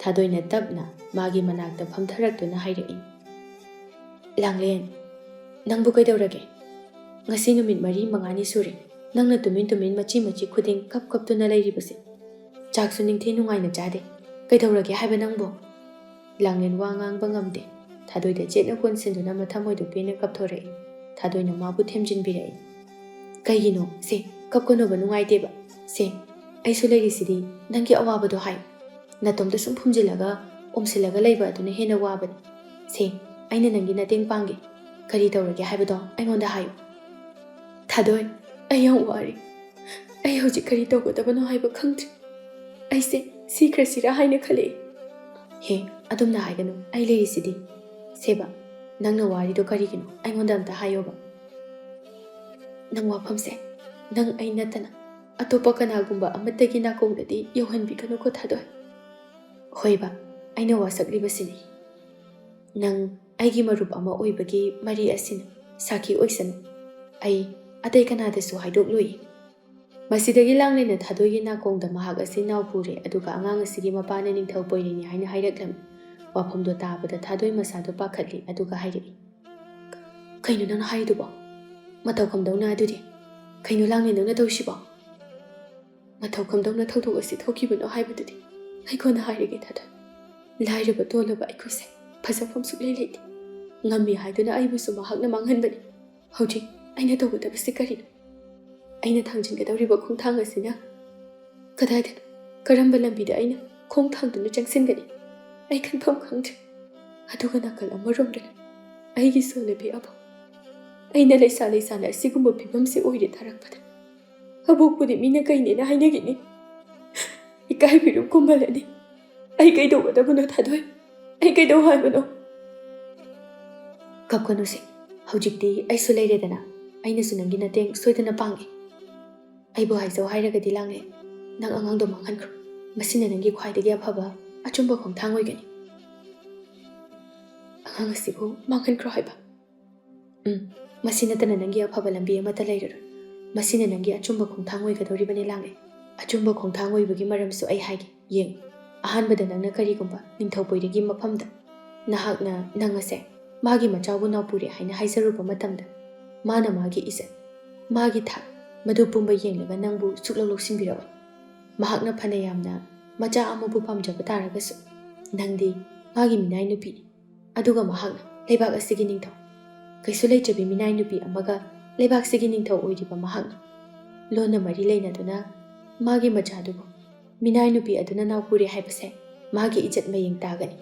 ꯊꯥꯗꯣꯏꯅ ꯇꯞꯅ ꯃꯥꯒꯤ ꯃꯅꯥꯛꯇ ꯐꯝꯊꯔꯛꯇꯨꯅ ꯍꯥꯏꯔꯛꯏ ꯂꯥꯡꯂꯦꯟ ꯅꯪꯕꯨ ꯀꯩꯗꯧꯔꯒꯦ ꯉꯁꯤ ꯅꯨꯃꯤꯠ 4-5ꯅꯤ ꯁꯨꯔꯦ ꯅꯪꯅ ꯇꯨꯃꯤꯟ ꯃꯆꯤ ꯈꯨꯗꯤꯡ ꯀꯞꯇꯨꯅ ꯂꯩꯔꯤꯕꯁꯦ ꯆꯥꯛꯁꯨ ꯅꯤꯡꯊꯤ ꯅꯨꯡꯉꯥꯏꯅ ꯆꯥꯗꯦ ꯀꯩꯗꯧꯔꯒꯦ ꯍꯥꯏꯕ ꯅꯪꯕꯨ ꯂꯥꯡꯂꯦꯟ ꯋꯥ ꯉꯥꯡꯕ ꯉꯝꯗꯦ ꯊꯥꯗꯣꯏꯗ ꯆꯦꯠꯅ ꯀꯣꯟꯁꯤꯟꯗꯨꯅ ꯃꯊꯃꯣꯏꯗꯨ ꯄꯦꯟꯅ ꯀꯞꯊꯣꯔꯛꯏ ꯊꯥꯗꯣꯏꯅ ꯃꯥꯕꯨ ꯊꯦꯝꯖꯤꯟꯕꯤꯔꯛꯏ ꯀꯩꯒꯤꯅꯣ ꯁꯦ ꯀꯞꯀꯅꯣꯕ ꯅꯨꯡꯉꯥꯏꯇꯦꯕ ꯁꯦ ꯑꯩꯁꯨ ꯂꯩꯔꯤꯁꯤꯗꯤ ꯅꯪꯒꯤ ꯑꯋꯥꯕꯗꯣ ꯍꯥꯏ ꯅꯇꯣꯝꯇ ꯁꯨꯝ ꯐꯨꯝꯖꯤꯜꯂꯒ ꯑꯣꯝꯁꯤꯜꯂꯒ ꯂꯩꯕ ꯑꯗꯨꯅ ꯍꯦꯟꯅ ꯋꯥꯕꯅꯤ ꯁꯦ ꯑꯩꯅ ꯅꯪꯒꯤ ꯃꯇꯦꯡ ꯄꯥꯡꯒꯦ ꯀꯔꯤ ꯇꯧꯔꯒꯦ ꯍꯥꯏꯕꯗꯣ ꯑꯩꯉꯣꯟꯗ ꯍꯥꯏꯌꯨ ꯊꯥꯗꯣꯏ ꯑꯩ ꯌꯥꯝ ꯋꯥꯔꯤ ꯑꯩ ꯍꯧꯖꯤꯛ ꯀꯔꯤ ꯇꯧꯒꯗꯕꯅꯣ ꯍꯥꯏꯕ ꯈꯪꯗ꯭ꯔꯤ ꯑꯩꯁꯦ ꯁꯤꯈ꯭ꯔꯁꯤꯔꯥ ꯍꯥꯏꯅ ꯈꯜꯂꯛꯏ ꯍꯦ ꯑꯗꯨꯝꯅ ꯍꯥꯏꯒꯅꯨ ꯑꯩ ꯂꯩꯔꯤꯁꯤꯗꯤ ꯁꯦꯕ ꯅꯪꯅ ꯋꯥꯔꯤꯗꯣ ꯀꯔꯤꯒꯤꯅꯣ ꯑꯩꯉꯣꯟꯗ ꯑꯝꯇ ꯍꯥꯏꯌꯣꯕ ꯅꯪ ꯋꯥꯐꯝꯁꯦ ꯅꯪ ꯑꯩ ꯅꯠꯇꯅ ꯑꯇꯣꯞꯄ ꯀꯅꯥꯒꯨꯝꯕ ꯑꯃꯠꯇꯒꯤ ꯅꯥꯀꯣꯡꯗꯗꯤ ꯌꯧꯍꯟꯕꯤꯒꯅꯨꯀꯣ ꯊꯥꯗꯣꯏ ꯍꯣꯏꯕ ꯑꯩꯅ ꯋꯥꯁꯛꯂꯤꯕꯁꯤꯅꯤ ꯅꯪ ꯑꯩꯒꯤ ꯃꯔꯨꯞ ꯑꯃ ꯑꯣꯏꯕꯒꯤ ꯃꯔꯤ ꯑꯁꯤꯅ ꯁꯥꯈꯤ ꯑꯣꯏꯁꯅꯨ ꯑꯩ ꯑꯇꯩ ꯀꯅꯥꯗꯁꯨ ꯍꯥꯏꯗꯣꯛꯂꯣꯏ ꯃꯁꯤꯗꯒꯤ ꯂꯥꯡꯂꯦꯟꯅ ꯊꯥꯗꯣꯏꯒꯤ ꯅꯥꯀꯣꯡꯗ ꯃꯍꯥꯛ ꯑꯁꯤ ꯅꯥꯎ ꯄꯨꯔꯦ ꯑꯗꯨꯒ ꯑꯉꯥꯡ ꯑꯁꯤꯒꯤ ꯃꯄꯥꯅ ꯅꯤꯡꯊꯧ ꯄꯣꯏꯔꯩꯅꯤ ꯍꯥꯏꯅ ꯍꯥꯏꯔꯛꯂꯝꯃꯤ ꯋꯥꯐꯝꯗꯣ ꯇꯥꯕꯗ ꯊꯥꯗꯣꯏ ꯃꯁꯥꯗꯣ ꯄꯥꯈꯠꯂꯤ ꯑꯗꯨꯒ ꯍꯥꯏꯔꯛꯏ ꯀꯩꯅꯣ ꯅꯪꯅ ꯍꯥꯏꯗꯨꯕꯣ ꯃꯇꯧ ꯀꯝꯗꯧꯅ ꯑꯗꯨꯗꯤ ꯀꯩꯅꯣ ꯂꯥꯡꯂꯦꯟ ꯅꯪꯅ ꯇꯧꯁꯤꯕꯣ ꯃꯇꯧ ꯀꯝꯗꯧꯅ ꯊꯧꯗꯣꯛ ꯑꯁꯤ ꯊꯣꯛꯈꯤꯕꯅꯣ ꯍꯥꯏꯕꯗꯨꯗꯤ ꯑꯩꯉꯣꯟꯗ ꯍꯥꯏꯔꯒꯦ ꯊꯥꯗꯣꯏ ꯂꯥꯏꯔꯕ ꯇꯣꯜꯂꯕ ꯑꯩꯈꯣꯏꯁꯦ ꯐꯖꯐꯝ ꯁꯨꯛꯂꯩ ꯂꯩꯇꯦ ꯉꯝꯃꯤ ꯍꯥꯏꯗꯨꯅ ꯑꯩꯕꯨꯁꯨ ꯃꯍꯥꯛꯅ ꯃꯥꯡꯍꯟꯕꯅꯤ ꯍꯧꯖꯤꯛ ꯑꯩꯅ ꯇꯧꯒꯗꯕꯁꯤ ꯀꯔꯤꯅꯣ ꯑꯩꯅ ꯊꯥꯡꯖꯤꯟꯒꯗꯧꯔꯤꯕ ꯈꯣꯡꯊꯥꯡ ꯑꯁꯤꯅ ꯀꯗꯥꯏꯗꯅꯣ ꯀꯔꯝꯕ ꯂꯝꯕꯤꯗ ꯑꯩꯅ ꯈꯣꯡ ꯊꯥꯡꯗꯨꯅ ꯆꯪꯁꯤꯟꯒꯅꯤ ꯑꯩ ꯈꯟꯐꯝ ꯈꯪꯗ꯭ꯔꯦ ꯑꯗꯨꯒ ꯅꯥꯀꯜ ꯑꯃꯔꯣꯝꯗꯅ ꯑꯩꯒꯤ ꯁꯣꯜꯂꯕꯤ ꯑꯕꯣꯛ ꯑꯩꯅ ꯂꯩꯁꯥꯅ ꯑꯁꯤꯒꯨꯝꯕ ꯐꯤꯕꯝꯁꯤ ꯑꯣꯏꯔꯦ ꯊꯥꯔꯛꯄꯗ ꯑꯕꯣꯛꯄꯨꯗꯤ ꯃꯤꯅ ꯀꯩꯅꯦꯅ ꯍꯥꯏꯅꯒꯤꯅꯤ ꯏꯀꯥꯏꯕꯤꯔꯨ ꯀꯨꯝꯍꯜꯂꯅꯤ ꯑꯩ ꯀꯩꯗꯧꯒꯗꯕꯅꯣ ꯊꯥꯗꯣꯏ ꯑꯩ ꯀꯩꯗꯧ ꯍꯥꯏꯕꯅꯣ ꯀꯞꯀꯅꯨꯁꯦ ꯍꯧꯖꯤꯛꯇꯤ ꯑꯩꯁꯨ ꯂꯩꯔꯦꯗꯅ ꯑꯩꯅꯁꯨ ꯅꯪꯒꯤ ꯃꯇꯦꯡ ꯁꯣꯏꯗꯅ ꯄꯥꯡꯒꯦ ꯑꯩꯕꯨ ꯍꯥꯏꯖꯧ ꯍꯥꯏꯔꯒꯗꯤ ꯂꯥꯡꯂꯦꯟ ꯅꯪ ꯑꯉꯥꯡꯗꯣ ꯃꯥꯡꯍꯟꯈ꯭ꯔꯣ ꯃꯁꯤꯅ ꯅꯪꯒꯤ ꯈ꯭ꯋꯥꯏꯗꯒꯤ ꯑꯐꯕ ꯑꯆꯨꯝꯕ ꯈꯣꯡꯊꯥꯡ ꯑꯣꯏꯒꯅꯤ ꯑꯉꯥꯡ ꯑꯁꯤꯕꯨ ꯃꯥꯡꯍꯟꯈ꯭ꯔꯣ ꯍꯥꯏꯕ ꯃꯁꯤ ꯅꯠꯇꯅ ꯅꯪꯒꯤ ꯑꯐꯕ ꯂꯝꯕꯤ ꯑꯃꯠꯇ ꯂꯩꯔꯔꯣꯏ ꯃꯁꯤꯅ ꯅꯪꯒꯤ ꯑꯆꯨꯝꯕ ꯈꯣꯡꯊꯥꯡ ꯑꯣꯏꯒꯗꯧꯔꯤꯕꯅꯤ ꯂꯥꯡꯂꯦꯟ ꯑꯆꯨꯝꯕ ꯈꯣꯡꯊꯥꯡ ꯑꯣꯏꯕꯒꯤ ꯃꯔꯝꯁꯨ ꯑꯩ ꯍꯥꯏꯒꯦ ꯌꯦꯡꯉꯨ ꯑꯍꯥꯟꯕꯗ ꯅꯪꯅ ꯀꯔꯤꯒꯨꯝꯕ ꯅꯤꯡꯊꯧꯄꯣꯏꯗꯒꯤ ꯃꯐꯝꯗ ꯅꯍꯥꯛꯅ ꯅꯪ ꯑꯁꯦ ꯃꯥꯒꯤ ꯃꯆꯥꯕꯨ ꯅꯥꯎꯄꯨꯔꯦ ꯍꯥꯏꯅ ꯍꯥꯏꯖꯔꯨꯕ ꯃꯇꯝꯗ ꯃꯥꯅ ꯃꯥꯒꯤ ꯏꯖꯠ, ꯃꯥꯒꯤ ꯊꯥꯛ ꯃꯗꯨ ꯄꯨꯝꯕ ꯌꯦꯡꯂꯒ ꯅꯪꯕꯨ ꯁꯨꯛꯂꯧ ꯂꯧꯁꯤꯟꯕꯤꯔꯛꯑꯣꯏ꯫ ꯃꯍꯥꯛꯅ ꯐꯅ ꯌꯥꯝꯅ ꯃꯆꯥ ꯑꯃꯕꯨ ꯄꯥꯝꯖꯕ ꯇꯥꯔꯒꯁꯨ ꯅꯪꯗꯤ ꯃꯥꯒꯤ ꯃꯤꯅꯥꯏ ꯅꯨꯄꯤꯅꯤ, ꯑꯗꯨꯒ ꯃꯍꯥꯛꯅ ꯂꯩꯕꯥꯛ ꯑꯁꯤꯒꯤ ꯅꯤꯡꯊꯧ, ꯀꯩꯁꯨ ꯂꯩꯇ꯭ꯔꯕꯤ ꯃꯤꯅꯥꯏ ꯅꯨꯄꯤ ꯑꯃꯒ ꯂꯩꯕꯥꯛꯁꯤꯒꯤ ꯅꯤꯡꯊꯧ ꯑꯣꯏꯔꯤꯕ ꯃꯍꯥꯛꯅ ꯂꯣꯟꯅ ꯃꯔꯤ ꯂꯩꯅꯗꯨꯅ ꯃꯥꯒꯤ ꯃꯆꯥꯗꯨꯕꯨ ꯃꯤꯅꯥꯏ ꯅꯨꯄꯤ ꯑꯗꯨꯅ ꯅꯥꯎꯄꯨꯔꯦ ꯍꯥꯏꯕꯁꯦ ꯃꯥꯒꯤ ꯏꯖꯠ ꯃꯌꯦꯡ ꯇꯥꯒꯅꯤ꯫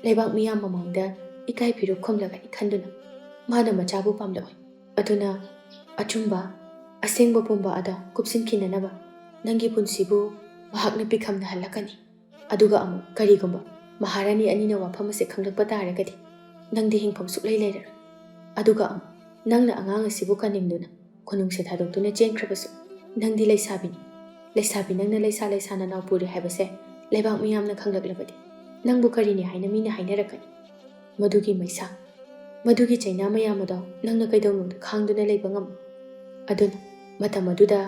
ꯂꯩꯕꯥꯛ ꯃꯤꯌꯥꯝ ꯃꯃꯥꯡꯗ ꯏꯀꯥꯏ ꯐꯤꯔꯨꯛ ꯈꯨꯝꯂꯒꯅꯤ ꯈꯟꯗꯨꯅ ꯃꯥꯅ ꯃꯆꯥꯕꯨ ꯄꯥꯝꯂꯛꯑꯣꯏ꯫ ꯑꯗꯨꯅ ꯑꯆꯨꯝꯕ ꯑꯁꯦꯡꯕ ꯄꯨꯝꯕ ꯑꯗꯣ ꯀꯨꯞꯁꯤꯟꯈꯤꯅꯅꯕ ꯅꯪꯒꯤ ꯄꯨꯟꯁꯤꯕꯨ ꯃꯍꯥꯛꯅ ꯄꯤꯈꯝꯅꯍꯜꯂꯛꯀꯅꯤ꯫ ꯑꯗꯨꯒ ꯑꯃꯨꯛ ꯀꯔꯤꯒꯨꯝꯕ ꯃꯍꯥꯔꯥꯅꯤ ꯑꯅꯤꯅ ꯋꯥꯐꯝ ꯑꯁꯤ ꯈꯪꯂꯛꯄ ꯇꯥꯔꯒꯗꯤ ꯅꯪꯗꯤ ꯍꯤꯡꯐꯝ ꯁꯨꯛꯂꯩ ꯂꯩꯔꯔꯣꯏ꯫ ꯑꯗꯨꯒ ꯑꯃꯨꯛ ꯅꯪꯅ ꯑꯉꯥꯡ ꯑꯁꯤꯕꯨ ꯀꯟꯅꯤꯡꯗꯨꯅ ꯀꯣꯅꯨꯡꯁꯦ ꯊꯥꯗꯣꯛꯇꯨꯅ ꯆꯦꯟꯈ꯭ꯔꯕꯁꯨ ꯅꯪꯗꯤ ꯂꯩꯁꯥꯕꯤꯅꯤ꯫ ꯂꯩꯁꯥꯕꯤ ꯅꯪꯅ ꯂꯩꯁꯥ ꯂꯩꯁꯥꯅ ꯅꯥꯎꯄꯨꯔꯦ ꯍꯥꯏꯕꯁꯦ ꯂꯩꯕꯥꯛ ꯃꯤꯌꯥꯝꯅ ꯈꯪꯂꯛꯂꯕꯗꯤ ꯅꯪꯕꯨ ꯀꯔꯤꯅꯤ ꯍꯥꯏꯅ ꯃꯤꯅ ꯍꯥꯏꯅꯔꯛꯀꯅꯤ꯫ ꯃꯗꯨꯒꯤ ꯃꯩꯁꯥ, ꯃꯗꯨꯒꯤ ꯆꯩꯅꯥ ꯃꯌꯥꯝ ꯑꯗꯣ ꯅꯪꯅ ꯀꯩꯗꯧꯅꯨꯡꯗ ꯈꯥꯡꯗꯨꯅ ꯂꯩꯕ ꯉꯝꯃꯣꯏ꯫ ꯑꯗꯨꯅ ꯃꯇꯝ ꯑꯗꯨꯗ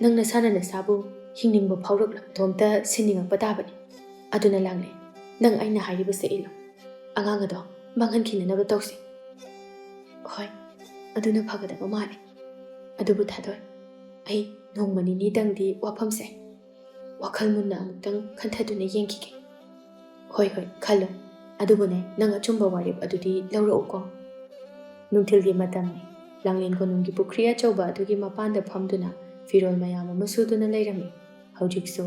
ꯅꯪ ꯅꯁꯥꯅ ꯅꯁꯥꯕꯨ ꯍꯤꯡꯅꯤꯡꯕ ꯐꯥꯎꯔꯛꯂ ꯅꯇꯣꯝꯇ ꯁꯤꯟꯅꯤꯡꯉꯛꯄ ꯇꯥꯕꯅꯤ꯫ ꯑꯗꯨꯅ ꯂꯥꯡꯂꯦ, ꯅꯪ ꯑꯩꯅ ꯍꯥꯏꯔꯤꯕꯁꯦ ꯏꯜꯂꯨ꯫ ꯑꯉꯥꯡ ꯑꯗꯣ ꯃꯥꯡꯍꯟꯈꯤꯅꯅꯕ ꯇꯧꯁꯤ꯫ ꯍꯣꯏ, ꯑꯗꯨꯅ ꯐꯒꯗꯕ ꯃꯥꯜꯂꯤ꯫ ꯑꯗꯨꯕꯨ ꯊꯥꯗꯣꯏ, ꯑꯩ ꯅꯣꯡꯃ ꯅꯤꯅꯤꯗꯪꯗꯤ ꯋꯥꯐꯝꯁꯦ ꯋꯥꯈꯜ ꯃꯨꯟꯅ ꯑꯃꯨꯛꯇꯪ ꯈꯟꯊꯗꯨꯅ ꯌꯦꯡꯈꯤꯒꯦ꯫ ꯍꯣꯏ ꯈꯜꯂꯨ꯫ ꯑꯗꯨꯕꯨꯅꯦ, ꯅꯪ ꯑꯆꯨꯝꯕ ꯋꯥꯔꯦꯞ ꯑꯗꯨꯗꯤ ꯂꯧꯔꯛꯎꯀꯣ꯫ ꯅꯨꯡꯊꯤꯜꯒꯤ ꯃꯇꯝꯅꯤ꯫ ꯂꯥꯡꯂꯦꯟ ꯀꯣꯅꯨꯡꯒꯤ ꯄꯨꯈ꯭ꯔꯤ ꯑꯆꯧꯕ ꯑꯗꯨꯒꯤ ꯃꯄꯥꯟꯗ ꯐꯝꯗꯨꯅ ꯐꯤꯔꯣꯜ ꯃꯌꯥꯝ ꯑꯃ ꯁꯨꯗꯨꯅ ꯂꯩꯔꯝꯃꯤ꯫ ꯍꯧꯖꯤꯛꯁꯨ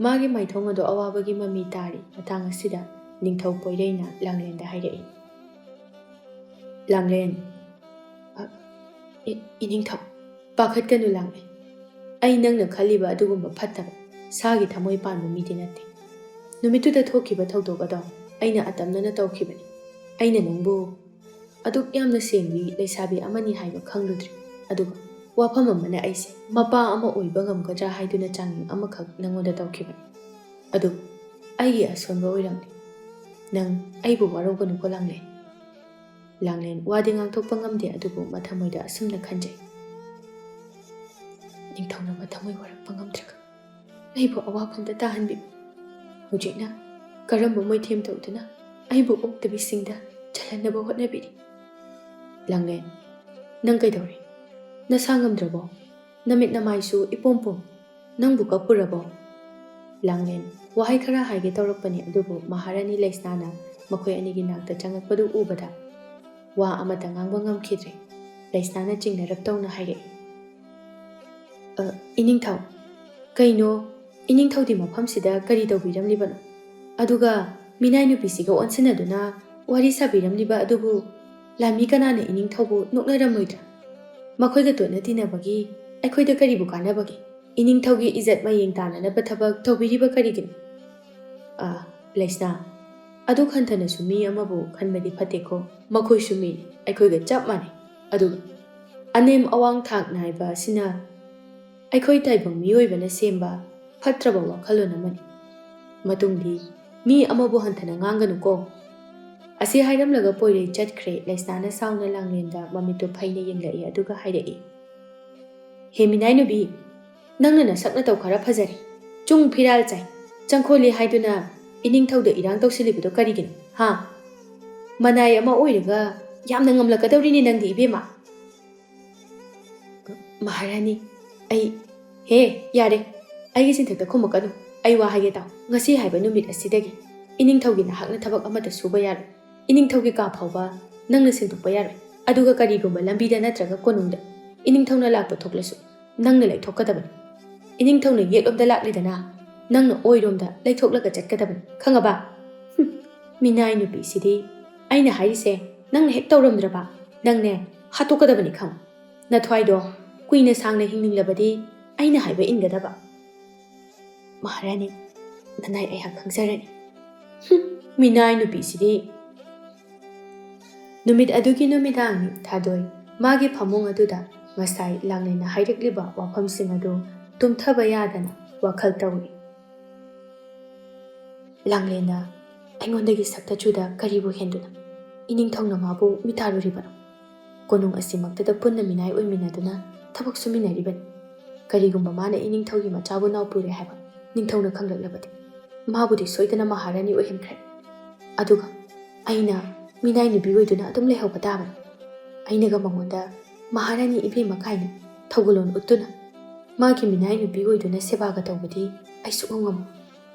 ꯃꯥꯒꯤ ꯃꯥꯏꯊꯣꯡ ꯑꯗꯨ ꯑꯋꯥꯕꯒꯤ ꯃꯃꯤ ꯇꯥꯔꯤ ꯃꯇꯥꯡ ꯑꯁꯤꯗ ꯅꯤꯡꯊꯧ ꯄꯣꯏꯔꯩꯅ ꯂꯥꯡꯂꯦꯟꯗ ꯍꯥꯏꯔꯛꯏ꯫ ꯂꯥꯡꯂꯦꯟ, ꯏꯅꯤꯡꯊꯧ, ꯄꯥꯈꯠꯀꯅꯨ ꯂꯥꯡꯂꯦꯟ꯫ ꯑꯩ ꯅꯪꯅ ꯈꯜꯂꯤꯕ ꯑꯗꯨꯒꯨꯝꯕ ꯐꯠꯇꯕ ꯁꯥꯒꯤ ꯊꯃꯣꯏ ꯄꯥꯟꯕ ꯃꯤꯗꯤ ꯅꯠꯇꯦ꯫ ꯅꯨꯃꯤꯠꯇꯨꯗ ꯊꯣꯛꯈꯤꯕ ꯊꯧꯗꯣꯛ ꯑꯗꯣ ꯑꯩꯅ ꯑꯇꯝꯅꯅ ꯇꯧꯈꯤꯕꯅꯤ꯫ ꯑꯩꯅ ꯅꯪꯕꯨ ꯑꯗꯨꯛ ꯌꯥꯝꯅ ꯁꯦꯡꯕꯤ ꯂꯩꯁꯥꯕꯤ ꯑꯃꯅꯤ ꯍꯥꯏꯕ ꯈꯪꯂꯨꯗ꯭ꯔꯤ꯫ ꯑꯗꯨꯒ ꯋꯥꯐꯝ ꯑꯃꯅ ꯑꯩꯁꯦ ꯃꯄꯥ ꯑꯃ ꯑꯣꯏꯕ ꯉꯝꯒꯗ꯭ꯔꯥ ꯍꯥꯏꯗꯨꯅ ꯆꯥꯡꯌꯦꯡ ꯑꯃꯈꯛ ꯅꯪꯉꯣꯟꯗ ꯇꯧꯈꯤꯕꯅꯤ꯫ ꯑꯗꯨ ꯑꯩꯒꯤ ꯑꯁꯣꯟꯕ ꯑꯣꯏꯔꯝꯂꯦ꯫ ꯅꯪ ꯑꯩꯕꯨ ꯋꯥꯔꯧꯒꯅꯨꯀꯣ ꯂꯥꯡꯂꯦꯟ꯫ ꯂꯥꯡꯂꯦꯟ ꯋꯥꯗꯤ ꯉꯥꯡꯊꯣꯛꯄ ꯉꯝꯗꯦ, ꯑꯗꯨꯕꯨ ꯃꯊꯃꯣꯏꯗ ꯑꯁꯨꯝꯅ ꯈꯟꯖꯩ꯫ ꯅꯤꯡꯊꯧꯅ ꯃꯊꯃꯣꯏ ꯋꯥꯔꯛꯄ ꯉꯝꯗ꯭ꯔꯒ ꯑꯩꯕꯨ ꯑꯋꯥꯐꯝꯗ ꯇꯥꯍꯟꯕꯤꯕ꯫ ꯍꯧꯖꯤꯛꯅ ꯀꯔꯝꯕ ꯃꯣꯏꯊꯦꯝ ꯇꯧꯗꯨꯅ ꯑꯩꯕꯨ ꯑꯣꯛꯇꯕꯤꯁꯤꯡꯗ ꯆꯜꯍꯟꯅꯕ ꯍꯣꯠꯅꯕꯤꯔꯤ꯫ ꯂꯥꯡꯂꯦꯟ, ꯅꯪ ꯀꯩꯗꯧꯔꯤ? ꯅꯁꯥ ꯉꯝꯗ꯭ꯔꯕꯣ? ꯅꯃꯤꯠ ꯅꯃꯥꯏꯁꯨ ꯏꯄꯣꯝ ꯄꯣꯝ꯫ ꯅꯪꯕꯨ ꯀꯞꯄꯨꯔꯕꯣ? ꯂꯥꯡꯂꯦꯟ ꯋꯥꯍꯩ ꯈꯔ ꯍꯥꯏꯒꯦ ꯇꯧꯔꯛꯄꯅꯤ, ꯑꯗꯨꯕꯨ ꯃꯍꯥꯔꯥꯅꯤ ꯂꯩꯁꯅꯥꯅ ꯃꯈꯣꯏ ꯑꯅꯤꯒꯤ ꯅꯥꯛꯇ ꯆꯪꯉꯛꯄꯗꯨ ꯎꯕꯗ ꯋꯥ ꯑꯃꯠꯇ ꯉꯥꯡꯕ ꯉꯝꯈꯤꯗ꯭ꯔꯦ꯫ ꯂꯩꯁꯅꯥꯅ ꯆꯤꯡꯅꯔꯞ ꯇꯧꯅ ꯍꯥꯏꯔꯛꯏ꯫ ꯏꯅꯤꯡꯊꯧ, ꯀꯩꯅꯣ ꯏꯅꯤꯡꯊꯧꯗꯤ ꯃꯐꯝꯁꯤꯗ ꯀꯔꯤ ꯇꯧꯕꯤꯔꯝꯂꯤꯕꯅꯣ? ꯑꯗꯨꯒ ꯃꯤꯅꯥꯏ ꯅꯨꯄꯤꯁꯤꯒ ꯑꯣꯟꯁꯤꯟꯅꯗꯨꯅ ꯋꯥꯔꯤ ꯁꯥꯕꯤꯔꯝꯂꯤꯕ ꯑꯗꯨꯕꯨ ꯂꯥꯟꯃꯤ ꯀꯅꯥꯅ ꯏꯅꯤꯡꯊꯧꯕꯨ ꯅꯣꯛꯅꯔꯝꯂꯣꯏꯗ꯭ꯔꯥ? ꯃꯈꯣꯏꯒ ꯇꯣꯠꯅ ꯇꯤꯟꯅꯕꯒꯤ ꯑꯩꯈꯣꯏꯗ ꯀꯔꯤꯕꯨ ꯀꯥꯟꯅꯕꯒꯦ? ꯏꯅꯤꯡꯊꯧꯒꯤ ꯏꯖꯠ ꯃꯌꯦꯡ ꯇꯥꯅꯅꯕ ꯊꯕꯛ ꯇꯧꯕꯤꯔꯤꯕ ꯀꯔꯤꯒꯤꯅꯣ? ꯂꯩꯁꯅꯥ, ꯑꯗꯨꯛ ꯍꯟꯊꯅꯁꯨ ꯃꯤ ꯑꯃꯕꯨ ꯈꯟꯕꯗꯤ ꯐꯠꯇꯦꯀꯣ꯫ ꯃꯈꯣꯏꯁꯨ ꯃꯤꯅꯤ, ꯑꯩꯈꯣꯏꯒ ꯆꯞ ꯃꯥꯟꯅꯩ꯫ ꯑꯗꯨꯒ ꯑꯅꯦꯝ ꯑꯋꯥꯡ ꯊꯥꯛ ꯅꯥꯏꯕ ꯑꯁꯤꯅ ꯑꯩꯈꯣꯏ ꯇꯥꯏꯕꯪ ꯃꯤꯑꯣꯏꯕꯅ ꯁꯦꯝꯕ ꯐꯠꯇ꯭ꯔꯕ ꯋꯥꯈꯜꯂꯣꯟ ꯑꯃꯅꯤ꯫ ꯃꯇꯨꯡꯗꯤ ꯃꯤ ꯑꯃꯕꯨ ꯍꯟꯊꯅ ꯉꯥꯡꯒꯅꯨꯀꯣ꯫ ꯑꯁꯤ ꯍꯥꯏꯔꯝꯂꯒ ꯄꯣꯏꯔꯩ ꯆꯠꯈ꯭ꯔꯦ꯫ ꯂꯩꯁꯅꯥꯅ ꯁꯥꯎꯅ ꯂꯥꯡꯂꯦꯟꯗ ꯃꯃꯤꯠꯇꯨ ꯐꯩꯅ ꯌꯦꯡꯂꯛꯏ, ꯑꯗꯨꯒ ꯍꯥꯏꯔꯛꯏ꯫ ꯍꯦ ꯃꯤꯅꯥꯏ ꯅꯨꯄꯤ, ꯅꯪꯅ ꯅꯁꯛ ꯅꯇꯧ ꯈꯔ ꯐꯖꯔꯤ, ꯆꯨꯡ ꯐꯤꯔꯥꯜ ꯆꯥꯏ, ꯆꯪꯈꯣꯜꯂꯤ ꯍꯥꯏꯗꯨꯅ ꯏꯅꯤꯡꯊꯧꯗ ꯏꯔꯥꯡ ꯇꯧꯁꯤꯜꯂꯤꯕꯗꯣ ꯀꯔꯤꯒꯤꯅꯣ? ꯃꯅꯥꯏ ꯑꯃ ꯑꯣꯏꯔꯒ ꯌꯥꯝꯅ ꯉꯝꯂꯛꯀꯗꯧꯔꯤꯅꯤ ꯅꯪꯗꯤ ꯏꯕꯦꯝꯃ꯫ ꯃꯍꯥꯔꯥꯅꯤ, ꯍꯦ ꯌꯥꯔꯦ, ꯑꯩꯒꯤ ꯆꯤꯟꯊꯛꯇ ꯈꯨꯝꯃꯛꯀꯅꯨ꯫ ꯑꯩ ꯋꯥ ꯍꯥꯏꯒꯦ ꯇꯥꯎ꯫ ꯉꯁꯤ ꯍꯥꯏꯕ ꯅꯨꯃꯤꯠ ꯑꯁꯤꯗꯒꯤ ꯏꯅꯤꯡꯊꯧꯒꯤ ꯅꯍꯥꯛꯅ ꯊꯕꯛ ꯑꯃꯠꯇ ꯁꯨꯕ ꯌꯥꯔꯣꯏ꯫ ꯏꯅꯤꯡꯊꯧꯒꯤ ꯀꯥ ꯐꯥꯎꯕ ꯅꯪꯅ ꯁꯦꯡꯗꯣꯛꯄ ꯌꯥꯔꯣꯏ꯫ ꯑꯗꯨꯒ ꯀꯔꯤꯒꯨꯝꯕ ꯂꯝꯕꯤꯗ ꯅꯠꯇ꯭ꯔꯒ ꯀꯣꯅꯨꯡꯗ ꯏꯅꯤꯡꯊꯧꯅ ꯂꯥꯛꯄ ꯊꯣꯛꯂꯁꯨ ꯅꯪꯅ ꯂꯩꯊꯣꯛꯀꯗꯕꯅꯤ꯫ ꯏꯅꯤꯡꯊꯧꯅ ꯌꯦꯠꯂꯣꯝꯗ ꯂꯥꯛꯂꯤꯗꯅ ꯅꯪꯅ ꯑꯣꯏꯔꯣꯝꯗ ꯂꯩꯊꯣꯛꯂꯒ ꯆꯠꯀꯗꯕꯅꯤ, ꯈꯪꯉꯕ? ꯃꯤꯅꯥꯏ ꯅꯨꯄꯤꯁꯤꯗꯤ ꯑꯩꯅ ꯍꯥꯏꯔꯤꯁꯦ ꯅꯪꯅ ꯍꯦꯛ ꯇꯧꯔꯝꯗ꯭ꯔꯕ ꯅꯪꯅꯦ ꯍꯥꯠꯇꯣꯛꯀꯗꯕꯅꯤ, ꯈꯪꯉꯨ꯫ ꯅꯊ꯭ꯋꯥꯏꯗꯣ ꯀꯨꯏꯅ ꯁꯥꯡꯅ ꯍꯤꯡꯅꯤꯡꯂꯕꯗꯤ ꯑꯩꯅ ꯍꯥꯏꯕ ꯏꯟꯒꯗꯕ꯫ ꯃꯍꯥꯔꯥꯅꯤ, ꯅꯅꯥꯏ ꯑꯩꯍꯥꯛ ꯈꯪꯖꯔꯅꯤ꯫ ꯃꯤꯅꯥꯏ ꯅꯨꯄꯤꯁꯤꯗꯤ꯫ ꯅꯨꯃꯤꯠ ꯑꯗꯨꯒꯤ ꯅꯨꯃꯤꯗꯥꯡꯅꯤ꯫ ꯊꯥꯗꯣꯏ ꯃꯥꯒꯤ ꯐꯃꯨꯡ ꯑꯗꯨꯗ ꯉꯁꯥꯏ ꯂꯥꯡꯂꯦꯟꯅ ꯍꯥꯏꯔꯛꯂꯤꯕ ꯋꯥꯐꯝꯁꯤꯡ ꯑꯗꯨ ꯇꯨꯝꯊꯕ ꯌꯥꯗꯅ ꯋꯥꯈꯜ ꯇꯧꯔꯤ꯫ ꯂꯥꯡꯂꯦꯟꯅ ꯑꯩꯉꯣꯟꯗꯒꯤ ꯁꯛꯇꯆꯨꯗ ꯀꯔꯤꯕꯨ ꯍꯦꯟꯗꯨꯅ ꯏꯅꯤꯡꯊꯧꯅ ꯃꯥꯕꯨ ꯃꯤꯇꯥꯔꯨꯔꯤꯕꯅꯣ? ꯀꯣꯅꯨꯡ ꯑꯁꯤꯃꯛꯇꯗ ꯄꯨꯟꯅ ꯃꯤꯅꯥꯏ ꯑꯣꯏꯃꯤꯟꯅꯗꯨꯅ ꯊꯕꯛ ꯁꯨꯃꯤꯟꯅꯔꯤꯕꯅꯤ꯫ ꯀꯔꯤꯒꯨꯝꯕ ꯃꯥꯅ ꯏꯅꯤꯡꯊꯧꯒꯤ ꯃꯆꯥꯕꯨ ꯅꯥꯎꯄꯨꯔꯦ ꯍꯥꯏꯕ ꯅꯤꯡꯊꯧꯅ ꯈꯪꯂꯛꯂꯕꯗꯤ ꯃꯥꯕꯨꯗꯤ ꯁꯣꯏꯗꯅ ꯃꯍꯥꯔꯥꯅꯤ ꯑꯣꯏꯍꯟꯈ꯭ꯔꯦ꯫ ꯑꯗꯨꯒ ꯑꯩꯅ ꯃꯤꯅꯥꯏ ꯅꯨꯄꯤ ꯑꯣꯏꯗꯨꯅ ꯑꯗꯨꯝ ꯂꯩꯍꯧꯕ ꯇꯥꯕꯅꯤ꯫ ꯑꯩꯅꯒ ꯃꯉꯣꯟꯗ ꯃꯍꯥꯔꯥꯅꯤ ꯏꯕꯦꯝꯃ ꯀꯥꯏꯅ ꯊꯧꯒꯜꯂꯣꯟ ꯎꯠꯇꯨꯅ ꯃꯥꯒꯤ ꯃꯤꯅꯥꯏ ꯅꯨꯄꯤ ꯑꯣꯏꯗꯨꯅ ꯁꯦꯕꯥꯒ ꯇꯧꯕꯗꯤ ꯑꯩ ꯁꯨꯛꯉꯝ ꯉꯝꯃꯣꯏ꯫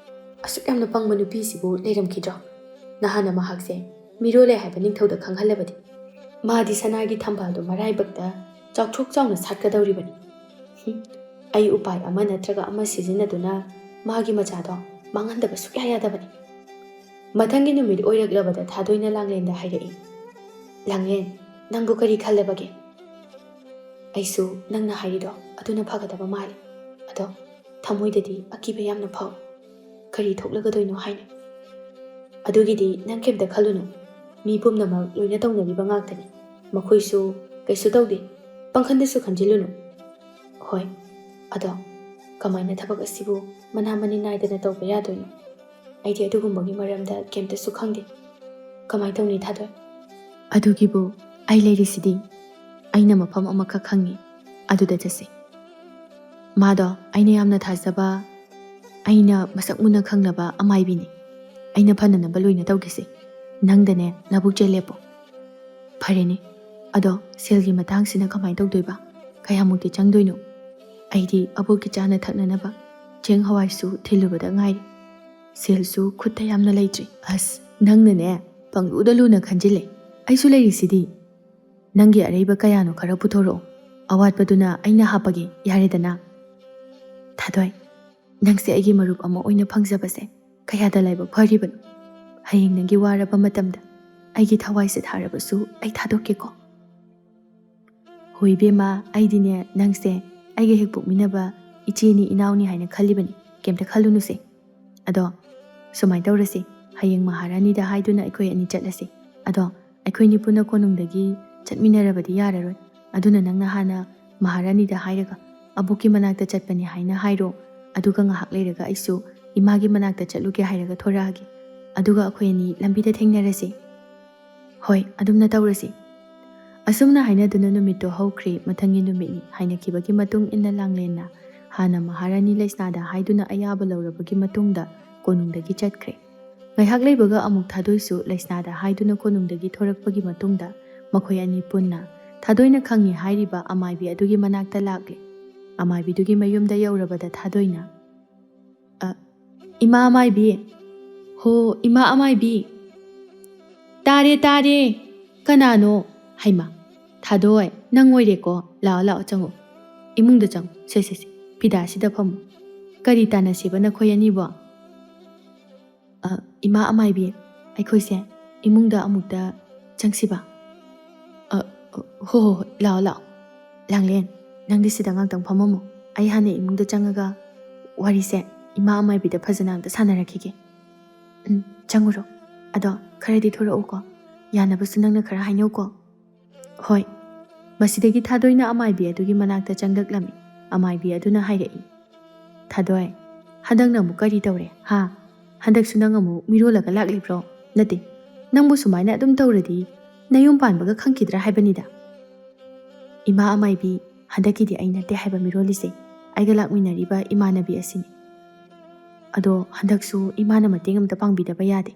ꯑꯁꯨꯛ ꯌꯥꯝꯅ ꯄꯪꯕ ꯅꯨꯄꯤꯁꯤꯕꯨ ꯂꯩꯔꯝꯈꯤꯗ꯭ꯔꯣ? ꯅꯍꯥꯟꯅ ꯃꯍꯥꯛꯁꯦ ꯃꯤꯔꯣꯜꯂꯦ ꯍꯥꯏꯕ ꯅꯤꯡꯊꯧꯗ ꯈꯪꯍꯜꯂꯕꯗꯤ ꯃꯥꯗꯤ ꯁꯅꯥꯒꯤ ꯊꯝꯕꯥꯜꯗꯣ ꯃꯔꯥꯏꯕꯛꯇ ꯆꯥꯎꯊꯣꯛ ꯆꯥꯎꯅ ꯁꯥꯠꯀꯗꯧꯔꯤꯕꯅꯤ꯫ ꯑꯩ ꯎꯄꯥꯏ ꯑꯃ ꯅꯠꯇ꯭ꯔꯒ ꯑꯃ ꯁꯤꯖꯤꯟꯅꯗꯨꯅ ꯃꯥꯒꯤ ꯃꯆꯥꯗꯣ ꯃꯥꯡꯍꯟꯗꯕ ꯁꯨꯛꯌꯥ ꯌꯥꯗꯕꯅꯤ꯫ ꯃꯊꯪꯒꯤ ꯅꯨꯃꯤꯠ ꯑꯣꯏꯔꯛꯂꯕꯗ ꯊꯥꯗꯣꯏꯅ ꯂꯥꯡꯂꯦꯟꯗ ꯍꯥꯏꯔꯛꯏ, ꯂꯥꯡꯂꯦꯟ, ꯅꯪꯕꯨ ꯀꯔꯤ ꯈꯜꯂꯕꯒꯦ? ꯑꯩꯁꯨ ꯅꯪꯅ ꯍꯥꯏꯔꯤꯗꯣ ꯑꯗꯨꯅ ꯐꯒꯗꯕ ꯃꯥꯜꯂꯤ꯫ ꯑꯗꯣ ꯊꯃꯣꯏꯗꯗꯤ ꯑꯀꯤꯕ ꯌꯥꯝꯅ ꯐꯥꯎꯏ, ꯀꯔꯤ ꯊꯣꯛꯂꯒꯗꯣꯏꯅꯣ ꯍꯥꯏꯅ꯫ ꯑꯗꯨꯒꯤꯗꯤ ꯅꯪ ꯀꯩꯝꯇ ꯈꯜꯂꯨꯅꯨ, ꯃꯤ ꯄꯨꯝꯅꯃꯛ ꯂꯣꯏꯅ ꯇꯧꯅꯔꯤꯕ ꯉꯥꯛꯇꯅꯤ, ꯃꯈꯣꯏꯁꯨ ꯀꯩꯁꯨ ꯇꯧꯗꯦ, ꯄꯪꯈꯟꯗꯁꯨ ꯈꯟꯖꯤꯜꯂꯨꯅꯨ꯫ ꯍꯣꯏ, ꯑꯗꯣ ꯀꯃꯥꯏꯅ ꯊꯕꯛ ꯑꯁꯤꯕꯨ ꯃꯅꯥ ꯃꯅꯤꯟ ナꯏꯗꯅ ꯇꯧꯕ ꯌꯥꯗꯣꯏꯅꯣ? ꯑꯩꯗꯤ ꯑꯗꯨꯒꯨꯝꯕꯒꯤ ꯃꯔꯝꯗ ꯀꯩꯝꯇꯁꯨ ꯈꯪꯗꯦ꯫ ꯀꯃꯥꯏ ꯇꯧꯅꯤ ꯊꯥꯗꯣꯏ? ꯑꯗꯨꯒꯤꯕꯨ ꯑꯩ ꯂꯩꯔꯤꯁꯤꯗꯤ꯫ ꯑꯩꯅ ꯃꯐꯝ ꯑꯃꯈꯛ ꯈꯪꯉꯤ, ꯑꯗꯨꯗ ꯆꯠꯁꯤ꯫ ꯃꯥꯗꯣ ꯑꯩꯅ ꯌꯥꯝꯅ ꯊꯥꯖꯕ, ꯑꯩꯅ ꯃꯁꯛ ꯃꯨꯟꯅ ꯈꯪꯂꯕ ꯑꯃꯥꯏꯕꯤꯅꯤ꯫ ꯑꯩꯅ ꯐꯅꯅꯕ ꯂꯣꯏꯅ ꯇꯧꯈꯤꯁꯤ꯫ ꯅꯪꯗꯅꯦ ꯅꯕꯨꯛꯆꯦꯜ ꯂꯦꯞꯄꯣ꯫ ꯐꯔꯦꯅꯦ, ꯑꯗꯣ ꯁꯦꯜꯒꯤ ꯃꯇꯥꯡꯁꯤꯅ ꯀꯃꯥꯏ ꯇꯧꯗꯣꯏꯕ? ꯀꯌꯥꯃꯨꯛꯇꯤ ꯆꯪꯗꯣꯏꯅꯣ? ꯑꯩꯗꯤ ꯑꯕꯣꯛꯀꯤ ꯆꯥꯅ ꯊꯛꯅꯅꯕ ꯆꯦꯡ ꯍꯋꯥꯏꯁꯨ ꯊꯤꯜꯂꯨꯕꯗ ꯉꯥꯏꯔꯤ, ꯁꯦꯜꯁꯨ ꯈꯨꯠꯇ ꯌꯥꯝꯅ ꯂꯩꯇ꯭ꯔꯤ꯫ ꯑꯁ, ꯅꯪꯅꯅꯦ ꯄꯪꯂꯨꯗ ꯂꯨꯅ ꯈꯟꯖꯤꯜꯂꯦ, ꯑꯩꯁꯨ ꯂꯩꯔꯤꯁꯤꯗꯤ꯫ ꯅꯪꯒꯤ ꯑꯔꯩꯕ ꯀꯌꯥꯅꯣ ꯈꯔ ꯄꯨꯊꯣꯔꯛꯑꯣ, ꯑꯋꯥꯠꯄꯗꯨꯅ ꯑꯩꯅ ꯍꯥꯞꯄꯒꯦ ꯌꯥꯔꯦꯗꯅ꯫ ꯊꯥꯗꯣꯏ, ꯅꯪꯁꯦ ꯑꯩꯒꯤ ꯃꯔꯨꯞ ꯑꯃ ꯑꯣꯏꯅ ꯐꯪꯖꯕꯁꯦ ꯀꯌꯥꯗ ꯂꯥꯏꯕꯛ ꯐꯔꯤꯕꯅꯣ꯫ ꯍꯌꯦꯡ ꯅꯪꯒꯤ ꯋꯥꯔꯕ ꯃꯇꯝꯗ ꯑꯩꯒꯤ ꯊꯋꯥꯏꯁꯦ ꯊꯥꯔꯕꯁꯨ ꯑꯩ ꯊꯥꯗꯣꯛꯀꯦꯀꯣ꯫ ꯍꯣꯏ ꯏꯕꯦꯝꯃ, ꯑꯩꯗꯤꯅꯦ ꯅꯪꯁꯦ ꯑꯩꯒ ꯍꯦꯛ ꯄꯣꯛꯃꯤꯟꯅꯕ ꯏꯆꯦꯅꯤ ꯏꯅꯥꯎꯅꯤ ꯍꯥꯏꯅ ꯈꯜꯂꯤꯕꯅꯤ, ꯀꯩꯝꯇ ꯈꯜꯂꯨꯅꯨꯁꯦ꯫ ꯑꯗꯣ ꯁꯨꯃꯥꯏꯅ ꯇꯧꯔꯁꯤ, ꯍꯌꯦꯡ ꯃꯍꯥꯔꯥꯅꯤꯗ ꯍꯥꯏꯗꯨꯅ ꯑꯩꯈꯣꯏ ꯑꯅꯤ ꯆꯠꯂꯁꯤ꯫ ꯑꯗꯣ ꯑꯩꯈꯣꯏꯅꯤ ꯄꯨꯟꯅ ꯀꯣꯅꯨꯡꯗꯒꯤ ꯆꯠꯃꯤꯟꯅꯔꯕꯗꯤ ꯌꯥꯔꯔꯣꯏ, ꯑꯗꯨꯅ ꯅꯪꯅ ꯍꯥꯟꯅ ꯃꯍꯥꯔꯥꯅꯤꯗ ꯍꯥꯏꯔꯒ ꯑꯕꯣꯛꯀꯤ ꯃꯅꯥꯛꯇ ꯆꯠꯄꯅꯤ ꯍꯥꯏꯅ ꯍꯥꯏꯔꯣ꯫ ꯑꯗꯨꯒ ꯉꯥꯏꯍꯥꯛ ꯂꯩꯔꯒ ꯑꯩꯁꯨ ꯏꯃꯥꯒꯤ ꯃꯅꯥꯛꯇ ꯆꯠꯂꯨꯒꯦ ꯍꯥꯏꯔꯒ ꯊꯣꯔꯛꯑꯒꯦ, ꯑꯗꯨꯒ ꯑꯩꯈꯣꯏ ꯑꯅꯤ ꯂꯝꯕꯤꯗ ꯊꯦꯡꯅꯔꯁꯤ꯫ ꯍꯣꯏ, ꯑꯗꯨꯝꯅ ꯇꯧꯔꯁꯤ꯫ ꯑꯁꯨꯝꯅ ꯍꯥꯏꯅꯗꯨꯅ ꯅꯨꯃꯤꯠꯇꯣ ꯍꯧꯈ꯭ꯔꯦ꯫ ꯃꯊꯪꯒꯤ ꯅꯨꯃꯤꯠꯅꯤ꯫ ꯍꯥꯏꯅꯈꯤꯕꯒꯤ ꯃꯇꯨꯡ ꯏꯟꯅ ꯂꯥꯡꯂꯦꯟꯅ ꯍꯥꯟꯅ ꯃꯍꯥꯔꯥꯅꯤ ꯂꯩꯁꯅꯥꯗ ꯍꯥꯏꯗꯨꯅ ꯑꯌꯥꯕ ꯂꯧꯔꯕꯒꯤ ꯃꯇꯨꯡꯗ ꯀꯣꯅꯨꯡꯗꯒꯤ ꯆꯠꯈ꯭ꯔꯦ꯫ ꯉꯥꯏꯍꯥꯛ ꯂꯩꯕꯒ ꯑꯃꯨꯛ ꯊꯥꯗꯣꯏꯁꯨ ꯂꯩꯁꯅꯥꯗ ꯍꯥꯏꯗꯨꯅ ꯀꯣꯅꯨꯡꯗꯒꯤ ꯊꯣꯔꯛꯄꯒꯤ ꯃꯇꯨꯡꯗ ꯃꯈꯣꯏ ꯑꯅꯤ ꯄꯨꯟꯅ ꯊꯥꯗꯣꯏꯅ ꯈꯪꯉꯤ ꯍꯥꯏꯔꯤꯕ ꯑꯃꯥꯏꯕꯤ ꯑꯗꯨꯒꯤ ꯃꯅꯥꯛꯇ ꯂꯥꯛꯂꯦ꯫ ꯑꯃꯥꯏꯕꯤꯗꯨꯒꯤ ꯃꯌꯨꯝꯗ ꯌꯧꯔꯕꯗ ꯊꯥꯗꯣꯏꯅ, ꯏꯃꯥ ꯑꯃꯥꯏꯕꯤ, ꯍꯣ ꯏꯃꯥ ꯑꯃꯥꯏꯕꯤ, ꯇꯥꯔꯦ ꯇꯥꯔꯦ, ꯀꯅꯥꯅꯣ? ꯍꯩꯃꯥ, ꯊꯥꯗꯣꯏ, ꯅꯪ ꯑꯣꯏꯔꯦꯀꯣ, ꯂꯥꯛꯑꯣ ꯂꯥꯛꯑꯣ ꯆꯪꯉꯣ, ꯏꯃꯨꯡꯗ ꯆꯪꯉꯣ, ꯁꯦ ꯐꯤꯗꯥꯁꯤꯗ ꯐꯝꯃꯨ꯫ ꯀꯔꯤ ꯇꯥꯟꯅꯁꯤꯕ ꯅꯈꯣꯏ ꯑꯅꯤꯕꯣ? ꯏꯃꯥ ꯑꯃꯥꯏꯕꯤ, ꯑꯩꯈꯣꯏꯁꯦ ꯏꯃꯨꯡꯗ ꯑꯃꯨꯛꯇ ꯆꯪꯁꯤꯕ? ꯍꯣꯏ, ꯂꯥꯛꯑꯣ ꯂꯥꯛꯑꯣ꯫ ꯂꯥꯡꯂꯦꯟ, ꯅꯪꯗꯤ ꯁꯤꯗ ꯉꯥꯛꯇꯪ ꯐꯝꯃꯝꯃꯣ, ꯑꯩ ꯍꯥꯟꯅ ꯏꯃꯨꯡꯗ ꯆꯪꯉꯒ ꯋꯥꯔꯤꯁꯦ ꯏꯃꯥ ꯑꯃꯥꯏꯕꯤꯗ ꯐꯖꯅ ꯑꯝꯇ ꯁꯥꯟꯅꯔꯛꯈꯤꯒꯦ꯫ ꯆꯪꯉꯨꯔꯣ, ꯑꯗꯣ ꯈꯔꯗꯤ ꯊꯣꯔꯛꯎꯀꯣ, ꯌꯥꯅꯕꯁꯨ ꯅꯪꯅ ꯈꯔ ꯍꯥꯏꯅꯧꯀꯣ꯫ ꯍꯣꯏ꯫ ꯃꯁꯤꯗꯒꯤ ꯊꯥꯗꯣꯏꯅ ꯑꯃꯥꯏꯕꯤ ꯑꯗꯨꯒꯤ ꯃꯅꯥꯛꯇ ꯆꯪꯂꯛꯂꯝꯃꯤ꯫ ꯑꯃꯥꯏꯕꯤ ꯑꯗꯨꯅ ꯍꯥꯏꯔꯛꯏ, ꯊꯥꯗꯣꯏ, ꯍꯟꯗꯛꯅ ꯑꯃꯨꯛ ꯀꯔꯤ ꯇꯧꯔꯦ ꯍꯥ? ꯍꯟꯗꯛꯁꯨ ꯅꯪ ꯑꯃꯨꯛ ꯃꯤꯔꯣꯜꯂꯒ ꯂꯥꯛꯂꯤꯕ꯭ꯔꯣ? ꯅꯠꯇꯦ, ꯅꯪꯕꯨ ꯁꯨꯃꯥꯏꯅ ꯑꯗꯨꯝ ꯇꯧꯔꯗꯤ ꯅꯌꯨꯝ ꯄꯥꯟꯕꯒ ꯈꯪꯈꯤꯗ꯭ꯔꯥ ꯍꯥꯏꯕꯅꯤꯗ꯫ ꯏꯃꯥ ꯑꯃꯥꯏꯕꯤ, ꯍꯟꯗꯛꯀꯤꯗꯤ ꯑꯩ ꯅꯠꯇꯦ ꯍꯥꯏꯕ ꯃꯤꯔꯣꯜꯂꯤꯁꯦ, ꯑꯩꯒ ꯂꯥꯛꯃꯤꯟꯅꯔꯤꯕ ꯏꯃꯥꯟꯅꯕꯤ ꯑꯁꯤꯅꯤ꯫ ꯑꯗꯣ ꯍꯟꯗꯛꯁꯨ ꯏꯃꯥꯅ ꯃꯇꯦꯡ ꯑꯝꯇ ꯄꯥꯡꯕꯤꯗꯕ ꯌꯥꯗꯦ꯫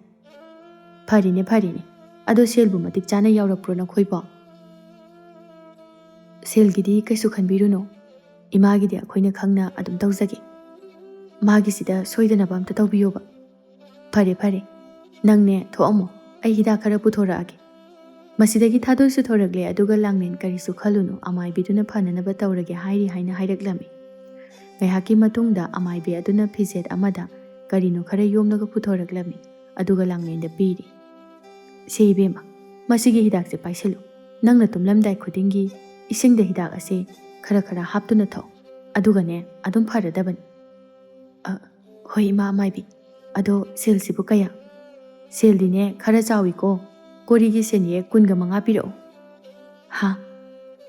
ꯐꯔꯦꯅꯦ ꯐꯔꯦꯅꯦ, ꯑꯗꯣ ꯁꯦꯜꯕꯨ ꯃꯇꯤꯛ ꯆꯥꯅ ꯌꯥꯎꯔꯛꯄ꯭ꯔꯣ ꯅꯈꯣꯏꯕꯣ? ꯁꯦꯜꯒꯤꯗꯤ ꯀꯩꯁꯨ ꯈꯟꯕꯤꯔꯨꯅꯨ, ꯏꯃꯥꯒꯤꯗꯤ ꯑꯩꯈꯣꯏꯅ ꯈꯪꯅ ꯑꯗꯨꯝ ꯇꯧꯖꯒꯦ꯫ ꯃꯥꯒꯤꯁꯤꯗ ꯁꯣꯏꯗꯅꯕ ꯑꯝꯇ ꯇꯧꯕꯤꯌꯣꯕ꯫ ꯐꯔꯦ ꯐꯔꯦ, ꯅꯪꯅꯦ ꯊꯣꯛꯑꯝꯃꯣ, ꯑꯩ ꯍꯤꯗꯥꯛ ꯈꯔ ꯄꯨꯊꯣꯔꯛꯑꯒꯦ꯫ ꯃꯁꯤꯗꯒꯤ ꯊꯥꯗꯣꯏꯁꯨ ꯊꯣꯔꯛꯂꯦ, ꯑꯗꯨꯒ ꯂꯥꯡꯂꯦꯟ ꯀꯔꯤꯁꯨ ꯈꯜꯂꯨꯅꯨ, ꯑꯃꯥꯏꯕꯤꯗꯨꯅ ꯐꯅꯅꯕ ꯇꯧꯔꯒꯦ ꯍꯥꯏꯅ ꯍꯥꯏꯔꯛꯂꯝꯃꯤ꯫ ꯉꯥꯏꯍꯥꯛꯀꯤ ꯃꯇꯨꯡꯗ ꯑꯃꯥꯏꯕꯤ ꯑꯗꯨꯅ ꯐꯤꯖꯦꯠ ꯑꯃꯗ ꯀꯔꯤꯅꯣ ꯈꯔ ꯌꯣꯝꯂꯒ ꯄꯨꯊꯣꯔꯛꯂꯝꯃꯤ, ꯑꯗꯨꯒ ꯂꯥꯡꯂꯦꯟꯗ ꯄꯤꯔꯤ꯫ ꯁꯦ ꯏꯕꯦꯝꯃ, ꯃꯁꯤꯒꯤ ꯍꯤꯗꯥꯛꯁꯦ ꯄꯥꯏꯁꯤꯜꯂꯨ, ꯅꯪꯅ ꯇꯨꯝꯂꯝꯗꯥꯏ ꯈꯨꯗꯤꯡꯒꯤ ꯏꯁꯤꯡꯗ ꯍꯤꯗꯥꯛ ꯑꯁꯦ ꯈꯔ ꯈꯔ ꯍꯥꯞꯇꯨꯅ ꯊꯛꯑꯣ, ꯑꯗꯨꯒꯅꯦ ꯑꯗꯨꯝ ꯐꯔꯗꯕꯅꯤ꯫ ꯍꯣꯏ ꯏꯃꯥ ꯑꯃꯥꯏꯕꯤ, ꯑꯗꯣ ꯁꯦꯜꯁꯤꯕꯨ ꯀꯌꯥ? ꯁꯦꯜꯗꯤꯅꯦ ꯈꯔ ꯆꯥꯎꯏꯀꯣ, ꯀꯣꯔꯤꯒꯤ ꯁꯦꯟꯌꯦꯛ 15 ꯄꯤꯔꯛꯑꯣ꯫ ꯍꯥ?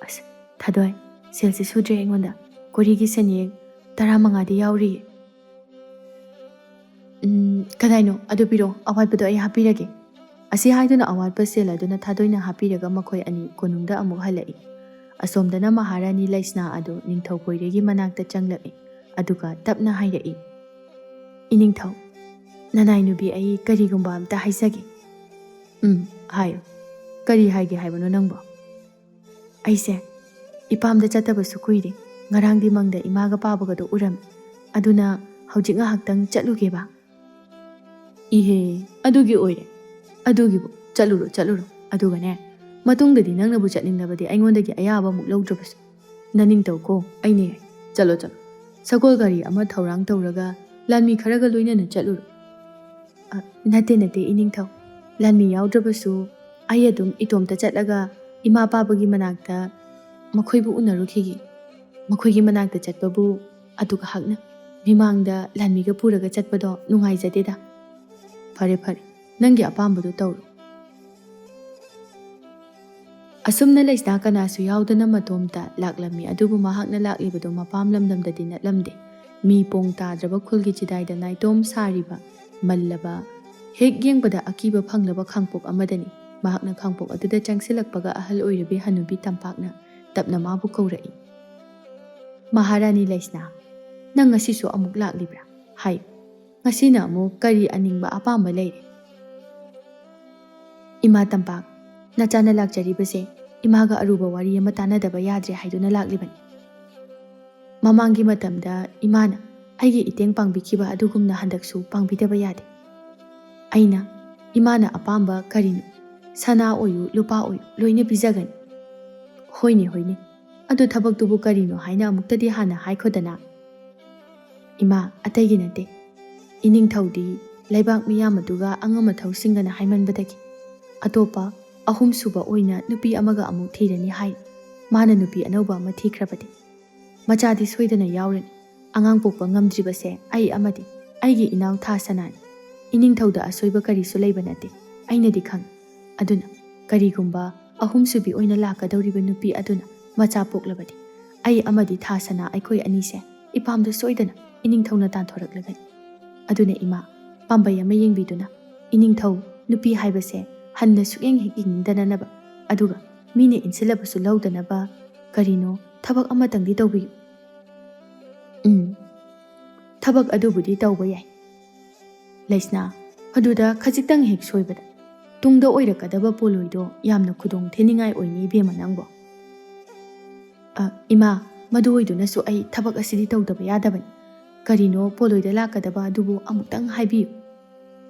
ꯑꯁ, ꯊꯥꯗꯣꯏ, ꯁꯦꯜꯁꯤ ꯁꯨꯗ꯭ꯔꯦ ꯑꯩꯉꯣꯟꯗ, ꯀꯣꯔꯤꯒꯤ ꯁꯦꯟꯌꯦꯛ 15ꯗꯤ ꯌꯥꯎꯔꯤꯌꯦ꯫ ꯀꯗꯥꯏꯅꯣ ꯑꯗꯨ ꯄꯤꯔꯛꯑꯣ, ꯑꯋꯥꯠꯄꯗꯣ ꯑꯩ ꯍꯥꯞꯄꯤꯔꯒꯦ꯫ ꯑꯁꯤ ꯍꯥꯏꯗꯨꯅ ꯑꯋꯥꯠꯄ ꯁꯦꯜ ꯑꯗꯨꯅ ꯊꯥꯗꯣꯏꯅ ꯍꯥꯞꯄꯤꯔꯒ ꯃꯈꯣꯏ ꯑꯅꯤ ꯀꯣꯅꯨꯡꯗ ꯑꯃꯨꯛ ꯍꯜꯂꯛꯏ꯫ ꯑꯁꯣꯝꯗꯅ ꯃꯍꯥꯔꯥꯅꯤ ꯂꯩꯁꯅꯥ ꯑꯗꯨ ꯅꯤꯡꯊꯧ ꯀꯣꯏꯔꯦꯒꯤ ꯃꯅꯥꯛꯇ ꯆꯪꯂꯛꯏ, ꯑꯗꯨꯒ ꯇꯞꯅ ꯍꯥꯏꯔꯛꯏ, ꯏꯅꯤꯡꯊꯧ, ꯅꯅꯥꯏ ꯅꯨꯄꯤ ꯑꯩ ꯀꯔꯤꯒꯨꯝꯕ ꯑꯝꯇ ꯍꯥꯏꯖꯒꯦ. ꯍꯥꯏꯌꯣ. ꯀꯔꯤ ꯍꯥꯏꯒꯦ ꯍꯥꯏꯕꯅꯣ ꯅꯪꯕꯣ? ꯑꯩꯁꯦ ꯏꯄꯥꯝꯗ ꯆꯠꯇꯕꯁꯨ ꯀꯨꯏꯔꯦ. ꯉꯔꯥꯡꯗꯤ ꯃꯪꯗ ꯏꯃꯥꯒ ꯄꯥꯕꯒꯗꯣ ꯎꯔꯝꯃꯤ. ꯑꯗꯨꯅ ꯍꯧꯖꯤꯛ ꯉꯥꯏꯍꯥꯛꯇꯪ ꯆꯠꯂꯨꯒꯦꯕ. ꯏꯍꯦ, ꯑꯗꯨꯒꯤ ꯑꯣꯏꯔꯦ. ꯑꯗꯨꯒꯤꯕꯨ ꯆꯠꯂꯨꯔꯣ. ꯑꯗꯨꯒꯅꯦ, ꯃꯇꯨꯡꯗꯗꯤ ꯅꯪꯅꯕꯨ ꯆꯠꯅꯤꯡꯂꯕꯗꯤ ꯑꯩꯉꯣꯟꯗꯒꯤ ꯑꯌꯥꯕ ꯑꯃꯨꯛ ꯂꯧꯗ꯭ꯔꯕꯁꯨ ꯅꯅꯤꯡꯇꯧꯀꯣ, ꯑꯩꯅ ꯌꯥꯏ. ꯆꯠꯂꯣ. ꯁꯒꯣꯜ ꯒꯥꯔꯤ ꯑꯃ ꯊꯧꯔꯥꯡ ꯇꯧꯔꯒ ꯂꯥꯟꯃꯤ ꯈꯔꯒ ꯂꯣꯏꯅꯅ ꯆꯠꯂꯨꯔꯣ. ꯅꯠꯇꯦ ꯏꯅꯤꯡꯊꯧ. ꯂꯥꯟꯃꯤ ꯌꯥꯎꯗ꯭ꯔꯕꯁꯨ ꯑꯩ ꯑꯗꯨꯝ ꯏꯇꯣꯝꯇ ꯆꯠꯂꯒ ꯏꯃꯥ ꯄꯥꯕꯒꯤ ꯃꯅꯥꯛꯇ ꯃꯈꯣꯏꯕꯨ ꯎꯅꯔꯨꯈꯤꯒꯦ. ꯃꯈꯣꯏꯒꯤ ꯃꯅꯥꯛꯇ ꯆꯠꯄꯕꯨ ꯑꯗꯨꯒ ꯍꯛꯅ ꯃꯤꯃꯥꯡꯗ ꯂꯥꯟꯃꯤꯒ ꯄꯨꯔꯒ ꯆꯠꯄꯗꯣ ꯅꯨꯡꯉꯥꯏꯖꯗꯦꯗ. ꯐꯔꯦ, ꯅꯪꯒꯤ ꯑꯄꯥꯝꯕꯗꯨ ꯇꯧꯔꯣ. ꯑꯁꯨꯝꯅ ꯂꯩꯁꯅꯥ ꯀꯅꯥꯁꯨ ꯌꯥꯎꯗꯅ ꯃꯇꯣꯝꯇ ꯂꯥꯛꯂꯝꯃꯤ. ꯑꯗꯨꯕꯨ ꯃꯍꯥꯛꯅ ꯂꯥꯛꯂꯤꯕꯗꯨ ꯃꯄꯥꯝ ꯂꯝꯗꯝꯗꯗꯤ ꯅꯠꯂꯝꯗꯦ. ꯃꯤ ꯄꯣꯡ ꯇꯥꯗ꯭ꯔꯕ ꯈꯨꯜꯒꯤ ꯆꯤꯗꯥꯏꯗ ꯅꯥꯏꯇꯣꯝ ꯁꯥꯔꯤꯕ ꯃꯜꯂꯕ, ꯍꯦꯛ ꯌꯦꯡꯕꯗ ꯑꯀꯤꯕ ꯐꯪꯂꯕ ꯈꯥꯡꯄꯣꯛ ꯑꯃꯗꯅꯤ. ꯃꯍꯥꯛꯅ ꯈꯥꯡꯄꯣꯛ ꯑꯗꯨꯗ ꯆꯪꯁꯤꯜꯂꯛꯄꯒ ꯑꯍꯜ ꯑꯣꯏꯔꯕꯤ ꯍꯅꯨꯕꯤ ꯇꯝꯄꯥꯛꯅ ꯇꯞꯅ ꯃꯥꯕꯨ ꯀꯧꯔꯛꯏ. ꯃꯍꯥꯔꯥꯅꯤ ꯂꯩꯁꯅꯥ, ꯅꯪ ꯉꯁꯤꯁꯨ ꯑꯃꯨꯛ ꯂꯥꯛꯂꯤꯕ꯭ꯔꯥ? ꯍꯥꯏꯌꯨ. ꯉꯁꯤꯅ ꯑꯃꯨꯛ ꯀꯔꯤ ꯑꯅꯤꯡꯕ ꯑꯄꯥꯝꯕ ꯂꯩꯔꯦ? ꯏꯃꯥ ꯇꯝꯄꯥꯛ, ꯅꯆꯥꯅ ꯂꯥꯛꯆꯔꯤꯕꯁꯦ ꯏꯃꯥꯒ ꯑꯔꯨꯕ ꯋꯥꯔꯤ ꯑꯃ ꯇꯥꯟꯅꯗꯕ ꯌꯥꯗ꯭ꯔꯦ ꯍꯥꯏꯗꯨꯅ ꯂꯥꯛꯂꯤꯕꯅꯤ. ꯃꯃꯥꯡꯒꯤ ꯃꯇꯝꯗ ꯏꯃꯥꯅ ꯑꯩꯒꯤ ꯏꯇꯦꯡ ꯄꯥꯡꯕꯤꯈꯤꯕ ꯑꯗꯨꯒꯨꯝꯅ ꯍꯟꯗꯛꯁꯨ ꯄꯥꯡꯕꯤꯗꯕ ꯌꯥꯗꯦ. ꯑꯩꯅ ꯏꯃꯥꯅ ꯑꯄꯥꯝꯕ ꯀꯔꯤꯅꯣ, ꯁꯅꯥ ꯑꯣꯏꯌꯨ ꯂꯨꯄꯥ ꯑꯣꯏꯌꯨ ꯂꯣꯏꯅ ꯄꯤꯖꯒꯅꯤ. ꯍꯣꯏꯅꯦ. ꯑꯗꯨ ꯊꯕꯛꯇꯨꯕꯨ ꯀꯔꯤꯅꯣ ꯍꯥꯏꯅ ꯑꯃꯨꯛꯇꯗꯤ ꯍꯥꯟꯅ ꯍꯥꯏꯈꯣꯗꯅ. ꯏꯃꯥ, ꯑꯇꯩꯒꯤ ꯅꯠꯇꯦ. ꯏꯅꯤꯡꯊꯧꯗꯤ ꯂꯩꯕꯥꯛ ꯃꯤꯌꯥꯝ ꯑꯗꯨꯒ ꯑꯉꯝ ꯑꯊꯧꯁꯤꯡꯒꯅ ꯍꯥꯏꯃꯟꯕꯗꯒꯤ ꯑꯇꯣꯞꯄ 3ꯁꯨꯕ ꯑꯣꯏꯅ ꯅꯨꯄꯤ ꯑꯃꯒ ꯑꯃꯨꯛ ꯊꯤꯔꯅꯤ ꯍꯥꯏ. ꯃꯥꯅ ꯅꯨꯄꯤ ꯑꯅꯧꯕ ꯑꯃ ꯊꯤꯈ꯭ꯔꯕꯗꯤ ꯃꯆꯥꯗꯤ ꯁꯣꯏꯗꯅ ꯌꯥꯎꯔꯅꯤ. ꯑꯉꯥꯡ ꯄꯣꯛꯄ ꯉꯝꯗ꯭ꯔꯤꯕꯁꯦ ꯑꯩ ꯑꯃꯗꯤ ꯑꯩꯒꯤ ꯏꯅꯥꯎ ꯊꯥꯁꯅꯥꯅꯤ. ꯏꯅꯤꯡꯊꯧꯗ ꯑꯁꯣꯏꯕ ꯀꯔꯤꯁꯨ ꯂꯩꯕ ꯅꯠꯇꯦ, ꯑꯩꯅꯗꯤ ꯈꯪꯏ. ꯑꯗꯨꯅ ꯀꯔꯤꯒꯨꯝꯕ 3ꯁꯨꯕꯤ ꯑꯣꯏꯅ ꯂꯥꯛꯀꯗꯧꯔꯤꯕ ꯅꯨꯄꯤ ꯑꯗꯨꯅ ꯃꯆꯥ ꯄꯣꯛꯂꯕꯗꯤ ꯑꯩ ꯑꯃꯗꯤ ꯊꯥꯁꯅꯥ ꯑꯩꯈꯣꯏ ꯑꯅꯤꯁꯦ ꯏꯄꯥꯝꯗ ꯁꯣꯏꯗꯅ ꯏꯅꯤꯡꯊꯧꯅ ꯇꯥꯟꯊꯣꯔꯛꯂꯒꯅꯤ. ꯑꯗꯨꯅ ꯏꯃꯥ, ꯄꯥꯝꯕꯩ ꯑꯃ ꯌꯦꯡꯕꯤꯗꯨꯅ ꯏꯅꯤꯡꯊꯧ ꯅꯨꯄꯤ ꯍꯥꯏꯕꯁꯦ ꯍꯟꯅ ꯁꯨꯛꯌꯦꯡ ꯍꯦꯛ ꯌꯦꯡꯅꯤꯡꯗꯅꯅꯕ, ꯑꯗꯨꯒ ꯃꯤꯅ ꯏꯟꯁꯤꯜꯂꯕꯁꯨ ꯂꯧꯗꯅꯕ ꯀꯔꯤꯅꯣ ꯊꯕꯛ ꯑꯃꯇꯪꯗꯤ ꯇꯧꯕꯤꯌꯨ. ꯊꯕꯛ ꯑꯗꯨꯕꯨꯗꯤ ꯇꯧꯕ ꯌꯥꯏ. ꯂꯩꯁꯅꯥ, ꯑꯗꯨꯗ ꯈꯖꯤꯛꯇꯪ ꯍꯦꯛ ꯁꯣꯏꯕꯗ ꯇꯨꯡꯗ ꯑꯣꯏꯔꯛꯀꯗꯕ ꯄꯣꯂꯣꯏꯗꯣ ꯌꯥꯝꯅ ꯈꯨꯗꯣꯡ ꯊꯤꯅꯤꯡꯉꯥꯏ ꯑꯣꯏꯅꯤ ꯏꯕꯦꯝꯃ ꯅꯪꯕꯣ. ꯏꯃꯥ, ꯃꯗꯨ ꯑꯣꯏꯗꯨꯅꯁꯨ ꯑꯩ ꯊꯕꯛ ꯑꯁꯤꯗꯤ ꯇꯧꯗꯕ ꯌꯥꯗꯕꯅꯤ. ꯀꯔꯤꯅꯣ ꯄꯣꯂꯣꯏꯗ ꯂꯥꯛꯀꯗꯕ ꯑꯗꯨꯕꯨ ꯑꯃꯨꯛꯇꯪ ꯍꯥꯏꯕꯤꯌꯨ.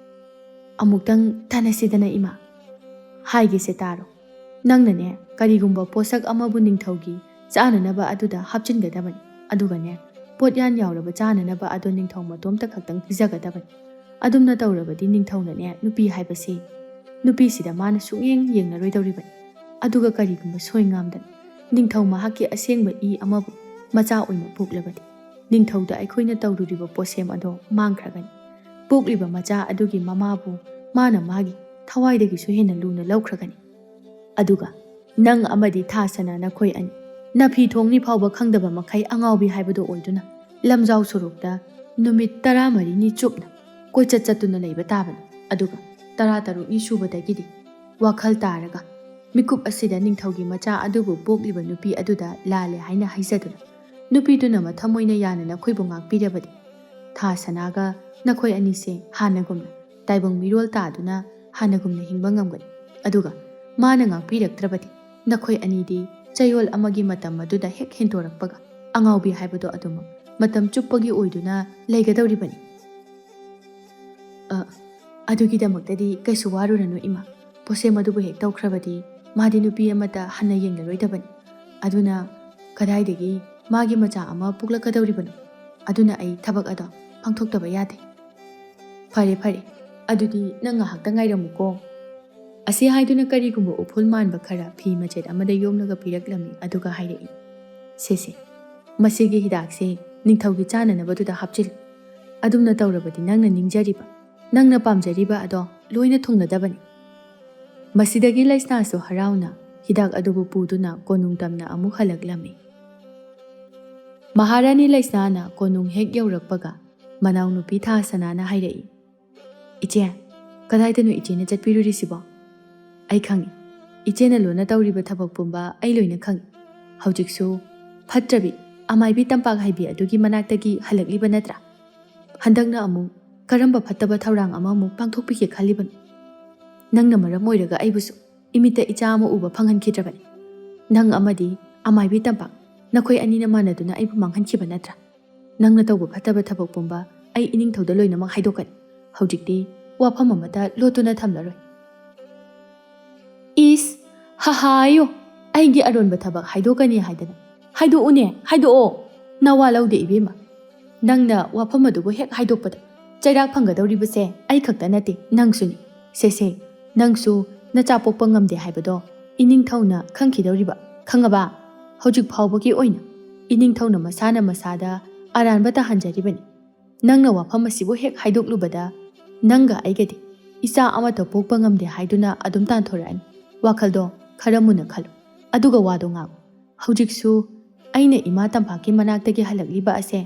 ꯑꯃꯨꯛꯇꯪ ꯇꯥꯟꯅꯁꯤꯗꯅ ꯏꯃꯥ. ꯍꯥꯏꯒꯦꯁꯦ ꯇꯥꯔꯣ. ꯅꯪꯅꯅꯦ ꯀꯔꯤꯒꯨꯝꯕ ꯄꯣꯠꯁꯛ ꯑꯃꯕꯨ ꯅꯤꯡꯊꯧꯒꯤ ꯆꯥꯅꯅꯕ ꯑꯗꯨꯗ ꯍꯥꯞꯆꯤꯟꯒꯗꯕꯅꯤ. ꯑꯗꯨꯒꯅꯦ ꯄꯣꯠꯌꯥꯟ ꯌꯥꯎꯔꯕ ꯆꯥꯅꯅꯕ ꯑꯗꯣ ꯅꯤꯡꯊꯧ ꯃꯇꯣꯝꯇ ꯈꯛꯇꯪ ꯄꯤꯖꯒꯗꯕꯅꯤ. ꯑꯗꯨꯝꯅ ꯇꯧꯔꯕꯗꯤ ꯅꯤꯡꯊꯧꯅꯅꯦ ꯅꯨꯄꯤ ꯍꯥꯏꯕꯁꯤ ꯅꯨꯄꯤꯁꯤꯗ ꯃꯥꯅ ꯁꯨꯛꯌꯦꯡ ꯌꯦꯡꯅꯔꯣꯏꯗꯧꯔꯤꯕꯅꯤ. ꯑꯗꯨꯒ ꯀꯔꯤꯒꯨꯝꯕ ꯁꯣꯏꯉꯥꯝꯗꯅ ꯅꯤꯡꯊꯧ ꯃꯍꯥꯛꯀꯤ ꯑꯁꯦꯡꯕ ꯏ ꯑꯃꯕꯨ ꯃꯆꯥ ꯑꯣꯏꯅ ꯄꯣꯛꯂꯕꯗꯤ ꯅꯤꯡꯊꯧꯗ ꯑꯩꯈꯣꯏꯅ ꯇꯧꯔꯨꯔꯤꯕ ꯄꯣꯠꯁꯦꯝ ꯑꯗꯣ ꯃꯥꯡꯈ꯭ꯔꯒꯅꯤ. ꯄꯣꯛꯂꯤꯕ ꯃꯆꯥ ꯑꯗꯨꯒꯤ ꯃꯃꯥꯕꯨ ꯃꯥꯅ ꯃꯥꯒꯤ ꯊꯋꯥꯏꯗꯒꯤꯁꯨ ꯍꯦꯟꯅ ꯂꯨꯅ ꯂꯧꯈ꯭ꯔꯒꯅꯤ. ꯑꯗꯨꯒ ꯅꯪ ꯑꯃꯗꯤ ꯊꯥꯁꯅꯥ ꯅꯈꯣꯏ ꯑꯅꯤ ꯅꯐꯤ ꯊꯣꯡꯅꯤ ꯐꯥꯎꯕ ꯈꯪꯗꯕ ꯃꯈꯩ ꯑꯉꯥꯎꯕꯤ ꯍꯥꯏꯕꯗꯣ ꯑꯣꯏꯗꯨꯅ ꯂꯝꯖꯥꯎ ꯁꯣꯔꯣꯛꯇ ꯅꯨꯃꯤꯠ 14ꯅꯤ ꯆꯨꯞꯅ ꯀꯣꯏꯆꯠ ꯆꯠꯇꯨꯅ ꯂꯩꯕ ꯇꯥꯕꯅꯤ. ꯑꯗꯨꯒ 16ꯅꯤ ꯁꯨꯕꯗꯒꯤꯗꯤ ꯋꯥꯈꯜ ꯇꯥꯔꯒ ꯃꯤꯀꯨꯞ ꯑꯁꯤꯗ ꯅꯤꯡꯊꯧꯒꯤ ꯃꯆꯥ ꯑꯗꯨꯕꯨ ꯄꯣꯛꯂꯤꯕ ꯅꯨꯄꯤ ꯑꯗꯨꯗ ꯂꯥꯜꯂꯦ ꯍꯥꯏꯅ ꯍꯥꯏꯖꯗꯨꯅ ꯅꯨꯄꯤꯗꯨꯅ ꯃꯊꯃꯣꯏꯅ ꯌꯥꯅ ꯅꯈꯣꯏꯕꯨ ꯉꯥꯛꯄꯤꯔꯕꯗꯤ ꯊꯥꯁꯅꯥꯒ ꯅꯈꯣꯏ ꯑꯅꯤꯁꯦ ꯍꯥꯟꯅꯒꯨꯝꯅ ꯇꯥꯏꯕꯪ ꯃꯤꯔꯣꯜ ꯇꯥꯗꯨꯅ ꯍꯥꯟꯅꯒꯨꯝꯅ ꯍꯤꯡꯕ ꯉꯝꯒꯅꯤ. ꯑꯗꯨꯒ ꯃꯥꯅ ꯉꯥꯛꯄꯤꯔꯛꯇ꯭ꯔꯕꯗꯤ ꯅꯈꯣꯏ ꯑꯅꯤꯗꯤ ꯆꯌꯣꯜ ꯑꯃꯒꯤ ꯃꯇꯝ ꯑꯗꯨꯗ ꯍꯦꯛ ꯍꯦꯟꯇꯣꯔꯛꯄꯒ ꯑꯉꯥꯎꯕꯤ ꯍꯥꯏꯕꯗꯣ ꯑꯗꯨꯃꯛ ꯃꯇꯝ ꯆꯨꯞꯄꯒꯤ ꯑꯣꯏꯗꯨꯅ ꯂꯩꯒꯗꯧꯔꯤꯕꯅꯤ. ꯑꯗꯨꯒꯤꯗꯃꯛꯇꯗꯤ ꯀꯩꯁꯨ ꯋꯥꯔꯨꯔꯅꯨ ꯏꯃꯥ. ꯄꯣꯠꯁꯦꯝ ꯑꯗꯨꯕꯨ ꯍꯦꯛ ꯇꯧꯈ꯭ꯔꯕꯗꯤ ꯃꯥꯗꯤ ꯅꯨꯄꯤ ꯑꯃꯇ ꯍꯟꯅ ꯌꯦꯡꯂꯔꯣꯏꯗꯕꯅꯤ. ꯑꯗꯨꯅ ꯀꯗꯥꯏꯗꯒꯤ ꯃꯥꯒꯤ ꯃꯆꯥ ꯑꯃ ꯄꯣꯛꯂꯛꯀꯗꯧꯔꯤꯕꯅꯣ. ꯑꯗꯨꯅ ꯑꯩ ꯊꯕꯛ ꯑꯗꯣ ꯄꯥꯡꯊꯣꯛꯇꯕ ꯌꯥꯗꯦ. ꯐꯔꯦ. ꯑꯗꯨꯗꯤ ꯅꯪ ꯉꯥꯏꯍꯥꯛꯇ ꯉꯥꯏꯔꯝꯃꯨꯀꯣ. ꯑꯁꯤ ꯍꯥꯏꯗꯨꯅ ꯀꯔꯤꯒꯨꯝꯕ ꯎꯐꯨꯜ ꯃꯥꯟꯕ ꯈꯔ ꯐꯤ ꯃꯆꯦꯠ ꯑꯃꯗ ꯌꯣꯝꯂꯒ ꯄꯤꯔꯛꯂꯝꯃꯤ. ꯑꯗꯨꯒ ꯍꯥꯏꯔꯛꯏ, ꯁꯦ ꯃꯁꯤꯒꯤ ꯍꯤꯗꯥꯛꯁꯦ ꯅꯤꯡꯊꯧꯒꯤ ꯆꯥꯅꯅꯕꯗꯨꯗ ꯍꯥꯞꯆꯤꯜꯂꯨ. ꯑꯗꯨꯝꯅ ꯇꯧꯔꯕꯗꯤ ꯅꯪꯅ ꯅꯤꯡꯖꯔꯤꯕ, ꯅꯪꯅ ꯄꯥꯝꯖꯔꯤꯕ ꯑꯗꯣ ꯂꯣꯏꯅ ꯊꯨꯡꯂꯗꯕꯅꯤ. ꯃꯁꯤꯗꯒꯤ ꯂꯩꯁꯅꯥꯁꯨ ꯍꯔꯥꯎꯅ ꯍꯤꯗꯥꯛ ꯑꯗꯨꯕꯨ ꯄꯨꯗꯨꯅ ꯀꯣꯅꯨꯡ ꯇꯝꯅ ꯑꯃꯨꯛ ꯍꯜꯂꯛꯂꯝꯃꯤ. ꯃꯍꯥꯔꯥꯅꯤ ꯂꯩꯁꯅꯥꯅ ꯀꯣꯅꯨꯡ ꯍꯦꯛ ꯌꯧꯔꯛꯄꯒ ꯃꯅꯥꯎ ꯅꯨꯄꯤ ꯊꯥꯁꯅꯥꯅ ꯍꯥꯏꯔꯛꯏ, ꯏꯆꯦ, ꯀꯗꯥꯏꯗꯅꯣ ꯏꯆꯦꯅ ꯆꯠꯄꯤꯔꯨꯔꯤꯁꯤꯕꯣ? ꯑꯩ ꯈꯪꯏ. ꯏꯆꯦꯅ ꯂꯣꯟꯅ ꯇꯧꯔꯤꯕ ꯊꯕꯛ ꯄꯨꯝꯕ ꯑꯩ ꯂꯣꯏꯅ ꯈꯪꯏ. ꯍꯧꯖꯤꯛꯁꯨ ꯐꯠꯇ꯭ꯔꯕꯤ ꯑꯃꯥꯏꯕꯤ ꯇꯝꯄꯥꯛ ꯍꯥꯏꯕꯤ ꯑꯗꯨꯒꯤ ꯃꯅꯥꯛꯇꯒꯤ ꯍꯜꯂꯛꯂꯤꯕ ꯅꯠꯇ꯭ꯔꯥ? ꯍꯟꯗꯛꯅ ꯑꯃꯨꯛ ꯀꯔꯝꯕ ꯐꯠꯇꯕ ꯊꯧꯔꯥꯡ ꯑꯃꯃꯨꯛ ꯄꯥꯡꯊꯣꯛꯄꯤꯒꯦ ꯈꯜꯂꯤꯕꯅꯣ? ꯅꯪꯅ ꯃꯔꯝ ꯑꯣꯏꯔꯒ ꯑꯩꯕꯨꯁꯨ ꯏꯃꯤꯠꯇ ꯏꯆꯥ ꯑꯃ ꯎꯕ ꯐꯪꯍꯟꯈꯤꯗ꯭ꯔꯕꯅꯤ. ꯅꯪ ꯑꯃꯗꯤ ꯑꯃꯥꯏꯕꯤ ꯇꯝꯄꯥꯛ, ꯅꯈꯣꯏ ꯑꯅꯤꯅ ꯃꯥꯟꯅꯗꯨꯅ ꯑꯩꯕꯨ ꯃꯥꯡꯍꯟꯈꯤꯕ ꯅꯠꯇ꯭ꯔꯥ? ꯅꯪꯅ ꯇꯧꯕ ꯐꯠꯇꯕ ꯊꯕꯛ ꯄꯨꯝꯕ ꯑꯩ ꯏꯅꯤꯡꯊꯧꯗ ꯂꯣꯏꯅꯃꯛ ꯍꯥꯏꯗꯣꯛꯀꯅꯤ. ꯍꯧꯖꯤꯛꯇꯤ ꯋꯥꯐꯝ ꯑꯃꯠꯇ ꯂꯣꯠꯇꯨꯅ ꯊꯝꯂꯔꯣꯏ. ꯏꯁ, ꯍꯥꯍꯥꯌꯣ, ꯑꯩꯒꯤ ꯑꯔꯣꯟꯕ ꯊꯕꯛ ꯍꯥꯏꯗꯣꯛꯀꯅꯤ ꯍꯥꯏꯗꯅ. ꯍꯥꯏꯗꯣꯛꯎꯅꯦ, ꯍꯥꯏꯗꯣꯛꯑꯣ. ꯅꯋꯥ ꯂꯧꯗꯦ ꯏꯕꯦꯝꯃ. ꯅꯪꯅ ꯋꯥꯐꯝ ꯑꯗꯨꯕꯨ ꯍꯦꯛ ꯍꯥꯏꯗꯣꯛꯄꯗ ꯆꯩꯔꯥꯛ ꯐꯪꯒꯗꯧꯔꯤꯕꯁꯦ ꯑꯩ ꯈꯛꯇ ꯅꯠꯇꯦ, ꯅꯪꯁꯨꯅꯤ. ꯁꯦꯁꯦ, ꯅꯪꯁꯨ ꯅꯆꯥ ꯄꯣꯛꯄ ꯉꯝꯗꯦ ꯍꯥꯏꯕꯗꯣ ꯏꯅꯤꯡꯊꯧꯅ ꯈꯪꯈꯤꯗꯧꯔꯤꯕ, ꯈꯪꯉꯕ? ꯍꯧꯖꯤꯛ ꯐꯥꯎꯕꯒꯤ ꯑꯣꯏꯅ ꯏꯅꯤꯡꯊꯧꯅ ꯃꯁꯥꯅ ꯃꯁꯥꯗ ꯑꯔꯥꯟꯕ ꯇꯥꯍꯟꯖꯔꯤꯕꯅꯤ. ꯅꯪꯅ ꯋꯥꯐꯝ ꯑꯁꯤꯕꯨ ꯍꯦꯛ ꯍꯥꯏꯗꯣꯛꯂꯨꯕꯗ ꯅꯪꯒ ꯑꯩꯒꯗꯤ ꯏꯆꯥ ꯑꯃꯠꯇ ꯄꯣꯛꯄ ꯉꯝꯗꯦ ꯍꯥꯏꯗꯨꯅ ꯑꯗꯨꯝ ꯇꯥꯟꯊꯣꯔꯛꯑꯅꯤ. ꯋꯥꯈꯜꯗꯣ ꯈꯔ ꯃꯨꯟꯅ ꯈꯜꯂꯨ, ꯑꯗꯨꯒ ꯋꯥꯗꯣ ꯉꯥꯡꯉꯨ. ꯍꯧꯖꯤꯛꯁꯨ ꯑꯩꯅ ꯏꯃꯥ ꯇꯝꯄꯥꯛꯀꯤ ꯃꯅꯥꯛꯇꯒꯤ ꯍꯜꯂꯛꯂꯤꯕ ꯑꯁꯦ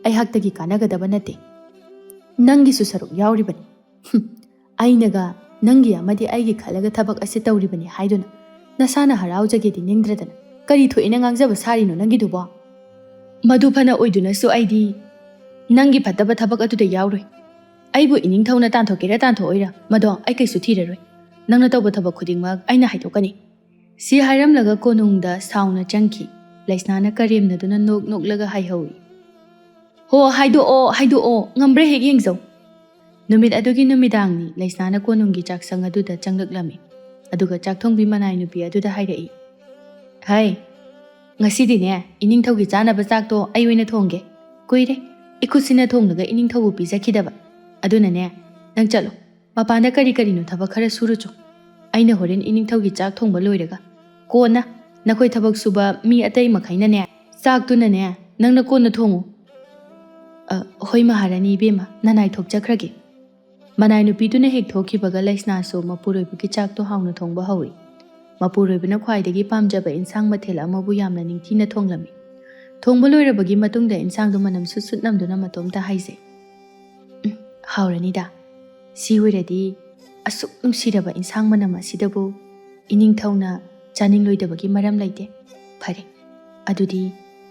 ꯑꯩꯍꯥꯛꯇꯒꯤ ꯀꯥꯟꯅꯒꯗꯕ ꯅꯠꯇꯦ. ꯅꯪꯒꯤꯁꯨ ꯁꯔꯨꯛ ꯌꯥꯎꯔꯤꯕꯅꯤ. ꯑꯩꯅꯒ ꯅꯪꯒꯤ ꯑꯃꯗꯤ ꯑꯩꯒꯤ ꯈꯜꯂꯒ ꯊꯕꯛ ꯑꯁꯤ ꯇꯧꯔꯤꯕꯅꯤ ꯍꯥꯏꯗꯨꯅ ꯅꯁꯥꯅ ꯍꯔꯥꯎꯖꯒꯦꯗꯤ ꯅꯤꯡꯗ꯭ꯔꯗꯅ ꯀꯔꯤ ꯊꯣꯛꯏꯅ ꯉꯥꯡꯖꯕ ꯁꯥꯔꯤꯅꯣ ꯅꯪꯒꯤꯗꯨꯕꯣ? ꯃꯗꯨ ꯐꯅ ꯑꯣꯏꯗꯨꯅꯁꯨ ꯑꯩꯗꯤ ꯅꯪꯒꯤ ꯐꯠꯇꯕ ꯊꯕꯛ ꯑꯗꯨꯗ ꯌꯥꯎꯔꯣꯏ. ꯑꯩꯕꯨ ꯏꯅꯤꯡꯊꯧꯅ ꯇꯥꯟꯊꯣꯛꯀꯦꯔꯥ ꯇꯥꯟꯊꯣꯛꯑꯣꯏꯔꯥ ꯃꯗꯣ ꯑꯩ ꯀꯩꯁꯨ ꯊꯤꯔꯔꯣꯏ. ꯅꯪꯅ ꯇꯧꯕ ꯊꯕꯛ ꯈꯨꯗꯤꯡꯃꯛ ꯑꯩꯅ ꯍꯥꯏꯗꯣꯛꯀꯅꯤ. ꯁꯤ ꯍꯥꯏꯔꯝꯂꯒ ꯀꯣꯅꯨꯡꯗ ꯁꯥꯎꯅ ꯆꯪꯈꯤ. ꯂꯩꯁꯅꯥꯅ ꯀꯔꯦꯝꯅꯗꯨꯅ ꯅꯣꯛ ꯅꯣꯛꯂꯒ ꯍꯥꯏꯍꯧꯏ. ꯍꯣ, ꯍꯥꯏꯗꯣꯛꯑꯣ, ꯍꯥꯏꯗꯣꯛꯑꯣ, ꯉꯝꯕ꯭ꯔꯥ ꯍꯦꯛ ꯌꯦꯡꯖꯧ. ꯅꯨꯃꯤꯠ ꯑꯗꯨꯒꯤ ꯅꯨꯃꯤꯗꯥꯡꯅꯤ. ꯂꯩꯁꯅꯥꯅ ꯀꯣꯅꯨꯡꯒꯤ ꯆꯥꯛꯁꯪ ꯑꯗꯨꯗ ꯆꯪꯂꯛꯂꯝꯃꯤ. ꯑꯗꯨꯒ ꯆꯥꯛꯊꯣꯡꯕꯤ ꯃꯅꯥꯏ ꯅꯨꯄꯤ ꯑꯗꯨꯗ ꯍꯥꯏꯔꯛꯏ. ꯍꯩ, ꯉꯁꯤꯗꯤꯅꯦ ꯏꯅꯤꯡꯊꯧꯒꯤ ꯆꯥꯅꯕ ꯆꯥꯛꯇꯣ ꯑꯩ ꯑꯣꯏꯅ ꯊꯣꯡꯒꯦ. ꯀꯨꯏꯔꯦ ꯏꯈꯨꯠꯁꯤꯅ ꯊꯣꯡꯂꯒ ꯏꯅꯤꯡꯊꯧꯕꯨ ꯄꯤꯖꯈꯤꯗꯕ. ꯑꯗꯨꯅꯅꯦ, ꯅꯪ ꯆꯠꯂꯣ, ꯃꯄꯥꯟꯗ ꯀꯔꯤ ꯀꯔꯤꯅꯣ ꯊꯕꯛ ꯈꯔ ꯁꯨꯔꯨꯆꯣ. ꯑꯩꯅ ꯍꯣꯔꯦꯟ ꯏꯅꯤꯡꯊꯧꯒꯤ ꯆꯥꯛ ꯊꯣꯡꯕ ꯂꯣꯏꯔꯒ ꯀꯣꯟꯅ ꯅꯈꯣꯏ ꯊꯕꯛ ꯁꯨꯕ ꯃꯤ ꯑꯇꯩ ꯃꯈꯩꯅꯅꯦ ꯆꯥꯛꯇꯨꯅꯅꯦ ꯅꯪꯅ ꯀꯣꯟꯅ ꯊꯣꯡꯉꯨ. ꯍꯣꯏ ꯃꯍꯥꯔꯥꯅꯤ ꯏꯕꯦꯝꯃ, ꯅꯅꯥꯏ ꯊꯣꯛꯆꯈ꯭ꯔꯒꯦ. ꯃꯅꯥꯏ ꯅꯨꯄꯤꯗꯨꯅ ꯍꯦꯛ ꯊꯣꯛꯈꯤꯕꯒ ꯂꯩꯁꯅꯥꯁꯨ ꯃꯄꯨꯔꯣꯏꯕꯒꯤ ꯆꯥꯛꯇꯣ ꯍꯥꯎꯅ ꯊꯣꯡꯕ ꯍꯧꯏ. ꯃꯄꯨꯔꯣꯏꯕꯅ ꯈ꯭ꯋꯥꯏꯗꯒꯤ ꯄꯥꯝꯖꯕ ꯏꯟꯁꯥꯡ ꯃꯊꯦꯜ ꯑꯃꯕꯨ ꯌꯥꯝꯅ ꯅꯤꯡꯊꯤꯅ ꯊꯣꯡꯂꯝꯃꯤ. ꯊꯣꯡꯕ ꯂꯣꯏꯔꯕꯒꯤ ꯃꯇꯨꯡꯗ ꯏꯟꯁꯥꯡꯗꯨ ꯃꯅꯝ ꯁꯨꯠ ꯅꯝꯗꯨꯅ ꯃꯇꯣꯝꯇ ꯍꯥꯏꯖꯩ. ꯍꯥꯎꯔꯅꯤꯗ. ꯁꯤ ꯑꯣꯏꯔꯗꯤ ꯑꯁꯨꯛ ꯅꯨꯡꯁꯤꯔꯕ ꯏꯟꯁꯥꯡ ꯃꯅꯝ ꯑꯁꯤꯗꯕꯨ ꯏꯅꯤꯡꯊꯧꯅ ꯆꯥꯅꯤꯡꯂꯣꯏꯗꯕꯒꯤ ꯃꯔꯝ ꯂꯩꯇꯦ. ꯐꯔꯦ, ꯑꯗꯨꯗꯤ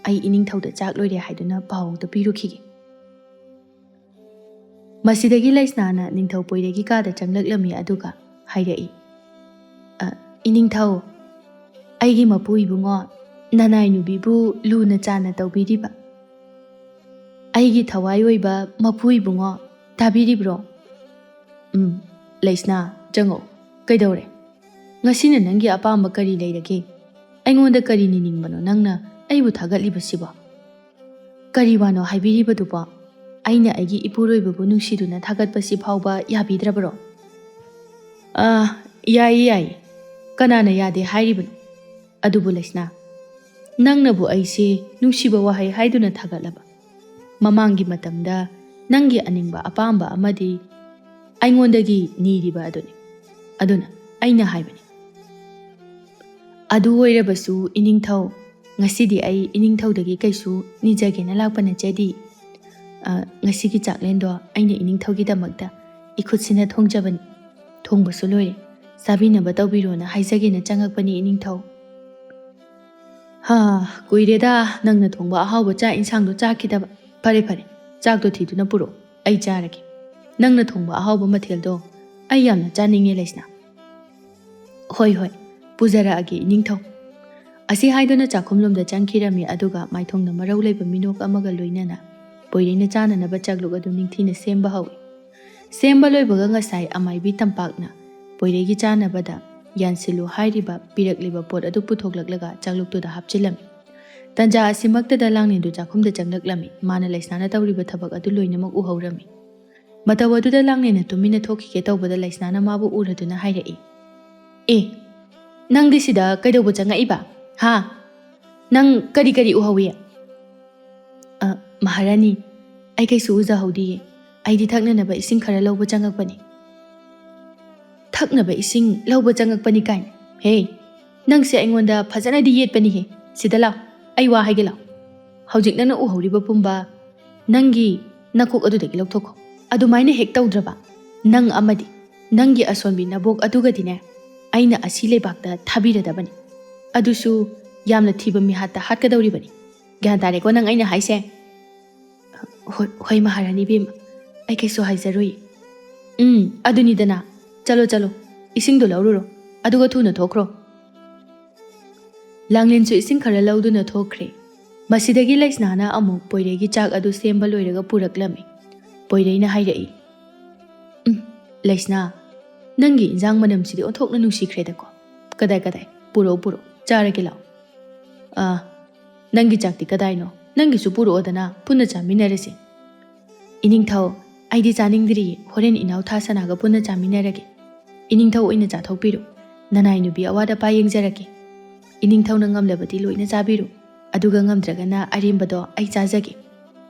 ꯑꯩ ꯏꯅꯤꯡꯊꯧꯗ ꯆꯥꯛ ꯂꯣꯏꯔꯦ ꯍꯥꯏꯗꯨꯅ ꯄꯥꯎ ꯑꯝꯇ ꯄꯤꯔꯨꯈꯤꯒꯦ. ꯃꯁꯤꯗꯒꯤ ꯂꯩꯁꯅꯥꯅ ꯅꯤꯡꯊꯧ ꯄꯣꯏꯔꯦꯒꯤ ꯀꯥꯗ ꯆꯪꯂꯛꯂꯝꯃꯤ. ꯑꯗꯨꯒ ꯍꯥꯏꯔꯛꯏ. ꯏꯅꯤꯡꯊꯧ, ꯑꯩꯒꯤ ꯃꯄꯨ ꯏꯕꯨꯡꯉꯣ, ꯅꯅꯥꯏ ꯅꯨꯕꯤꯕꯨ ꯂꯨꯅ ꯆꯥꯟꯅ ꯇꯧꯕꯤꯔꯤꯕ ꯑꯩꯒꯤ ꯊꯋꯥꯏ ꯑꯣꯏꯕ ꯃꯄꯨ ꯏꯕꯨꯡꯉꯣ, ꯇꯥꯕꯤꯔꯤꯕ꯭ꯔꯣ? ꯂꯩꯁꯅꯥ, ꯆꯪꯉꯛꯎ. ꯀꯩꯗꯧꯔꯦ? ꯉꯁꯤꯅ ꯅꯪꯒꯤ ꯑꯄꯥꯝꯕ ꯀꯔꯤ ꯂꯩꯔꯒꯦ? ꯑꯩꯉꯣꯟꯗ ꯀꯔꯤ ꯅꯤꯅꯤꯡꯕꯅꯣ ꯅꯪꯅ ꯑꯩꯕꯨ ꯊꯥꯒꯠꯂꯤꯕꯁꯤꯕꯣ? ꯀꯔꯤ ꯋꯥꯅꯣ ꯍꯥꯏꯕꯤꯔꯤꯕꯗꯨꯕꯣ? ꯑꯩꯅ ꯑꯩꯒꯤ ꯏꯄꯨꯔꯣꯏꯕꯕꯨ ꯅꯨꯡꯁꯤꯗꯨꯅ ꯊꯥꯒꯠꯄꯁꯤ ꯐꯥꯎꯕ ꯌꯥꯕꯤꯗ꯭ꯔꯕꯔꯣ? ꯌꯥꯏꯌꯦ ꯌꯥꯏꯌꯦ, ꯀꯅꯥꯅ ꯌꯥꯗꯦ ꯍꯥꯏꯔꯤꯕꯅꯣ? ꯑꯗꯨꯕꯨ ꯂꯩꯁꯅꯥ, ꯅꯪꯅꯕꯨ ꯑꯩꯁꯦ ꯅꯨꯡꯁꯤꯕ ꯋꯥꯍꯩ ꯍꯥꯏꯗꯨꯅ ꯊꯥꯒꯠꯂꯕ ꯃꯃꯥꯡꯒꯤ ꯃꯇꯝꯗ ꯅꯪꯒꯤ ꯑꯅꯤꯡꯕ ꯑꯄꯥꯝꯕ ꯑꯃꯗꯤ ꯑꯩꯉꯣꯟꯗꯒꯤ ꯅꯤꯔꯤꯕ ꯑꯗꯨꯅꯤ. ꯑꯗꯨꯅ ꯑꯩꯅ ꯍꯥꯏꯕꯅꯤ. ꯑꯗꯨ ꯑꯣꯏꯔꯕꯁꯨ ꯏꯅꯤꯡꯊꯧ, ꯉꯁꯤꯗꯤ ꯑꯩ ꯏꯅꯤꯡꯊꯧꯗꯒꯤ ꯀꯩꯁꯨ ꯅꯤꯖꯒꯦꯅ ꯂꯥꯛꯄ ꯅꯠꯆꯗꯤ. ꯉꯁꯤꯒꯤ ꯆꯥꯛꯂꯦꯟꯗꯣ ꯑꯩꯅ ꯏꯅꯤꯡꯊꯧꯒꯤꯗꯃꯛꯇ ꯏꯈꯨꯠꯁꯤꯅ ꯊꯣꯡꯖꯕꯅꯤ. ꯊꯣꯡꯕꯁꯨ ꯂꯣꯏꯔꯦ. ꯆꯥꯕꯤꯅꯕ ꯇꯧꯕꯤꯔꯣꯅ ꯍꯥꯏꯖꯒꯦꯅ ꯆꯪꯉꯛꯄꯅꯤ ꯏꯅꯤꯡꯊꯧ. ꯀꯨꯏꯔꯦꯗ ꯅꯪꯅ ꯊꯣꯡꯕ ꯑꯍꯥꯎꯕ ꯆꯥꯛ ꯏꯟꯁꯥꯡꯗꯣ ꯆꯥꯈꯤꯗꯕ. ꯐꯔꯦ ꯐꯔꯦ, ꯆꯥꯛꯇꯣ ꯊꯤꯗꯨꯅ ꯄꯨꯔꯛꯑꯣ, ꯑꯩ ꯆꯥꯔꯒꯦ. ꯅꯪꯅ ꯊꯣꯡꯕ ꯑꯍꯥꯎꯕ ꯃꯊꯦꯜꯗꯣ ꯑꯩ ꯌꯥꯝꯅ ꯆꯥꯅꯤꯡꯉꯦ ꯂꯩꯁꯅꯥ. ꯍꯣꯏ ꯍꯣꯏ, ꯄꯨꯖꯔꯛꯑꯒꯦ ꯏꯅꯤꯡꯊꯧ. ꯑꯁꯤ ꯍꯥꯏꯗꯨꯅ ꯆꯥꯛꯈꯨꯝꯂꯣꯝꯗ ꯆꯪꯈꯤꯔꯝꯃꯤ. ꯑꯗꯨꯒ ꯃꯥꯏꯊꯣꯡꯗ ꯃꯔꯧ ꯂꯩꯕ ꯃꯤꯅꯣꯛ ꯑꯃꯒ ꯂꯣꯏꯅꯅ ꯄꯣꯏꯔꯩꯅ ꯆꯥꯅꯅꯕ ꯆꯥꯛꯂꯨꯛ ꯑꯗꯨ ꯅꯤꯡꯊꯤꯅ ꯁꯦꯝꯕ ꯍꯧꯏ. ꯁꯦꯝꯕ ꯂꯣꯏꯕꯒ ꯉꯁꯥꯏ ꯑꯃꯥꯏꯕꯤ ꯇꯝꯄꯥꯛꯅ ꯄꯣꯏꯔꯩꯒꯤ ꯆꯥꯅꯕꯗ ꯌꯥꯟꯁꯤꯜꯂꯨ ꯍꯥꯏꯔꯤꯕ ꯄꯤꯔꯛꯂꯤꯕ ꯄꯣꯠ ꯑꯗꯨ ꯄꯨꯊꯣꯛꯂꯛꯂꯒ ꯆꯥꯛꯂꯨꯛꯇꯨꯗ ꯍꯥꯞꯆꯤꯜꯂꯝꯃꯤ. ꯇꯟꯖꯥ ꯑꯁꯤꯃꯛꯇꯗ ꯂꯥꯡꯂꯦꯟꯗꯨ ꯆꯥꯛꯈꯨꯝꯗ ꯆꯪꯂꯛꯂꯝꯃꯤ. ꯃꯥꯅ ꯂꯩꯁꯅꯥꯅ ꯇꯧꯔꯤꯕ ꯊꯕꯛ ꯑꯗꯨ ꯂꯣꯏꯅꯃꯛ ꯎꯍꯧꯔꯝꯃꯤ. ꯃꯇꯧ ꯑꯗꯨꯗ ꯂꯥꯡꯂꯦꯟꯅ ꯇꯨꯃꯤꯟꯅ ꯊꯣꯛꯈꯤꯒꯦ ꯇꯧꯕꯗ ꯂꯩꯁꯅꯥꯅ ꯃꯥꯕꯨ ꯎꯔꯗꯨꯅ ꯍꯥꯏꯔꯛꯏ. ꯅꯪꯗꯤ ꯁꯤꯗ ꯀꯩꯗꯧꯕ ꯆꯪꯉꯛꯏꯕ? ꯅꯪ ꯀꯔꯤ ꯀꯔꯤ ꯎꯍꯧꯏ? ꯃꯍꯥꯔꯥꯅꯤ, ꯑꯩ ꯀꯩꯁꯨ ꯎꯖꯍꯧꯗꯤꯌꯦ. ꯑꯩꯗꯤ ꯊꯛꯅꯅꯕ ꯏꯁꯤꯡ ꯈꯔ ꯂꯧꯕ ꯆꯪꯉꯛꯄꯅꯤ. ꯊꯛꯅꯕ ꯏꯁꯤꯡ ꯂꯧꯕ ꯆꯪꯉꯛꯄꯅꯤ ꯀꯥꯏꯅ? ꯍꯦ, ꯅꯪꯁꯦ ꯑꯩꯉꯣꯟꯗ ꯐꯖꯅꯗꯤ ꯌꯦꯠꯄꯅꯤꯍꯦ. ꯁꯤꯗ ꯂꯥꯎ, ꯑꯩ ꯋꯥ ꯍꯥꯏꯒꯦ ꯂꯥꯎ. ꯍꯧꯖꯤꯛ ꯅꯪꯅ ꯎꯍꯧꯔꯤꯕ ꯄꯨꯝꯕ ꯅꯪꯒꯤ ꯅꯀꯣꯛ ꯑꯗꯨꯗꯒꯤ ꯂꯧꯊꯣꯛꯈꯣ. ꯑꯗꯨꯃꯥꯏꯅ ꯍꯦꯛ ꯇꯧꯗ꯭ꯔꯕ ꯅꯪ ꯑꯃꯗꯤ ꯅꯪꯒꯤ ꯑꯁꯣꯟꯕꯤ ꯅꯕꯣꯛ ꯑꯗꯨꯒꯗꯤꯅꯦ ꯑꯩꯅ ꯑꯁꯤ ꯂꯩꯕꯥꯛꯇ ꯊꯥꯕꯤꯔꯗꯕꯅꯤ. ꯑꯗꯨꯁꯨ ꯌꯥꯝꯅ ꯊꯤꯕ ꯃꯤꯍꯥꯠꯇ ꯍꯥꯠꯀꯗꯧꯔꯤꯕꯅꯤ. ꯒ꯭ꯌꯥꯟ ꯇꯥꯔꯦꯀꯣ ꯅꯪ ꯑꯩꯅ ꯍꯥꯏꯁꯦ? ꯍꯣꯏ ꯃꯍꯥꯔꯥꯅꯤ ꯕꯦꯝꯃ, ꯑꯩ ꯀꯩꯁꯨ ꯍꯥꯏꯖꯔꯨꯏ꯫ ꯑꯗꯨꯅꯤꯗꯅ, ꯆꯠꯂꯣ ꯆꯠꯂꯣ, ꯏꯁꯤꯡꯗꯣ ꯂꯧꯔꯨꯔꯣ, ꯑꯗꯨꯒ ꯊꯨꯅ ꯊꯣꯛꯈ꯭ꯔꯣ꯫ ꯂꯥꯡꯂꯦꯟꯁꯨ ꯏꯁꯤꯡ ꯈꯔ ꯂꯧꯗꯨꯅ ꯊꯣꯛꯈ꯭ꯔꯦ꯫ ꯃꯁꯤꯗꯒꯤ ꯂꯩꯁꯅꯥꯅ ꯑꯃꯨꯛ ꯄꯣꯏꯔꯩꯒꯤ ꯆꯥꯛ ꯑꯗꯨ ꯁꯦꯝꯕ ꯂꯣꯏꯔꯒ ꯄꯨꯔꯛꯂꯝꯃꯤ꯫ ꯄꯣꯏꯔꯩꯅ ꯍꯥꯏꯔꯛꯏ, ꯂꯩꯁꯅꯥ, ꯅꯪꯒꯤ ꯏꯟꯖꯥꯡ ꯃꯅꯝꯁꯤꯗꯤ ꯑꯣꯟꯊꯣꯛꯅ ꯅꯨꯡꯁꯤꯈ꯭ꯔꯦꯗꯀꯣ꯫ ꯀꯗꯥꯏ, ꯄꯨꯔꯛꯑꯣ, ꯆꯥꯔꯒꯦ ꯂꯥꯛꯑꯣ꯫ ꯅꯪꯒꯤ ꯆꯥꯛꯇꯤ ꯀꯗꯥꯏꯅꯣ? ꯅꯪꯒꯤꯁꯨ ꯄꯨꯔꯛꯑꯣꯗꯅ, ꯄꯨꯟꯅ ꯆꯥꯃꯤꯟꯅꯔꯁꯤ꯫ ꯏꯅꯤꯡꯊꯧ, ꯑꯩꯗꯤ ꯆꯥꯅꯤꯡꯗ꯭ꯔꯤꯌꯦ, ꯍꯣꯔꯦꯟ ꯏꯅꯥꯎ ꯊꯥꯁꯅꯥꯒ ꯄꯨꯟꯅ ꯆꯥꯃꯤꯟꯅꯔꯒꯦ꯫ ꯏꯅꯤꯡꯊꯧ ꯑꯣꯏꯅ ꯆꯥꯊꯣꯛꯄꯤꯔꯣ, ꯅꯅꯥꯏ ꯅꯨꯄꯤ ꯑꯋꯥꯠ ꯑꯄꯥ ꯌꯦꯡꯖꯔꯛꯀꯦ꯫ ꯏꯅꯤꯡꯊꯧꯅ ꯉꯝꯂꯕꯗꯤ ꯂꯣꯏꯅ ꯆꯥꯕꯤꯔꯣ, ꯑꯗꯨꯒ ꯉꯝꯗ꯭ꯔꯒꯅ ꯑꯔꯦꯝꯕꯗꯣ ꯑꯩ ꯆꯥꯖꯒꯦ꯫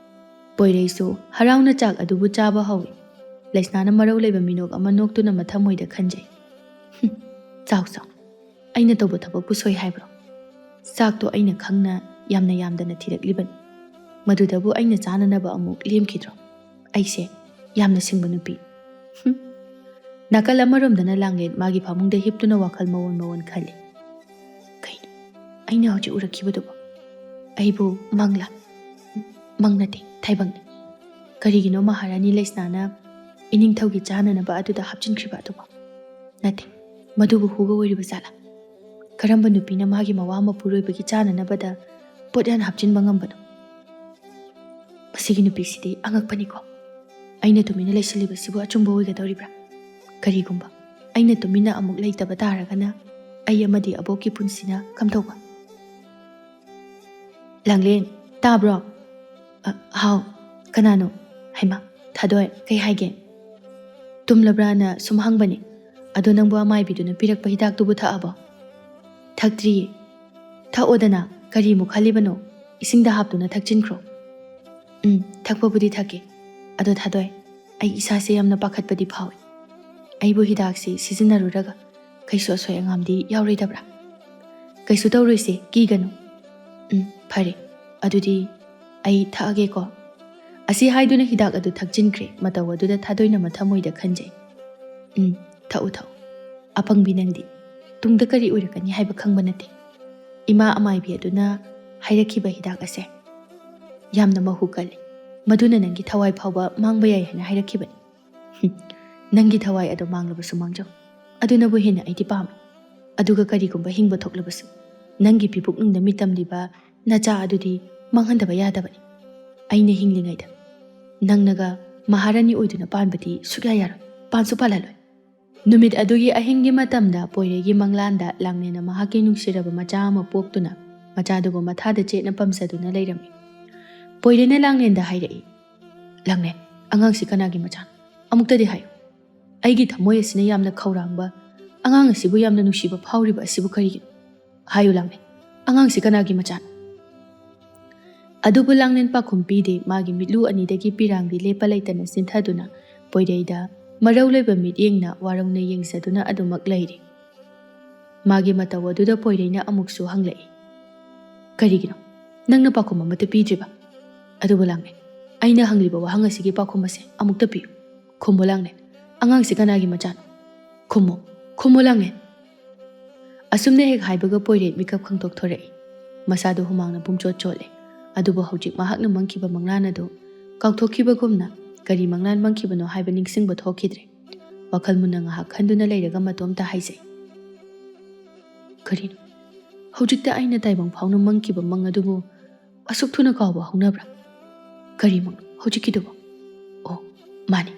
ꯄꯣꯏꯔꯩꯁꯨ ꯍꯔꯥꯎꯅ ꯆꯥꯛ ꯑꯗꯨꯕꯨ ꯆꯥꯕ ꯍꯧꯏ꯫ ꯂꯩꯁꯅꯥꯅ ꯃꯔꯧ ꯂꯩꯕ ꯃꯤꯅꯣꯛ ꯑꯃ ꯅꯣꯛꯇꯨꯅ ꯃꯊꯃꯣꯏꯗ ꯈꯟꯖꯩ꯫ ꯆꯥꯎ, ꯑꯩꯅ ꯇꯧꯕ ꯊꯕꯛꯄꯨ ꯁꯣꯏ ꯍꯥꯏꯕ꯭ꯔꯣ? ꯆꯥꯛꯇꯣ ꯑꯩꯅ ꯈꯪꯅ ꯌꯥꯝꯅ ꯌꯥꯝꯗꯅ ꯊꯤꯔꯛꯂꯤꯕꯅꯤ, ꯃꯗꯨꯗꯕꯨ ꯑꯩꯅ ꯆꯥꯅꯅꯕ ꯑꯃꯨꯛ ꯂꯦꯝꯈꯤꯗ꯭ꯔꯣ? ꯑꯩꯁꯦ ꯌꯥꯝꯅ ꯁꯤꯡꯕ ꯅꯨꯄꯤ꯫ ꯅꯥꯀꯜ ꯑꯃꯔꯣꯝꯗꯅ ꯂꯥꯡꯂꯦꯟ ꯃꯥꯒꯤ ꯐꯃꯨꯡꯗ ꯍꯤꯞꯇꯨꯅ ꯋꯥꯈꯜ ꯃꯑꯣꯟ ꯈꯜꯂꯤ꯫ ꯀꯩꯅꯣ ꯑꯩꯅ ꯍꯧꯖꯤꯛ ꯎꯔꯛꯈꯤꯕꯗꯨꯕꯣ? ꯑꯩꯕꯨ ꯃꯪꯂꯥ? ꯃꯪ ꯅꯠꯇꯦ, ꯇꯥꯏꯕꯪꯅꯤ꯫ ꯀꯔꯤꯒꯤꯅꯣ ꯃꯍꯥꯔꯥꯅꯤ ꯂꯩꯁꯅꯥꯅ ꯏꯅꯤꯡꯊꯧꯒꯤ ꯆꯥꯅꯅꯕ ꯑꯗꯨꯗ ꯍꯥꯞꯆꯤꯟꯈ꯭ꯔꯤꯕ ꯑꯗꯨꯕꯣ? ꯅꯠꯇꯦ, ꯃꯗꯨꯕꯨ ꯍꯨꯒ ꯑꯣꯏꯔꯤꯕ ꯖꯥꯠꯂꯥ? ꯀꯔꯝꯕ ꯅꯨꯄꯤꯅ ꯃꯥꯒꯤ ꯃꯋꯥ ꯃꯄꯨꯔꯣꯏꯕꯒꯤ ꯆꯥꯅꯅꯕꯗ ꯄꯣꯠꯌꯥꯟ ꯍꯥꯞꯆꯤꯟꯕ ꯉꯝꯕꯅꯣ? ꯃꯁꯤꯒꯤ ꯅꯨꯄꯤꯁꯤꯗꯤ ꯑꯉꯛꯄꯅꯤꯀꯣ꯫ ꯑꯩꯅ ꯇꯨꯃꯤꯟꯅ ꯂꯩꯁꯤꯜꯂꯤꯕꯁꯤꯕꯨ ꯑꯆꯨꯝꯕ ꯑꯣꯏꯒꯗꯧꯔꯤꯕ꯭ꯔꯥ? ꯀꯔꯤꯒꯨꯝꯕ ꯑꯩꯅ ꯇꯨꯃꯤꯟꯅ ꯑꯃꯨꯛ ꯂꯩꯇꯕ ꯇꯥꯔꯒꯅ ꯑꯩ ꯑꯃꯗꯤ ꯑꯕꯣꯛꯀꯤ ꯄꯨꯟꯁꯤꯅ ꯀꯝꯗꯧꯕ? ꯂꯥꯡꯂꯦꯟ, ꯇꯥꯕ꯭ꯔꯣ? ꯍꯥꯎ, ꯀꯅꯥꯅꯣ? ꯍꯩꯃꯥ, ꯊꯥꯗꯣꯏ, ꯀꯩ ꯍꯥꯏꯒꯦ? ꯇꯨꯝꯂꯕ꯭ꯔꯥꯅ ꯁꯨꯝ ꯍꯪꯕꯅꯤ꯫ ꯑꯗꯣ ꯅꯪꯕꯨ ꯑꯃꯥꯏꯕꯤꯗꯨꯅ ꯄꯤꯔꯛꯄ ꯍꯤꯗꯥꯛꯇꯨꯕꯨ ꯊꯛꯑꯕꯣ? ꯊꯛꯇ꯭ꯔꯤꯌꯦ꯫ ꯊꯛꯑꯣꯗꯅ, ꯀꯔꯤꯃꯨꯛ ꯈꯜꯂꯤꯕꯅꯣ? ꯏꯁꯤꯡꯗ ꯍꯥꯞꯇꯨꯅ ꯊꯛꯆꯤꯟꯈ꯭ꯔꯣ꯫ ꯊꯛꯄꯕꯨꯗꯤ ꯊꯛꯀꯦ꯫ ꯑꯗꯣ ꯊꯥꯗꯣꯏ, ꯑꯩ ꯏꯁꯥꯁꯦ ꯌꯥꯝꯅ ꯄꯥꯈꯠꯄꯗꯤ ꯐꯥꯎꯏ꯫ ꯑꯩꯕꯨ ꯍꯤꯗꯥꯛꯁꯤ ꯁꯤꯖꯤꯟꯅꯔꯨꯔꯒ ꯀꯩꯁꯨ ꯑꯁꯣꯏ ꯑꯉꯥꯝꯗꯤ ꯌꯥꯎꯔꯣꯏꯗꯕ꯭ꯔꯥ? ꯀꯩꯁꯨ ꯇꯧꯔꯣꯏꯁꯦ, ꯀꯤꯒꯅꯨ꯫ ꯐꯔꯦ, ꯑꯗꯨꯗꯤ ꯑꯩ ꯊꯛꯑꯒꯦꯀꯣ꯫ ꯑꯁꯤ ꯍꯥꯏꯗꯨꯅ ꯍꯤꯗꯥꯛ ꯑꯗꯨ ꯊꯛꯆꯤꯟꯈ꯭ꯔꯦ꯫ ꯃꯇꯧ ꯑꯗꯨꯗ ꯊꯥꯗꯣꯏꯅ ꯃꯊꯃꯣꯏꯗ ꯈꯟꯖꯩ꯫ ꯊꯛꯎ꯫ ꯑꯄꯪꯕꯤ ꯅꯪꯗꯤ, ꯇꯨꯡꯗ ꯀꯔꯤ ꯑꯣꯏꯔꯛꯀꯅꯤ ꯍꯥꯏꯕ ꯈꯪꯕ ꯅꯠꯇꯦ꯫ ꯏꯃꯥ ꯑꯃꯥꯏꯕꯤ ꯑꯗꯨꯅ ꯍꯥꯏꯔꯛꯈꯤꯕ ꯍꯤꯗꯥꯛ ꯑꯁꯦ ꯌꯥꯝꯅ ꯃꯍꯨ ꯀꯜꯂꯤ, ꯃꯗꯨꯅ ꯅꯪꯒꯤ ꯊꯋꯥꯏ ꯐꯥꯎꯕ ꯃꯥꯡꯕ ꯌꯥꯏ ꯍꯥꯏꯅ ꯍꯥꯏꯔꯛꯈꯤꯕꯅꯤ꯫ ꯅꯪꯒꯤ ꯊꯋꯥꯏ ꯑꯗꯣ ꯃꯥꯡꯂꯕꯁꯨ ꯃꯥꯡꯖꯧ, ꯑꯗꯨꯅꯕꯨ ꯍꯦꯟꯅ ꯑꯩꯗꯤ ꯄꯥꯝꯃꯤ꯫ ꯑꯗꯨꯒ ꯀꯔꯤꯒꯨꯝꯕ ꯍꯤꯡꯕ ꯊꯣꯛꯂꯕꯁꯨ ꯅꯪꯒꯤ ꯄꯤꯄꯨꯛꯅꯨꯡꯗ ꯃꯤꯇꯝꯂꯤꯕ ꯅꯆꯥ ꯑꯗꯨꯗꯤ ꯃꯥꯡꯍꯟꯗꯕ ꯌꯥꯗꯕꯅꯤ꯫ ꯑꯩꯅ ꯍꯤꯡꯂꯤꯉꯩꯗ ꯅꯪꯅꯒ ꯃꯍꯥꯔꯥꯅꯤ ꯑꯣꯏꯗꯨꯅ ꯄꯥꯟꯕꯗꯤ ꯁꯨꯛꯌꯥ ꯌꯥꯔꯣꯏ, ꯄꯥꯟꯁꯨ ꯄꯥꯜꯍꯜꯂꯣꯏ꯫ ꯅꯨꯃꯤꯠ ꯑꯗꯨꯒꯤ ꯑꯍꯤꯡꯒꯤ ꯃꯇꯝꯗ ꯄꯣꯏꯔꯩꯒꯤ ꯃꯪꯂꯥꯟꯗ ꯂꯥꯡꯂꯦꯟꯅ ꯃꯍꯥꯛꯀꯤ ꯅꯨꯡꯁꯤꯔꯕ ꯃꯆꯥ ꯑꯃ ꯄꯣꯛꯇꯨꯅ ꯃꯆꯥꯗꯨꯕꯨ ꯃꯊꯥꯗ ꯆꯦꯠꯅ ꯄꯝꯖꯗꯨꯅ ꯂꯩꯔꯝꯃꯤ꯫ ꯄꯣꯏꯔꯩꯅ ꯂꯥꯡꯂꯦꯟꯗ ꯍꯥꯏꯔꯛꯏ, ꯂꯥꯡꯂꯦꯟ, ꯑꯉꯥꯡꯁꯤ ꯀꯅꯥꯒꯤ ꯃꯆꯥꯅꯣ? ꯑꯃꯨꯛꯇꯗꯤ ꯍꯥꯏꯌꯨ꯫ ꯑꯩꯒꯤ ꯊꯃꯣꯏ ꯑꯁꯤꯅ ꯌꯥꯝꯅ ꯈꯧꯔꯥꯡꯕ ꯑꯉꯥꯡ ꯑꯁꯤꯕꯨ ꯌꯥꯝꯅ ꯅꯨꯡꯁꯤꯕ ꯐꯥꯎꯔꯤꯕ ꯑꯁꯤꯕꯨ ꯀꯔꯤꯒꯤꯅꯣ? ꯍꯥꯏꯌꯨ ꯂꯥꯡꯂꯦꯟ, ꯑꯉꯥꯡꯁꯤ ꯀꯅꯥꯒꯤ ꯃꯆꯥꯅꯣ? ꯑꯗꯨꯕꯨ ꯂꯥꯡꯂꯦꯟ ꯄꯥꯈꯨꯝ ꯄꯤꯗꯦ꯫ ꯃꯥꯒꯤ ꯃꯤꯠꯂꯨ ꯑꯅꯤꯗꯒꯤ ꯄꯤꯔꯥꯡꯗꯤ ꯂꯦꯞꯄ ꯂꯩꯇꯅ ꯆꯤꯟꯊꯗꯨꯅ ꯄꯣꯏꯔꯩꯗ ꯃꯔꯧ ꯂꯩꯕ ꯃꯤꯠꯌꯦꯡꯅ ꯋꯥꯔꯧꯅ ꯌꯦꯡꯖꯗꯨꯅ ꯑꯗꯨꯃꯛ ꯂꯩꯔꯤ꯫ ꯃꯥꯒꯤ ꯃꯇꯧ ꯑꯗꯨꯗ ꯄꯣꯏꯔꯩꯅ ꯑꯃꯨꯛꯁꯨ ꯍꯪꯂꯛꯏ, ꯀꯔꯤꯒꯤꯅꯣ ꯅꯪꯅ ꯄꯥꯈꯨꯝ ꯑꯃꯠꯇ ꯄꯤꯗ꯭ꯔꯤꯕ? ꯑꯗꯨꯕꯨ ꯂꯥꯡꯂꯦꯟ, ꯑꯩꯅ ꯍꯪꯂꯤꯕ ꯋꯥꯍꯪ ꯑꯁꯤꯒꯤ ꯄꯥꯎꯈꯨꯝ ꯑꯁꯦ ꯑꯃꯨꯛꯇ ꯄꯤꯌꯨ꯫ ꯈꯨꯝꯃꯨ ꯂꯥꯡꯂꯦꯟ, ꯑꯉꯥꯡꯁꯤ ꯀꯅꯥꯒꯤ ꯃꯆꯥꯅꯣ? ꯈꯨꯝꯃꯨ ꯂꯥꯡꯂꯦꯟ꯫ ꯑꯁꯨꯝꯅ ꯍꯦꯛ ꯍꯥꯏꯕꯒ ꯄꯣꯏꯔꯩ ꯃꯤꯀꯞ ꯈꯪꯇꯣꯛꯊꯣꯔꯛꯏ꯫ ꯃꯁꯥꯗꯨ ꯍꯨꯃꯥꯡꯅ ꯄꯨꯡꯆꯣꯠ ꯆꯣꯠꯂꯦ꯫ ꯑꯗꯨꯕꯨ ꯍꯧꯖꯤꯛ ꯃꯍꯥꯛꯅ ꯃꯪꯈꯤꯕ ꯃꯪꯂꯥꯟ ꯑꯗꯨ ꯀꯥꯎꯊꯣꯛꯈꯤꯕꯒꯨꯝꯅ ꯀꯔꯤ ꯃꯪꯂꯥꯟ ꯃꯪꯈꯤꯕꯅꯣ ꯍꯥꯏꯕ ꯅꯤꯡꯁꯤꯡꯕ ꯊꯣꯛꯈꯤꯗ꯭ꯔꯦ꯫ ꯋꯥꯈꯜ ꯃꯨꯟꯅ ꯉꯥꯏꯍꯥꯛ ꯈꯟꯗꯨꯅ ꯂꯩꯔꯒ ꯃꯇꯣꯝꯇ ꯍꯥꯏꯖꯩ, ꯀꯔꯤꯅꯣ ꯍꯧꯖꯤꯛꯇ ꯑꯩꯅ ꯇꯥꯏꯕꯪ ꯐꯥꯎꯅ ꯃꯪꯈꯤꯕ ꯃꯪ ꯑꯗꯨꯕꯨ ꯑꯁꯨꯛ ꯊꯨꯅ ꯀꯥꯎꯕ ꯍꯧꯅꯕ꯭ꯔꯥ? ꯀꯔꯤ ꯃꯪꯅꯣ ꯍꯧꯖꯤꯛꯀꯤꯗꯨꯕꯣ? ꯑꯣ, ꯃꯥꯅꯤ,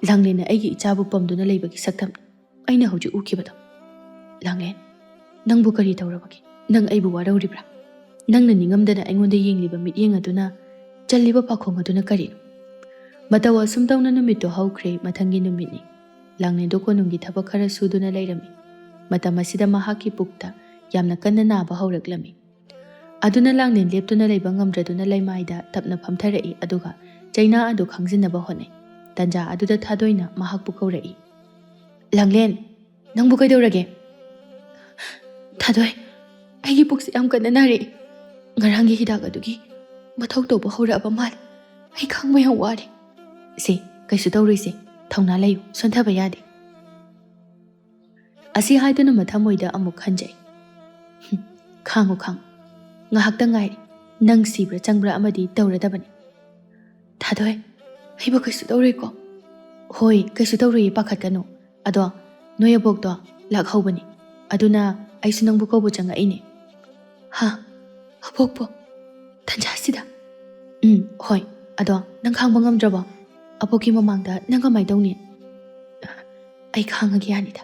ꯂꯥꯡꯂꯦꯟꯅ ꯑꯩꯒꯤ ꯏꯆꯥꯕꯨ ꯄꯝꯗꯨꯅ ꯂꯩꯕꯒꯤ ꯁꯛꯇꯝꯅꯤ ꯑꯩꯅ ꯍꯧꯖꯤꯛ ꯎꯈꯤꯕꯗꯣ꯫ ꯂꯥꯡꯂꯦꯟ, ꯅꯪꯕꯨ ꯀꯔꯤ ꯇꯧꯔꯕꯒꯦ? ꯅꯪ ꯑꯩꯕꯨ ꯋꯥꯔꯧꯔꯤꯕ꯭ꯔꯥ? ꯅꯪꯅ ꯅꯤꯡꯉꯝꯗꯅ ꯑꯩꯉꯣꯟꯗ ꯌꯦꯡꯂꯤꯕ ꯃꯤꯠꯌꯦꯡ ꯑꯗꯨꯅ, ꯆꯜꯂꯤꯕ ꯄꯥꯈꯣꯡ ꯑꯗꯨꯅ ꯀꯔꯤꯅꯣ? ꯃꯇꯧ ꯑꯁꯨꯝ ꯇꯧꯅ ꯅꯨꯃꯤꯠꯇꯨ ꯍꯧꯈ꯭ꯔꯦ꯫ ꯃꯊꯪꯒꯤ ꯅꯨꯃꯤꯠꯅꯤ꯫ ꯂꯥꯡꯂꯦꯟꯗꯣ ꯀꯣꯅꯨꯡꯒꯤ ꯊꯕꯛ ꯈꯔ ꯁꯨꯗꯨꯅ ꯂꯩꯔꯝꯃꯤ꯫ ꯃꯇꯝ ꯑꯁꯤꯗ ꯃꯍꯥꯛꯀꯤ ꯄꯨꯛꯇ ꯌꯥꯝꯅ ꯀꯟꯅ ꯅꯥꯕ ꯍꯧꯔꯛꯂꯝꯃꯤ꯫ ꯑꯗꯨꯅ ꯂꯥꯡꯂꯦꯟ ꯂꯦꯞꯇꯨꯅ ꯂꯩꯕ ꯉꯝꯗ꯭ꯔꯗꯨꯅ ꯂꯩꯃꯥꯏꯗ ꯇꯞꯅ ꯐꯝꯊꯔꯛꯏ, ꯑꯗꯨꯒ ꯆꯩꯅꯥ ꯑꯗꯨ ꯈꯪꯖꯤꯟꯅꯕ ꯍꯣꯠꯅꯩ꯫ ꯇꯟꯖꯥ ꯑꯗꯨꯗ ꯊꯥꯗꯣꯏꯅ ꯃꯍꯥꯛꯄꯨ ꯀꯧꯔꯛꯏ, ꯂꯥꯡꯂꯦꯟ, ꯅꯪꯕꯨ ꯀꯩꯗꯧꯔꯒꯦ? ꯊꯥꯗꯣꯏ, ꯑꯩꯒꯤ ꯄꯨꯛꯁꯦ ꯌꯥꯝ ꯀꯟꯅ ꯅꯥꯔꯛꯏ꯫ ꯉꯔꯥꯡꯒꯤ ꯍꯤꯗꯥꯛ ꯑꯗꯨꯒꯤ ꯃꯊꯧ ꯇꯧꯕ ꯍꯧꯔꯛꯑꯕ ꯃꯥꯜꯂꯤ꯫ ꯑꯩ ꯈꯥꯡꯕ ꯌꯥꯝ ꯋꯥꯔꯦ꯫ ꯁꯦ, ꯀꯩꯁꯨ ꯇꯧꯔꯣꯏꯁꯦ, ꯊꯧꯅꯥ ꯂꯩꯌꯨ, ꯁꯣꯟꯊꯕ ꯌꯥꯗꯦ꯫ ꯑꯁꯤ ꯍꯥꯏꯗꯨꯅ ꯃꯊꯃꯣꯏꯗ ꯑꯃꯨꯛ ꯈꯟꯖꯩ, ꯈꯥꯡꯉꯨ, ꯉꯥꯏꯍꯥꯛꯇ ꯉꯥꯏꯔꯦ, ꯅꯪ ꯁꯤꯕ꯭ꯔꯥ ꯆꯪꯕ꯭ꯔꯥ ꯑꯃꯗꯤ ꯇꯧꯔꯗꯕꯅꯤ꯫ ꯊꯥꯗꯣꯏ, ꯑꯩꯕꯨ ꯀꯩꯁꯨ ꯇꯧꯔꯣꯏꯀꯣ? ꯍꯣꯏ, ꯀꯩꯁꯨ ꯇꯧꯔꯣꯏꯌꯦ, ꯄꯥꯈꯠꯀꯅꯨ. ꯑꯗꯣ ꯅꯣꯏ ꯑꯕꯣꯛꯇꯣ ꯂꯥꯛꯍꯧꯕꯅꯤ, ꯑꯗꯨꯅ ꯑꯩꯁꯨ ꯅꯪꯕꯨ ꯀꯧꯕ ꯆꯪꯉꯛꯏꯅꯦ. ꯍꯥ, ꯑꯕꯣꯛꯄꯨ ꯇꯟꯖꯥꯁꯤꯗ? ꯍꯣꯏ. ꯑꯗꯣ ꯅꯪ ꯈꯥꯡꯕ ꯉꯝꯗ꯭ꯔꯕꯣ? ꯑꯕꯣꯛꯀꯤ ꯃꯃꯥꯡꯗ ꯅꯪ ꯀꯃꯥꯏ ꯇꯧꯅꯤ? ꯑꯩ ꯈꯥꯡꯉꯒꯦ ꯌꯥꯅꯤꯗ,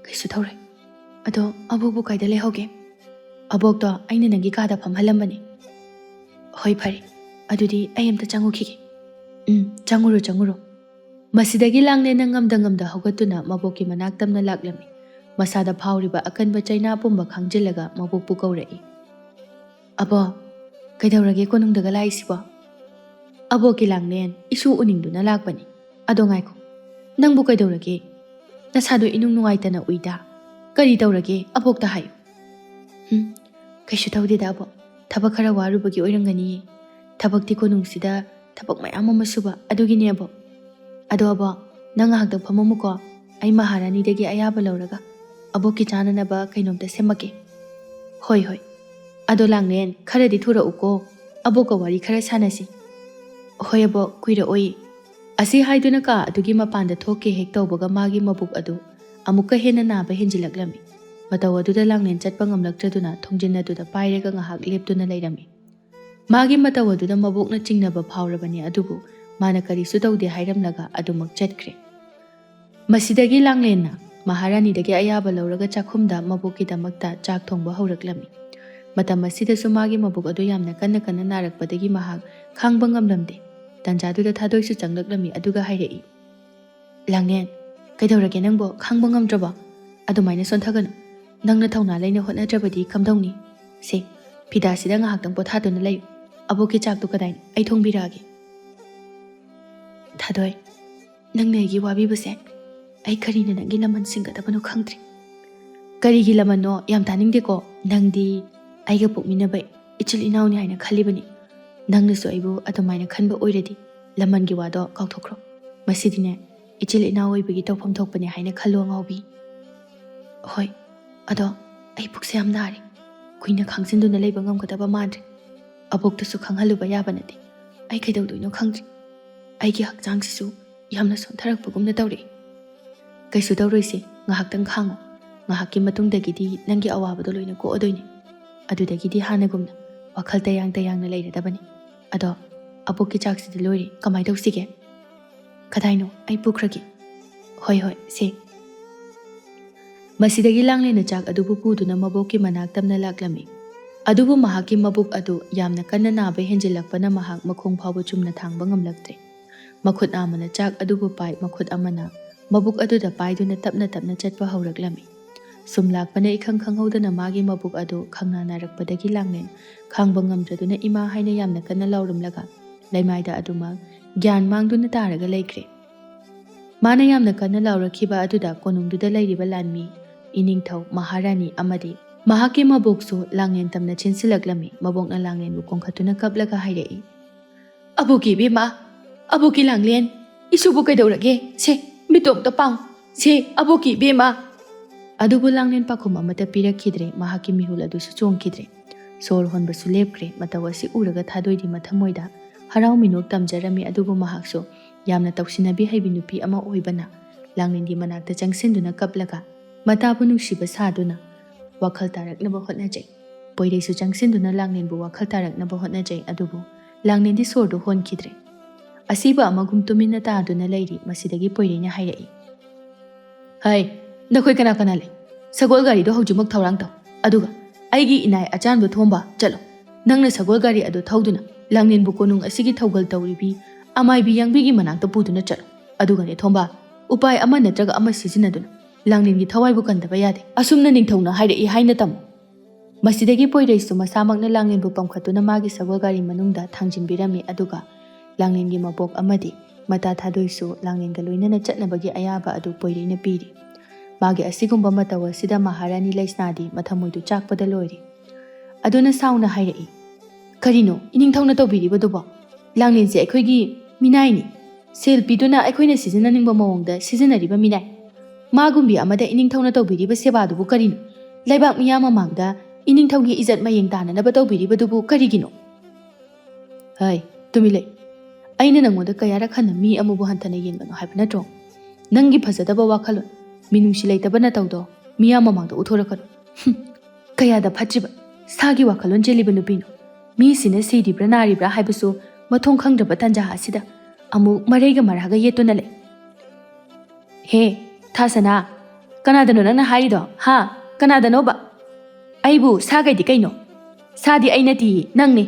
ꯀꯩꯁꯨ ꯇꯧꯔꯣꯏ. ꯑꯗꯣ ꯑꯕꯣꯛꯄꯨ ꯀꯥꯏꯗ ꯂꯩꯍꯧꯒꯦ? ꯑꯕꯣꯛꯇꯣ ꯑꯩꯅ ꯅꯪꯒꯤ ꯀꯥꯗ ꯐꯝꯍꯜꯂꯝꯕꯅꯤ. ꯍꯣꯏ, ꯐꯔꯦ. ꯑꯗꯨꯗꯤ ꯑꯩ ꯑꯝꯇ ꯆꯪꯉꯨꯈꯤꯒꯦ. ꯆꯪꯉꯨꯔꯣ ꯆꯪꯉꯨꯔꯣ. ꯃꯁꯤꯗꯒꯤ ꯂꯥꯡꯂꯦꯟꯅ ꯉꯝꯗ ꯍꯧꯒꯠꯇꯨꯅ ꯃꯕꯣꯛꯀꯤ ꯃꯅꯥꯛ ꯇꯝꯅ ꯂꯥꯛꯂꯝꯃꯤ. ꯃꯁꯥꯗ ꯐꯥꯎꯔꯤꯕ ꯑꯀꯟꯕ ꯆꯩꯅꯥ ꯄꯨꯝꯕ ꯈꯥꯡꯖꯤꯜꯂꯒ ꯃꯕꯣꯛꯄꯨ ꯀꯧꯔꯛꯏ. ꯑꯕꯣ, ꯀꯩꯗꯧꯔꯒꯦ ꯀꯣꯅꯨꯡꯗꯒ ꯂꯥꯛꯏꯁꯤꯕꯣ? ꯑꯕꯣꯛꯀꯤ ꯂꯥꯡꯂꯦꯟ ꯏꯁꯨ ꯎꯅꯤꯡꯗꯨꯅ ꯂꯥꯛꯄꯅꯤ. ꯑꯗꯣ ꯉꯥꯏꯈꯣ, ꯅꯪꯕꯨ ꯀꯩꯗꯧꯔꯒꯦ? ꯅꯁꯥꯗꯣ ꯏꯅꯨꯡ ꯅꯨꯡꯉꯥꯏꯇꯅ ꯎꯏꯗ. ꯀꯔꯤ ꯇꯧꯔꯒꯦ ꯑꯕꯣꯛꯇ ꯍꯥꯏꯌꯨ. ꯀꯩꯁꯨ ꯇꯧꯗꯦꯗ ꯑꯕꯣꯛ, ꯊꯕꯛ ꯈꯔ ꯋꯥꯔꯨꯕꯒꯤ ꯑꯣꯏꯔꯝꯒꯅꯤꯌꯦ. ꯊꯕꯛꯇꯤ ꯀꯣꯅꯨꯡꯁꯤꯗ ꯊꯕꯛ ꯃꯌꯥꯝ ꯑꯃ ꯁꯨꯕ, ꯑꯗꯨꯒꯤꯅꯦ ꯑꯕꯣꯛ. ꯑꯗꯣ ꯑꯕꯣꯛ, ꯅꯪ ꯉꯥꯏꯍꯥꯛꯇꯪ ꯐꯝꯃꯝꯃꯨꯀꯣ. ꯑꯩ ꯃꯍꯥꯔꯥꯅꯤꯗꯒꯤ ꯑꯌꯥꯕ ꯂꯧꯔꯒ ꯑꯕꯣꯛꯀꯤ ꯆꯥꯅꯅꯕ ꯀꯩꯅꯣꯝꯇ ꯁꯦꯝꯃꯛꯀꯦ. ꯍꯣꯏ ꯍꯣꯏ. ꯑꯗꯣ ꯂꯥꯡꯂꯦꯟ, ꯈꯔꯗꯤ ꯊꯨꯔꯛꯎꯀꯣ. ꯑꯕꯣꯛꯀ ꯋꯥꯔꯤ ꯈꯔ ꯁꯥꯟꯅꯁꯤ. ꯍꯣꯏ ꯑꯕꯣꯛ, ꯀꯨꯏꯔꯛꯑꯣꯏ. ꯑꯁꯤ ꯍꯥꯏꯗꯨꯅ ꯀꯥ ꯑꯗꯨꯒꯤ ꯃꯄꯥꯟꯗ ꯊꯣꯛꯀꯦ ꯍꯦꯛ ꯇꯧꯕꯒ ꯃꯥꯒꯤ ꯃꯕꯨꯛ ꯑꯗꯨ ꯑꯃꯨꯛꯀ ꯍꯦꯟꯅ ナꯕ ꯍꯦꯟꯖꯤꯜꯂꯛꯂꯝꯃꯤ. ꯃꯇꯧ ꯑꯗꯨꯗ ꯂꯥꯡꯂꯦꯟ ꯆꯠꯄ ꯉꯝꯂꯛꯇ꯭ꯔꯗꯨꯅ ꯊꯣꯡꯖꯤꯟ ꯑꯗꯨꯗ ꯄꯥꯏꯔꯒ ꯉꯥꯏꯍꯥꯛ ꯂꯦꯞꯇꯨꯅ ꯂꯩꯔꯝꯃꯤ. ꯃꯥꯒꯤ ꯃꯇꯧ ꯑꯗꯨꯗ ꯃꯕꯣꯛꯅ ꯆꯤꯡꯅꯕ ꯐꯥꯎꯔꯕꯅꯤ, ꯑꯗꯨꯕꯨ ꯃꯥꯅ ꯀꯔꯤꯁꯨ ꯇꯧꯗꯦ ꯍꯥꯏꯔꯝꯂꯒ ꯑꯗꯨꯃꯛ ꯆꯠꯈ꯭ꯔꯦ. ꯃꯁꯤꯗꯒꯤ ꯂꯥꯡꯂꯦꯟꯅ ꯃꯍꯥꯔꯥꯅꯤꯗꯒꯤ ꯑꯌꯥꯕ ꯂꯧꯔꯒ ꯆꯥꯛꯈꯨꯝꯗ ꯃꯕꯣꯛꯀꯤꯗꯃꯛꯇ ꯆꯥꯛ ꯊꯣꯡꯕ ꯍꯧꯔꯛꯂꯝꯃꯤ. ꯃꯇꯝ ꯑꯁꯤꯗꯁꯨ ꯃꯥꯒꯤ ꯃꯕꯨꯛ ꯑꯗꯨ ꯌꯥꯝꯅ ꯀꯟꯅ ꯅꯥꯔꯛꯄꯗꯒꯤ ꯃꯍꯥꯛ ꯈꯥꯡꯕ ꯉꯝꯂꯝꯗꯦ. ꯇꯟꯖꯥꯗꯨꯗ ꯊꯥꯗꯣꯏꯁꯨ ꯆꯪꯂꯛꯂꯝꯃꯤ, ꯑꯗꯨꯒ ꯍꯥꯏꯔꯛꯏ. ꯂꯥꯡꯂꯦꯟ, ꯀꯩꯗꯧꯔꯒꯦ ꯅꯪꯕꯣ? ꯈꯥꯡꯕ ꯉꯝꯗ꯭ꯔꯕꯣ? ꯑꯗꯨꯃꯥꯏꯅ ꯁꯣꯟꯊꯒꯅꯨ. ꯅꯪꯅ ꯊꯧꯅꯥ ꯂꯩꯅ ꯍꯣꯠꯅꯗ꯭ꯔꯕꯗꯤ ꯀꯝꯗꯧꯅꯤ? ꯁꯦ, ꯐꯤꯗꯥꯁꯤꯗ ꯉꯥꯏꯍꯥꯛꯇꯪ ꯄꯣꯊꯥꯗꯨꯅ ꯂꯩꯌꯨ. ꯑꯕꯣꯛꯀꯤ ꯆꯥꯛꯇꯨ ꯀꯗꯥꯏꯅꯣ? ꯑꯩ ꯊꯣꯡꯕꯤꯔꯛꯑꯒꯦ. ꯊꯥꯗꯣꯏ, ꯅꯪꯅ ꯑꯩꯒꯤ ꯋꯥꯕꯤꯕꯁꯦ ꯑꯩ ꯀꯔꯤꯅ ꯅꯪꯒꯤ ꯂꯃꯟ ꯁꯤꯡꯒꯗꯕꯅꯣ ꯈꯪꯗ꯭ꯔꯦ. ꯀꯔꯤꯒꯤ ꯂꯃꯟꯅꯣ? ꯌꯥꯝ ꯇꯥꯅꯤꯡꯗꯦꯀꯣ. ꯅꯪꯗꯤ ꯑꯩꯒ ꯄꯣꯛꯃꯤꯟꯅꯕ ꯏꯆꯤꯜ ꯏꯅꯥꯎꯅꯤ ꯍꯥꯏꯅ ꯈꯜꯂꯤꯕꯅꯤ. ꯅꯪꯅꯁꯨ ꯑꯩꯕꯨ ꯑꯗꯨꯃꯥꯏꯅ ꯈꯟꯕ ꯑꯣꯏꯔꯗꯤ ꯂꯃꯟꯒꯤ ꯋꯥꯗꯣ ꯀꯥꯎꯊꯣꯛꯈ꯭ꯔꯣ. ꯃꯁꯤꯗꯤꯅꯦ, ꯏꯆꯤꯜ ꯏꯅꯥꯎ ꯑꯣꯏꯕꯒꯤ ꯇꯧꯐꯝ ꯊꯣꯛꯄꯅꯦ ꯍꯥꯏꯅ ꯈꯜꯂꯣ ꯑꯉꯥꯎꯕꯤ. ꯍꯣꯏ, ꯑꯗꯣ ꯑꯩ ꯄꯨꯛꯁꯦ ꯌꯥꯝ ꯅꯥꯔꯦ. ꯀꯨꯏꯅ ꯈꯥꯡꯖꯤꯟꯗꯨꯅ ꯂꯩꯕ ꯉꯝꯒꯗꯕ ꯃꯥꯟꯗ꯭ꯔꯦ. ꯑꯕꯣꯛꯇꯁꯨ ꯈꯪꯍꯜꯂꯨꯕ ꯌꯥꯕ ꯅꯠꯇꯦ. ꯑꯩ ꯀꯩꯗꯧꯗꯣꯏꯅꯣ ꯈꯪꯗ꯭ꯔꯦ. ꯑꯩꯒꯤ ꯍꯛꯆꯥꯡꯁꯤꯁꯨ ꯌꯥꯝꯅ ꯁꯣꯟꯊꯔꯛꯄꯒꯨꯝꯅ ꯇꯧꯔꯛꯏ. ꯀꯩꯁꯨ ꯇꯧꯔꯣꯏꯁꯦ, ꯉꯥꯏꯍꯥꯛꯇꯪ ꯈꯥꯡꯉꯣ. ꯉꯥꯏꯍꯥꯛꯀꯤ ꯃꯇꯨꯡꯗꯒꯤꯗꯤ ꯅꯪꯒꯤ ꯑꯋꯥꯕꯗꯣ ꯂꯣꯏꯅ ꯀꯣꯛꯑꯗꯣꯏꯅꯦ. ꯑꯗꯨꯗꯒꯤꯗꯤ ꯍꯥꯟꯅꯒꯨꯝꯅ ꯋꯥꯈꯜ ꯇꯌꯥꯡꯅ ꯂꯩꯔꯗꯕꯅꯤ. ꯑꯗꯣ ꯑꯕꯣꯛꯀꯤ ꯆꯥꯛꯁꯤꯗꯤ ꯂꯣꯏꯔꯦ, ꯀꯃꯥꯏꯅ ꯇꯧꯁꯤꯒꯦ? ꯀꯗꯥꯏꯅꯣ? ꯑꯩ ꯄꯨꯈ꯭ꯔꯒꯦ. ꯍꯣꯏ ꯁꯦ. ꯃꯁꯤꯗꯒꯤ ꯂꯥꯡꯂꯦꯟꯅ ꯆꯥꯛ ꯑꯗꯨꯕꯨ ꯄꯨꯗꯨꯅ ꯃꯕꯣꯛꯀꯤ ꯃꯅꯥꯛ ꯇꯝꯅ ꯂꯥꯛꯂꯝꯃꯤ. ꯑꯗꯨꯕꯨ ꯃꯍꯥꯛꯀꯤ ꯃꯕꯨꯛ ꯑꯗꯨ ꯌꯥꯝꯅ ꯀꯟꯅ ꯅꯥꯕ ꯍꯦꯟꯖꯤꯜꯂꯛꯄꯅ ꯃꯍꯥꯛ ꯃꯈꯣꯡ ꯐꯥꯎꯕ ꯆꯨꯝꯅ ꯊꯥꯡꯕ ꯉꯝꯂꯛꯇ꯭ꯔꯦ. ꯃꯈꯨꯠ ꯑꯃꯅ ꯆꯥꯛ ꯑꯗꯨꯕꯨ ꯄꯥꯏ, ꯃꯈꯨꯠ ꯑꯃꯅ ꯃꯕꯨꯛ ꯑꯗꯨꯗ ꯄꯥꯏꯗꯨꯅ ꯇꯞꯅ ꯆꯠꯄ ꯍꯧꯔꯛꯂꯝꯃꯤ. ꯁꯨꯝ ꯂꯥꯛꯄꯅ ꯏꯈꯪ ꯈꯪꯍꯧꯗꯅ ꯃꯥꯒꯤ ꯃꯕꯨꯛ ꯑꯗꯨ ꯈꯪꯅꯥ ꯅꯥꯔꯛꯄꯗꯒꯤ ꯂꯥꯡꯂꯦꯟ ꯈꯥꯡꯕ ꯉꯝꯗ꯭ꯔꯗꯨꯅ ꯏꯃꯥ ꯍꯥꯏꯅ ꯌꯥꯝꯅ ꯀꯟꯅ ꯂꯥꯎꯔꯝꯂꯒ ꯂꯩꯃꯥꯏꯗ ꯑꯗꯨꯃꯛ ꯒ꯭ꯌꯥꯟ ꯃꯥꯡꯗꯨꯅ ꯇꯥꯔꯒ ꯂꯩꯈ꯭ꯔꯦ. ꯃꯥꯅ ꯌꯥꯝꯅ ꯀꯟꯅ ꯂꯥꯎꯔꯛꯈꯤꯕ ꯑꯗꯨꯗ ꯀꯣꯅꯨꯡꯗꯨꯗ ꯂꯩꯔꯤꯕ ꯂꯥꯟꯃꯤ, ꯏꯅꯤꯡꯊꯧ, ꯃꯍꯥꯔꯥꯅꯤ ꯑꯃꯗꯤ ꯃꯍꯥꯛꯀꯤ ꯃꯕꯣꯛꯁꯨ ꯂꯥꯡꯂꯦꯟ ꯇꯝꯅ ꯆꯦꯟꯁꯤꯜꯂꯛꯂꯝꯃꯤ. ꯃꯕꯣꯛꯅ ꯂꯥꯡꯂꯦꯟꯕꯨ ꯀꯣꯟꯈꯠꯇꯨꯅ ꯀꯞꯂꯒ ꯍꯥꯏꯔꯛꯏ. ꯑꯕꯣꯛꯀꯤ ꯏꯕꯦꯝꯃ, ꯑꯕꯣꯛꯀꯤ ꯂꯥꯡꯂꯦꯟ, ꯏꯁꯨꯕꯨ ꯀꯩꯗꯧꯔꯒꯦ? ꯁꯦ, ꯃꯤꯇꯣꯝꯇ ꯄꯥꯎ. ꯁꯦ, ꯑꯕꯣꯛꯀꯤ ꯏꯕꯦꯝꯃ. ꯑꯗꯨꯕꯨ ꯂꯥꯡꯂꯦꯟ ꯄꯥꯈꯨꯝ ꯑꯃꯠꯇ ꯄꯤꯔꯛꯈꯤꯗ꯭ꯔꯦ. ꯃꯍꯥꯛꯀꯤ ꯃꯤꯍꯨꯜ ꯑꯗꯨꯁꯨ ꯆꯣꯡꯈꯤꯗ꯭ꯔꯦ. ꯁꯣꯔ ꯍꯣꯟꯕꯁꯨ ꯂꯦꯞꯈ꯭ꯔꯦ. ꯃꯇꯧ ꯑꯁꯤ ꯎꯔꯒ ꯊꯥꯗꯣꯏꯗꯤ ꯃꯊꯃꯣꯏꯗ ꯍꯔꯥꯎ ꯃꯤꯅꯣꯛ ꯇꯝꯖꯔꯝꯃꯤ. ꯑꯗꯨꯕꯨ ꯃꯍꯥꯛꯁꯨ ꯌꯥꯝꯅ ꯇꯧꯁꯤꯟꯅꯕꯤ ꯍꯩꯕꯤ ꯅꯨꯄꯤ ꯑꯃ ꯑꯣꯏꯕꯅ ꯂꯥꯡꯂꯦꯟꯒꯤ ꯃꯅꯥꯛꯇ ꯆꯪꯁꯤꯟꯗꯨꯅ ꯀꯞꯂꯒ ꯃꯇꯥꯕꯨ ꯅꯨꯡꯁꯤꯕ ꯁꯥꯗꯨꯅ ꯋꯥꯈꯜ ꯇꯥꯔꯛꯅꯕ ꯍꯣꯠꯅꯖꯩ. ꯄꯣꯏꯔꯩꯁꯨ ꯆꯪꯁꯤꯟꯗꯨꯅ ꯂꯥꯡꯂꯦꯟꯕꯨ ꯋꯥꯈꯜ ꯇꯥꯔꯛꯅꯕ ꯍꯣꯠꯅꯖꯩ. ꯑꯗꯨꯕꯨ ꯂꯥꯡꯂꯦꯟꯗꯤ ꯁꯣꯔꯗꯨ ꯍꯣꯟꯈꯤꯗ꯭ꯔꯦ. ꯑꯁꯤꯕ ꯑꯃꯒꯨꯝ ꯇꯨꯃꯤꯟꯅ ꯇꯥꯗꯨꯅ ꯂꯩꯔꯤ. ꯃꯁꯤꯗꯒꯤ ꯄꯣꯏꯔꯩꯅ ꯍꯥꯏꯔꯛꯏ. ꯍꯩ, ꯅꯈꯣꯏ ꯀꯅꯥ ꯂꯩ? ꯁꯒꯣꯜ ꯒꯥꯔꯤꯗꯣ ꯍꯧꯖꯤꯛꯃꯛ ꯊꯧꯔꯥꯡ ꯇꯧ. ꯑꯗꯨꯒ ꯑꯩꯒꯤ ꯏꯅꯥꯏ ꯑꯆꯥꯟꯕ ꯊꯣꯝꯕ, ꯆꯠꯂꯣ. ꯅꯪꯅ ꯁꯒꯣꯜ ꯒꯥꯔꯤ ꯑꯗꯨ ꯊꯧꯗꯨꯅ ꯂꯥꯡꯂꯦꯟꯕꯨ ꯀꯣꯅꯨꯡ ꯑꯁꯤꯒꯤ ꯊꯧꯒꯜ ꯇꯧꯔꯤꯕꯤ ꯑꯃꯥꯏꯕꯤ ꯌꯥꯡꯕꯤꯒꯤ ꯃꯅꯥꯛꯇ ꯄꯨꯗꯨꯅ ꯆꯠꯂꯣ. ꯑꯗꯨꯒꯅꯦ ꯊꯣꯝꯕ, ꯎꯄꯥꯏ ꯑꯃ ꯅꯠꯇ꯭ꯔꯒ ꯑꯃ ꯁꯤꯖꯤꯟꯅꯗꯨꯅ ꯂꯥꯡꯂꯦꯟꯒꯤ ꯊꯋꯥꯏꯕꯨ ꯀꯟꯗꯕ ꯌꯥꯗꯦ. ꯑꯁꯨꯝꯅ ꯅꯤꯡꯊꯧꯅ ꯍꯥꯏꯔꯛꯏ ꯍꯥꯏꯅ ꯇꯝꯃꯨ. ꯃꯁꯤꯗꯒꯤ ꯄꯣꯏꯔꯩꯁꯨ ꯃꯁꯥꯃꯛꯅ ꯂꯥꯡꯂꯦꯟꯕꯨ ꯄꯝꯈꯠꯇꯨꯅ ꯃꯥꯒꯤ ꯁꯒꯣꯜ ꯒꯥꯔꯤ ꯃꯅꯨꯡꯗ ꯊꯥꯡꯖꯤꯟꯕꯤꯔꯝꯃꯤ. ꯑꯗꯨꯒ ꯂꯥꯡꯂꯦꯟꯒꯤ ꯃꯕꯣꯛ ꯑꯃꯗꯤ ꯃꯇꯥ ꯊꯥꯗꯣꯏꯁꯨ ꯂꯥꯡꯂꯦꯟꯒ ꯂꯣꯏꯅꯅ ꯆꯠꯅꯕꯒꯤ ꯑꯌꯥꯕ ꯑꯗꯨ ꯄꯣꯏꯔꯩꯅ ꯄꯤꯔꯤ. ꯃꯥꯒꯤ ꯑꯁꯤꯒꯨꯝꯕ ꯃꯇꯧ ꯑꯁꯤꯗ ꯃꯍꯥꯔꯥꯅꯤ ꯂꯩꯁꯅꯥꯗꯤ ꯃꯊꯃꯣꯏꯗꯨ ꯆꯥꯛꯄꯗ ꯂꯣꯏꯔꯦ. ꯑꯗꯨꯅ ꯁꯥꯎꯅ ꯍꯥꯏꯔꯛꯏ. ꯀꯔꯤꯅꯣ ꯏꯅꯤꯡꯊꯧꯅ ꯇꯧꯕꯤꯔꯤꯕꯗꯨꯕꯣ? ꯂꯥꯡꯂꯦꯟꯁꯦ ꯑꯩꯈꯣꯏꯒꯤ ꯃꯤꯅꯥꯏꯅꯤ. ꯁꯦꯜ ꯄꯤꯗꯨꯅ ꯑꯩꯈꯣꯏꯅ ꯁꯤꯖꯤꯟꯅꯅꯤꯡꯕ ꯃꯑꯣꯡꯗ ꯁꯤꯖꯤꯟꯅꯔꯤꯕ ꯃꯤꯅꯥꯏ. ꯃꯥꯒꯨꯝꯕꯤ ꯑꯃꯗ ꯏꯅꯤꯡꯊꯧꯅ ꯇꯧꯕꯤꯔꯤꯕ ꯁꯦꯕꯥꯗꯨꯕꯨ ꯀꯔꯤꯅꯣ? ꯂꯩꯕꯥꯛ ꯃꯤꯌꯥꯝ ꯃꯃꯥꯡꯗ ꯏꯅꯤꯡꯊꯧꯒꯤ ꯏꯖꯠ ꯃꯌꯦꯡ ꯇꯥꯅꯅꯕ ꯇꯧꯕꯤꯔꯤꯕꯗꯨꯕꯨ ꯀꯔꯤꯒꯤꯅꯣ? ꯍꯩ, ꯇꯨꯃꯤꯟ ꯂꯩ. ꯑꯩꯅ ꯅꯪꯉꯣꯟꯗ ꯀꯌꯥꯔꯛ ꯍꯟꯅ ꯃꯤ ꯑꯃꯕꯨ ꯍꯟꯊꯅ ꯌꯦꯡꯒꯅꯣ ꯍꯥꯏꯕ ꯅꯠꯇ꯭ꯔꯣ? ꯅꯪꯒꯤ ꯐꯖꯗꯕ ꯋꯥꯈꯜꯂꯣꯟ, ꯃꯤꯅꯨꯡꯁꯤ ꯂꯩꯇꯕ ꯅꯇꯧꯗꯣ ꯃꯤꯌꯥꯝ ꯃꯃꯥꯡꯗ ꯎꯠꯊꯣꯔꯛꯀꯅꯨ꯫ ꯀꯌꯥꯗ ꯐꯠꯇ꯭ꯔꯤꯕ ꯁꯥꯒꯤ ꯋꯥꯈꯜꯂꯣꯟ ꯆꯦꯜꯂꯤꯕ ꯅꯨꯄꯤꯅꯣ? ꯃꯤꯁꯤꯅ ꯁꯤꯔꯤꯕ꯭ꯔꯥ ꯅꯥꯔꯤꯕ꯭ꯔꯥ ꯍꯥꯏꯕꯁꯨ ꯃꯊꯣꯡ ꯈꯪꯗ꯭ꯔꯕ ꯇꯥꯟꯖꯥ ꯑꯁꯤꯗ ꯑꯃꯨꯛ ꯃꯔꯩꯒ ꯃꯔꯥꯒ ꯌꯦꯠꯇꯨꯅ ꯂꯩ꯫ ꯍꯦ ꯊꯥꯁꯅꯥ, ꯀꯅꯥꯗꯅꯣ ꯅꯪꯅ ꯍꯥꯏꯔꯤꯗꯣ? ꯍꯥ, ꯀꯅꯥꯗꯅꯣꯕ? ꯑꯩꯕꯨ ꯁꯥꯒꯩꯗꯤ ꯀꯩꯅꯣ? ꯁꯥꯗꯤ ꯑꯩ ꯅꯠꯇꯤꯌꯦ, ꯅꯪꯅꯤ꯫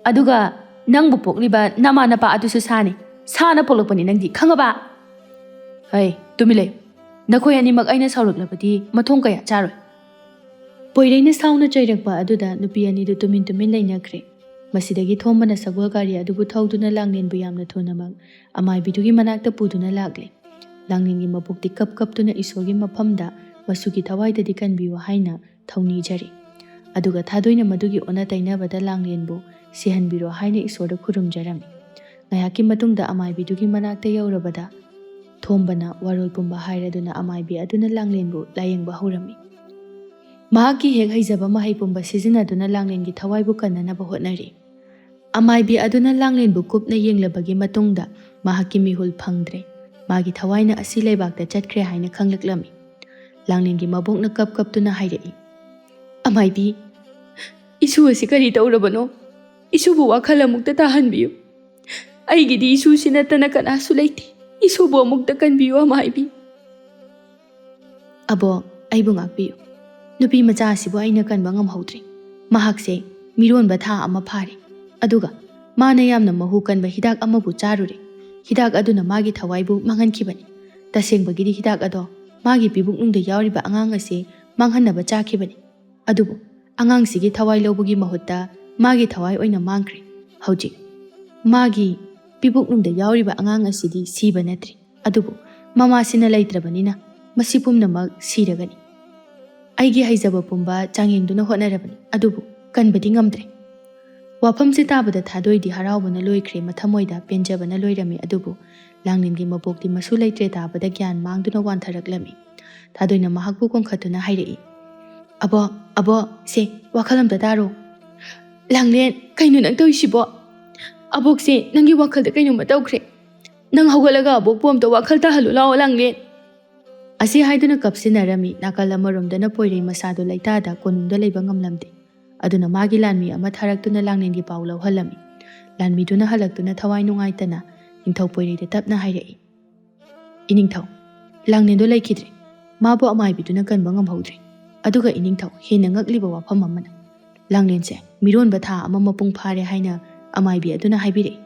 ꯑꯗꯨꯒ ꯅꯪꯕꯨ ꯄꯣꯛꯂꯤꯕ ꯅꯃꯥ ꯅꯄꯥ ꯑꯗꯨꯁꯨ ꯁꯥꯅꯤ꯫ ꯁꯥꯅ ꯄꯣꯛꯂꯛꯄꯅꯤ ꯅꯪꯗꯤ, ꯈꯪꯉꯕ? ꯍꯩ ꯇꯨꯃꯤꯟ ꯂꯩꯌꯨ꯫ ꯅꯈꯣꯏ ꯑꯅꯤꯃꯛ ꯑꯩꯅ ꯁꯥꯎꯔꯛꯂꯕꯗꯤ ꯃꯊꯣꯡ ꯀꯌꯥ ꯆꯥꯔꯣꯏ꯫ ꯄꯣꯏꯔꯩꯅ ꯁꯥꯎꯅ ꯆꯩꯔꯛꯄ ꯑꯗꯨꯗ ꯅꯨꯄꯤ ꯑꯅꯤꯗꯨ ꯇꯨꯃꯤꯟ ꯇꯨꯃꯤꯟ ꯂꯩꯅꯈ꯭ꯔꯦ꯫ ꯃꯁꯤꯗꯒꯤ ꯊꯣꯝꯕꯅ ꯁꯒꯣꯜ ꯒꯥꯔꯤ ꯑꯗꯨꯕꯨ ꯊꯧꯗꯨꯅ ꯂꯥꯡꯂꯦꯟꯕꯨ ꯌꯥꯝꯅ ꯊꯨꯅꯃꯛ ꯑꯃꯥꯏꯕꯤꯗꯨꯒꯤ ꯃꯅꯥꯛꯇ ꯄꯨꯗꯨꯅ ꯂꯥꯛꯂꯦ꯫ ꯂꯥꯡꯂꯦꯟꯒꯤ ꯃꯕꯨꯛꯇꯤ ꯀꯞ ꯀꯞꯇꯨꯅ ꯏꯁꯣꯔꯒꯤ ꯃꯐꯝꯗ ꯃꯁꯨꯒꯤ ꯊꯋꯥꯏꯗꯗꯤ ꯀꯟꯕꯤꯌꯨ ꯍꯥꯏꯅ ꯊꯧꯅꯤꯖꯔꯤ꯫ ꯑꯗꯨꯒ ꯊꯥꯗꯣꯏꯅ ꯃꯗꯨꯒꯤ ꯑꯣꯟꯅ ꯇꯩꯅꯕꯗ ꯂꯥꯡꯂꯦꯟꯕꯨ ꯁꯤꯍꯟꯕꯤꯔꯣ ꯍꯥꯏꯅ ꯏꯁꯣꯔꯗ ꯈꯨꯔꯨꯝꯖꯔꯝꯃꯤ꯫ ꯉꯥꯏꯍꯥꯛꯀꯤ ꯃꯇꯨꯡꯗ ꯑꯃꯥꯏꯕꯤꯗꯨꯒꯤ ꯃꯅꯥꯛꯇ ꯌꯧꯔꯕꯗ ꯊꯣꯝꯕꯅ ꯋꯥꯔꯣꯜ ꯄꯨꯝꯕ ꯍꯥꯏꯔꯗꯨꯅ ꯑꯃꯥꯏꯕꯤ ꯑꯗꯨꯅ ꯂꯥꯡꯂꯦꯟꯕꯨ ꯂꯥꯌꯦꯡꯕ ꯍꯧꯔꯝꯃꯤ꯫ ꯃꯍꯥꯛꯀꯤ ꯍꯦꯛ ꯍꯩꯖꯕ ꯃꯍꯩ ꯄꯨꯝꯕ ꯁꯤꯖꯤꯟꯅꯗꯨꯅ ꯂꯥꯡꯂꯦꯟꯒꯤ ꯊꯋꯥꯏꯕꯨ ꯀꯟꯅꯅꯕ ꯍꯣꯠꯅꯔꯤ꯫ ꯑꯃꯥꯏꯕꯤ ꯑꯗꯨꯅ ꯂꯥꯡꯂꯦꯟꯕꯨ ꯀꯨꯞꯅ ꯌꯦꯡꯂꯕꯒꯤ ꯃꯇꯨꯡꯗ ꯃꯍꯥꯛꯀꯤ ꯃꯤꯍꯨꯜ ꯐꯪꯗ꯭ꯔꯦ꯫ ꯃꯥꯒꯤ ꯊꯋꯥꯏꯅ ꯑꯁꯤ ꯂꯩꯕꯥꯛꯇ ꯆꯠꯈ꯭ꯔꯦ ꯍꯥꯏꯅ ꯈꯪꯂꯛꯂꯝꯃꯤ꯫ ꯂꯥꯡꯂꯦꯟꯒꯤ ꯃꯕꯣꯛꯅ ꯀꯞ ꯀꯞꯇꯨꯅ ꯍꯥꯏꯔꯛꯏ, ꯑꯃꯥꯏꯕꯤ, ꯏꯁꯨ ꯑꯁꯤ ꯀꯔꯤ ꯇꯧꯔꯕꯅꯣ? ꯏꯁꯨꯕꯨ ꯋꯥꯈꯜ ꯑꯃꯨꯛꯇ ꯇꯥꯍꯟꯕꯤꯌꯨ꯫ ꯑꯩꯒꯤꯗꯤ ꯏꯁꯨꯁꯤ ꯅꯠꯇꯅ ꯀꯅꯥꯁꯨ ꯂꯩꯇꯦ꯫ ꯏꯁꯨꯕꯨ ꯑꯃꯨꯛꯇ ꯀꯟꯕꯤꯌꯨ ꯑꯃꯥꯏꯕꯤ꯫ ꯑꯕꯣꯛ, ꯑꯩꯕꯨ ꯉꯥꯛꯄꯤꯌꯨ꯫ ꯅꯨꯄꯤ ꯃꯆꯥ ꯑꯁꯤꯕꯨ ꯑꯩꯅ ꯀꯟꯕ ꯉꯝꯍꯧꯗ꯭ꯔꯦ꯫ ꯃꯍꯥꯛꯁꯦ ꯃꯤꯔꯣꯟꯕ ꯊꯥ ꯑꯃ ꯐꯥꯔꯦ꯫ ꯑꯗꯨꯒ ꯃꯥꯅ ꯌꯥꯝꯅ ꯃꯍꯨ ꯀꯟꯕ ꯍꯤꯗꯥꯛ ꯑꯃꯕꯨ ꯆꯥꯔꯨꯔꯦ꯫ ꯍꯤꯗꯥꯛ ꯑꯗꯨꯅ ꯃꯥꯒꯤ ꯊꯋꯥꯏꯕꯨ ꯃꯥꯡꯍꯟꯈꯤꯕꯅꯤ꯫ ꯇꯁꯦꯡꯕꯒꯤꯗꯤ ꯍꯤꯗꯥꯛ ꯑꯗꯣ ꯃꯥꯒꯤ ꯄꯤꯕꯨꯛꯅꯨꯡꯗ ꯌꯥꯎꯔꯤꯕ ꯑꯉꯥꯡ ꯑꯁꯤ ꯃꯥꯡꯍꯟꯅꯕ ꯆꯥꯈꯤꯕꯅꯤ꯫ ꯑꯗꯨꯕꯨ ꯑꯉꯥꯡꯁꯤꯒꯤ ꯊꯋꯥꯏ ꯂꯧꯕꯒꯤ ꯃꯍꯨꯠꯇ ꯃꯥꯒꯤ ꯊꯋꯥꯏ ꯑꯣꯏꯅ ꯃꯥꯡꯈ꯭ꯔꯦ꯫ ꯍꯧꯖꯤꯛ ꯃꯥꯒꯤ ꯄꯤꯕꯨꯛꯅꯨꯡꯗ ꯌꯥꯎꯔꯤꯕ ꯑꯉꯥꯡ ꯑꯁꯤꯗꯤ ꯁꯤꯕ ꯅꯠꯇ꯭ꯔꯤ, ꯑꯗꯨꯕꯨ ꯃꯃꯥꯁꯤꯅ ꯂꯩꯇ꯭ꯔꯕꯅꯤꯅ ꯃꯁꯤ ꯄꯨꯝꯅꯃꯛ ꯁꯤꯔꯒꯅꯤ꯫ ꯑꯩꯒꯤ ꯍꯩꯖꯕ ꯄꯨꯝꯕ ꯆꯥꯡꯌꯦꯡꯗꯨꯅ ꯍꯣꯠꯅꯔꯕꯅꯤ, ꯑꯗꯨꯕꯨ ꯀꯟꯕꯗꯤ ꯉꯝꯗ꯭ꯔꯦ꯫ ꯋꯥꯐꯝꯁꯤ ꯇꯥꯕꯗ ꯊꯥꯗꯣꯏꯗꯤ ꯍꯔꯥꯎꯕꯅ ꯂꯣꯏꯈ꯭ꯔꯦ, ꯃꯊꯃꯣꯏꯗ ꯄꯦꯟꯖꯕꯅ ꯂꯣꯏꯔꯝꯃꯤ꯫ ꯑꯗꯨꯕꯨ ꯂꯥꯡꯂꯦꯟꯒꯤ ꯃꯕꯣꯛꯇꯤ ꯃꯁꯨ ꯂꯩꯇ꯭ꯔꯦ ꯇꯥꯕꯗ ꯒ꯭ꯌꯥꯟ ꯃꯥꯡꯗꯨꯅ ꯋꯥꯟꯊꯔꯛꯂꯝꯃꯤ꯫ ꯊꯥꯗꯣꯏꯅ ꯃꯍꯥꯛꯄꯨ ꯀꯣꯟꯈꯠꯇꯨꯅ ꯍꯥꯏꯔꯛꯏ, ꯑꯕꯣꯛ, ꯑꯕꯣꯛ, ꯁꯦ ꯋꯥꯈꯜ ꯑꯝꯇ ꯇꯥꯔꯣ꯫ ꯂꯥꯡꯂꯦꯟ, ꯀꯩꯅꯣ ꯅꯪ ꯇꯧꯔꯤꯁꯤꯕꯣ? ꯑꯕꯣꯛꯁꯦ ꯅꯪꯒꯤ ꯋꯥꯈꯜꯗ ꯀꯩꯅꯣꯝꯃ ꯇꯧꯈ꯭ꯔꯦ꯫ ꯅꯪ ꯍꯧꯒꯠꯂꯒ ꯑꯕꯣꯛꯄꯨ ꯑꯝꯇ ꯋꯥꯈꯜ ꯇꯥꯍꯜꯂꯨ ꯂꯥꯛꯑꯣ ꯂꯥꯡꯂꯦꯟ꯫ ꯑꯁꯤ ꯍꯥꯏꯗꯨꯅ ꯀꯞꯁꯤꯟꯅꯔꯝꯃꯤ꯫ ꯅꯥꯀꯜ ꯑꯃꯔꯣꯝꯗꯅ ꯄꯣꯏꯔꯩ ꯃꯁꯥꯗꯨ ꯂꯩꯇꯥꯗ ꯀꯣꯅꯨꯡꯗ ꯂꯩꯕ ꯉꯝꯂꯝꯗꯦ꯫ ꯑꯗꯨꯅ ꯃꯥꯒꯤ ꯂꯥꯟꯃꯤ ꯑꯃ ꯊꯥꯔꯛꯇꯨꯅ ꯂꯥꯡꯂꯦꯟꯒꯤ ꯄꯥꯎ ꯂꯧꯍꯜꯂꯝꯃꯤ꯫ ꯂꯥꯟꯃꯤꯗꯨꯅ ꯍꯜꯂꯛꯇꯨꯅ ꯊꯋꯥꯏ ꯅꯨꯡꯉꯥꯏꯇꯅ ꯅꯤꯡꯊꯧ ꯄꯣꯏꯔꯩꯗ ꯇꯞꯅ ꯍꯥꯏꯔꯛꯏ, ꯏꯅꯤꯡꯊꯧ, ꯂꯥꯡꯂꯦꯟꯗꯣ ꯂꯩꯈꯤꯗ꯭ꯔꯦ꯫ ꯃꯥꯕꯨ ꯑꯃꯥꯏꯕꯤꯗꯨꯅ ꯀꯟꯕ ꯉꯝꯍꯧꯗ꯭ꯔꯦ꯫ ꯑꯗꯨꯒ ꯏꯅꯤꯡꯊꯧ, ꯍꯦꯟꯅ ꯉꯛꯂꯤꯕ ꯋꯥꯐꯝ ꯑꯃꯅ ꯂꯥꯡꯂꯦꯟꯁꯦ ꯃꯤꯔꯣꯟꯕ ꯊꯥ ꯑꯃ ꯃꯄꯨꯡ ꯐꯥꯔꯦ ꯍꯥꯏꯅ ꯑꯃꯥꯏꯕꯤ ꯑꯗꯨꯅ ꯍꯥꯏꯕꯤꯔꯛꯏ꯫